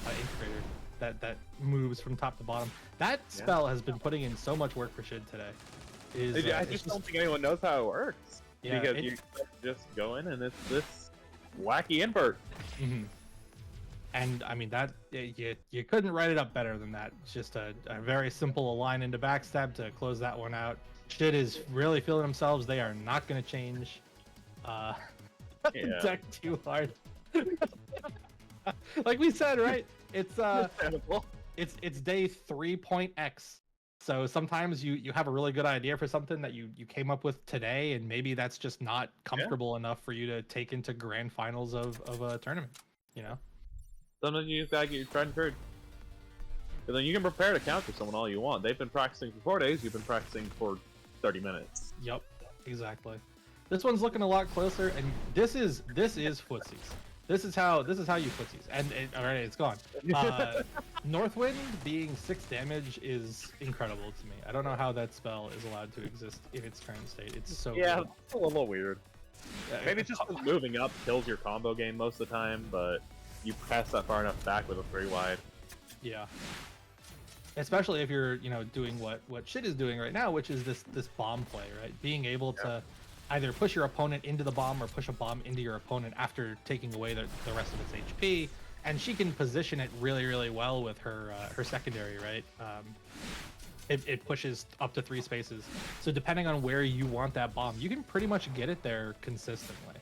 Integrator, that moves from top to bottom. That spell has been putting in so much work for Shid today. I just don't think anyone knows how it works. Yeah, because you just go in and it's this wacky invert. Mm-hmm. And I mean, that you couldn't write it up better than that. It's just a very simple align into backstab to close that one out. Shid is really feeling themselves. They are not going to change deck too hard. Like we said, right? It's day 3.x. So sometimes you have a really good idea for something that you came up with today, and maybe that's just not comfortable enough for you to take into grand finals of a tournament, you know? Sometimes you just gotta get your tried and true. And then you can prepare to counter someone all you want. They've been practicing for 4 days, you've been practicing for 30 minutes. Yep, exactly. This one's looking a lot closer, and this is footsies. This is how you footsies. And alright, it's gone. Northwind being 6 damage is incredible to me. I don't know how that spell is allowed to exist in its current state. It's so yeah, good. it's a little weird. Maybe it's just because moving up kills your combo game most of the time, but you pass that far enough back with a 3 wide. Yeah. Especially if you're, you know, doing what Shid is doing right now, which is this bomb play, right? Being able to either push your opponent into the bomb or push a bomb into your opponent after taking away the rest of its HP. And she can position it really, really well with her her secondary, right? It pushes up to 3 spaces. So depending on where you want that bomb, you can pretty much get it there consistently.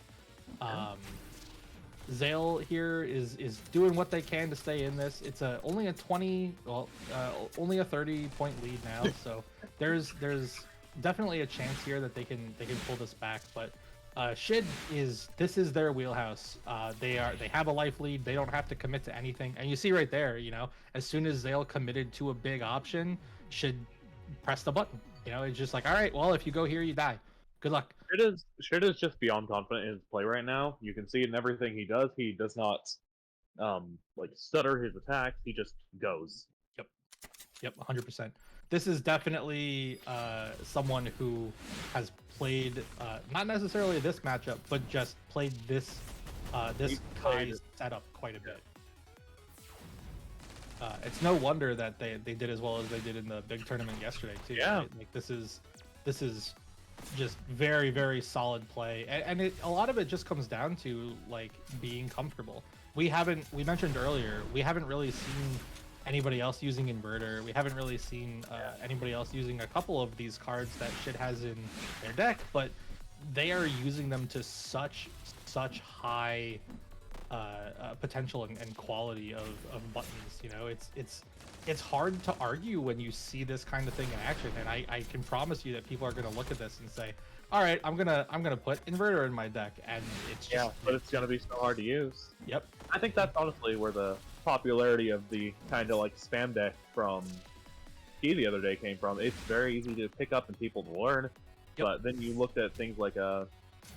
Zale here is doing what they can to stay in this. It's only a 30-point lead now, so there's definitely a chance here that they can pull this back. But Shid this is their wheelhouse. They have a life lead. They don't have to commit to anything. And you see right there, you know, as soon as Zale committed to a big option, Shid press the button. You know, it's just like, all right, well, if you go here, you die. Good luck. Shid is just beyond confident in his play right now. You can see it in everything he does. He does not like stutter his attacks. He just goes. Yep, 100%. This is definitely someone who has played not necessarily this matchup, but just played this Kai setup quite a bit. It's no wonder that they did as well as they did in the big tournament yesterday too. Yeah, right? Like this is just very, very solid play, and a lot of it just comes down to like being comfortable. We mentioned earlier, we haven't really seen anybody else using inverter. We haven't really seen anybody else using a couple of these cards that Shid has in their deck, but they are using them to such high potential and quality of buttons. You know, it's hard to argue when you see this kind of thing in action, and I can promise you that people are going to look at this and say, all right, I'm gonna put inverter in my deck, and it's just, but it's gonna be so hard to use. Yep. I think that's honestly where the popularity of the kind of like spam deck from Ski the other day came from. It's very easy to pick up and people to learn. Yep. But then you looked at things like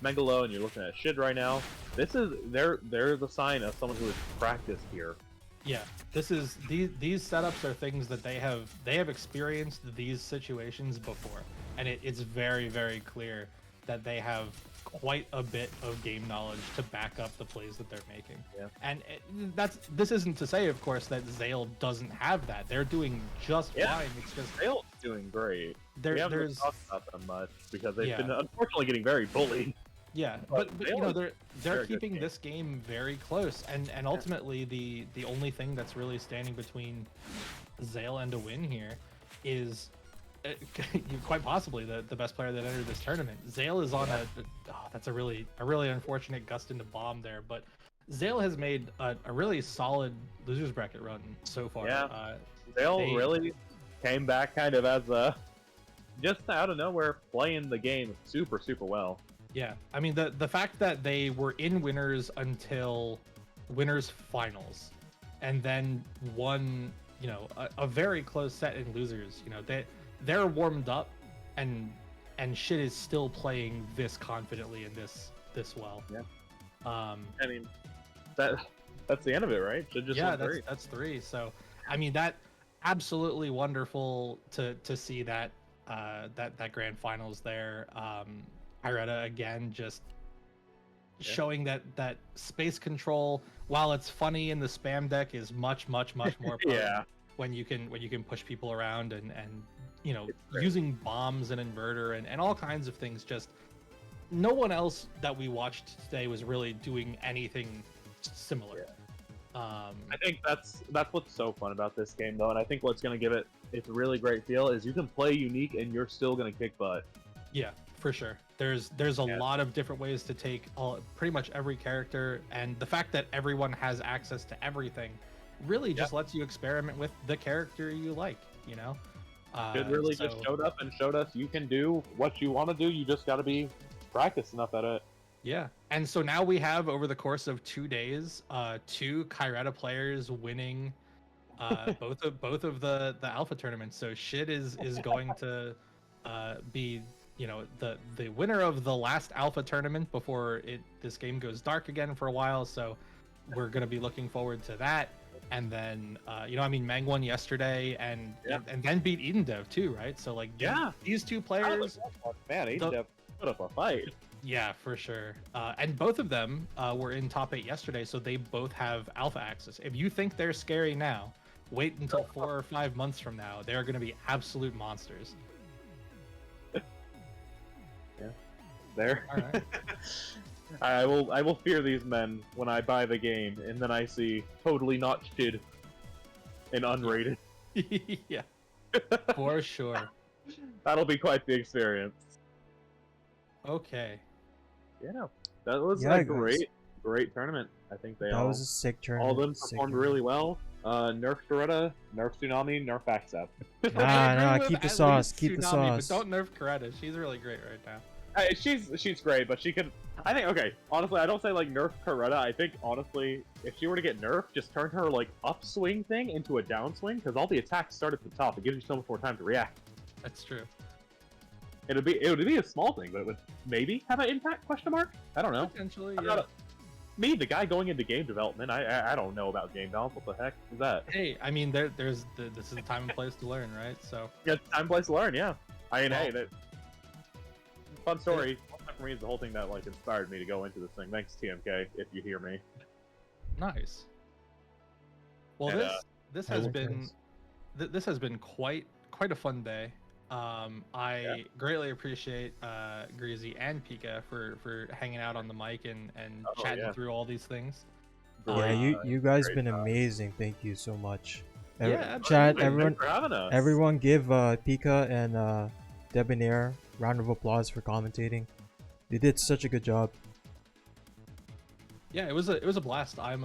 Megalo, and you're looking at Shid right now. They're the sign of someone who has practiced here. Yeah, these setups are things that they have experienced these situations before, and it's very, very clear that they have quite a bit of game knowledge to back up the plays that they're making. Yeah. And this isn't to say, of course, that Zale doesn't have that. They're doing just fine. It's just Zale's doing great. We haven't really talked about them much because they've been unfortunately getting very bullied. Yeah, but you know, they're keeping this game very close, and ultimately the only thing that's really standing between Zale and a win here is quite possibly the best player that entered this tournament. Zale is on that's a really unfortunate gust into bomb there, but Zale has made a really solid losers bracket run so far. Yeah, Zale really came back kind of as just out of nowhere, playing the game super well. Yeah, I mean the fact that they were in winners until winners finals, and then won, you know, a very close set in losers. You know, they're warmed up, and Shid is still playing this confidently and this well. Yeah. I mean, that's the end of it, right? Shid just won 3. That's 3. So I mean, that absolutely wonderful to see that that grand finals there. Iretta again just showing that space control, while it's funny in the spam deck, is much more fun when you can push people around and you know, using bombs and inverter and all kinds of things. Just no one else that we watched today was really doing anything similar. I think that's what's so fun about this game though, and I think what's going to give it its really great feel is you can play unique and you're still going to kick butt. Yeah, for sure. There's a lot of different ways to take pretty much every character, and the fact that everyone has access to everything really just lets you experiment with the character you like, you know? It really just showed up and showed us you can do what you want to do, you just got to be practiced enough at it. Yeah, and so now we have, over the course of 2 days, 2 Kyretta players winning both of the alpha tournaments. So Shid is going to be, you know, the winner of the last alpha tournament before this game goes dark again for a while. So we're going to be looking forward to that. And then you know, I mean, Mang won yesterday and then beat Edendev too, right? So like these 2 players, man, Edendev put up a fight. Yeah, for sure. And both of them were in top 8 yesterday, so they both have alpha access. If you think they're scary now, wait until 4 or 5 months from now. They're going to be absolute monsters. there. All right. I will fear these men when I buy the game, and then I see totally not Shid and unrated. Yeah, for sure. That'll be quite the experience. Okay. Yeah, no, that was Yeah, a guys. great tournament. I think they That all was a sick all tournament. of them sick performed tournament. really well. Nerf Coretta, Nerf Tsunami, Nerf Accept. I agree Nah, with keep the at sauce, least keep the Tsunami, sauce. But don't nerf Coretta. She's really great right now. She's great, but she could. I think okay. Honestly, I don't say like nerf Coretta. I think honestly, if she were to get nerfed, just turn her like upswing thing into a downswing, because all the attacks start at the top. It gives you so much more time to react. That's true. It would be a small thing, but it would maybe have an impact? Question mark? I don't know. Potentially, I'm yeah. not me, the guy going into game development. I don't know about game development. What the heck is that? Hey, I mean, this is the time and place to learn, right? So. Yeah, time, place to learn. Yeah. I mean, Well, hey, that fun story. For me, is the whole thing that like inspired me to go into this thing. Thanks, TMK, if you hear me. Nice. Well, And, this has Hello, been guys. this has been quite a fun day. I greatly appreciate Greasy and Pika for hanging out on the mic and Oh, chatting yeah. through all these things. Yeah, you guys great been job. amazing. Thank you so much. Yeah, Chat, Thanks for having us. everyone give Pika and Debonair round of applause for commentating. They did such a good job. Yeah, it was a blast. I'm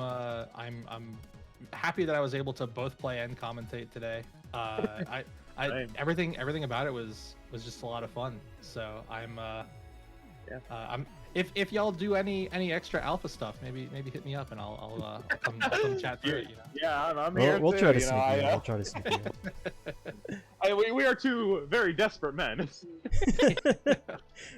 happy that I was able to both play and commentate today. Same. Everything about it was just a lot of fun. So I'm if y'all do any extra alpha stuff, maybe hit me up and I'll come chat through it. You know. Yeah, I'm here We'll too, try to you sneak know, you in. I'll try to sneak you we are two very desperate men. in.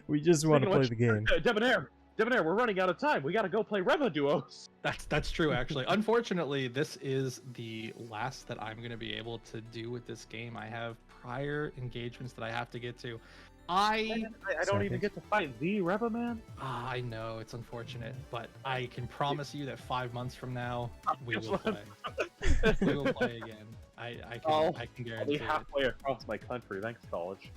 We just want to play the game. Debonair, we're running out of time. We gotta go play Reva duos. That's true, actually. Unfortunately, this is the last that I'm going to be able to do with this game. I have prior engagements that I have to get to. I don't even get to fight the Reva man. I know it's unfortunate, but I can promise you that 5 months from now we will play. We will play again. I can I'll be guarantee it. halfway across my country. Thanks, college.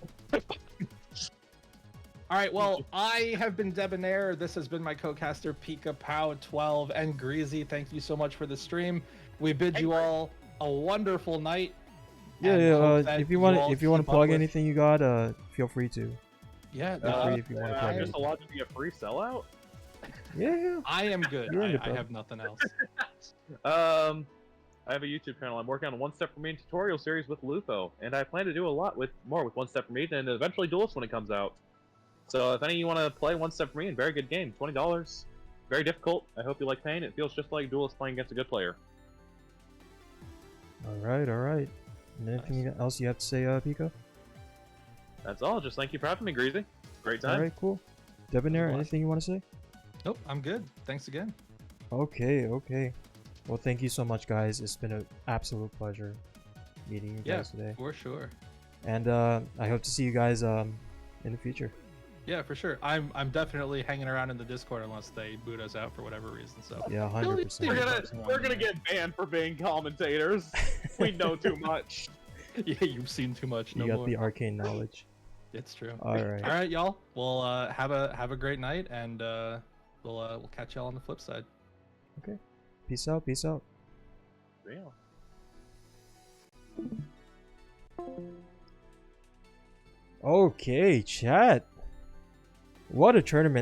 All right, well, I have been Debonair. This has been my co-caster Pika Pow 12 and Greasy. Thank you so much for the stream. We bid you all a wonderful night. Yeah, if you want to keep plug up with- anything you got, feel free to. Yeah, Feel free if you want to plug I'm just anything. allowed to be a free sellout. Yeah. I am good. You're in it, I bro. have nothing else. I have a YouTube channel. I'm working on a One Step From Me tutorial series with Lufo, and I plan to do a lot more with One Step From Me, and eventually Duelist when it comes out. So if any of you want to play One Step From Me, very good game, $20. Very difficult. I hope you like playing. It feels just like Duelist playing against a good player. All right. And anything else you have to say, Pika? That's all. Just thank you for having me, Greasy. Great time. All right, cool. Debonair, Blast. anything you want to say? Nope, I'm good. Thanks again. Okay. Well, thank you so much, guys. It's been an absolute pleasure meeting you Yeah, guys today. for sure. And I hope to see you guys in the future. Yeah, for sure. I'm definitely hanging around in the Discord unless they boot us out for whatever reason. So Yeah, 100%. We're gonna get banned for being commentators. We know too much. yeah, you've seen too much. You No got more. the arcane knowledge. It's true. All right. All right, y'all. We'll have a great night, and we'll catch y'all on the flip side. Peace out. Damn. Okay, chat. What a tournament.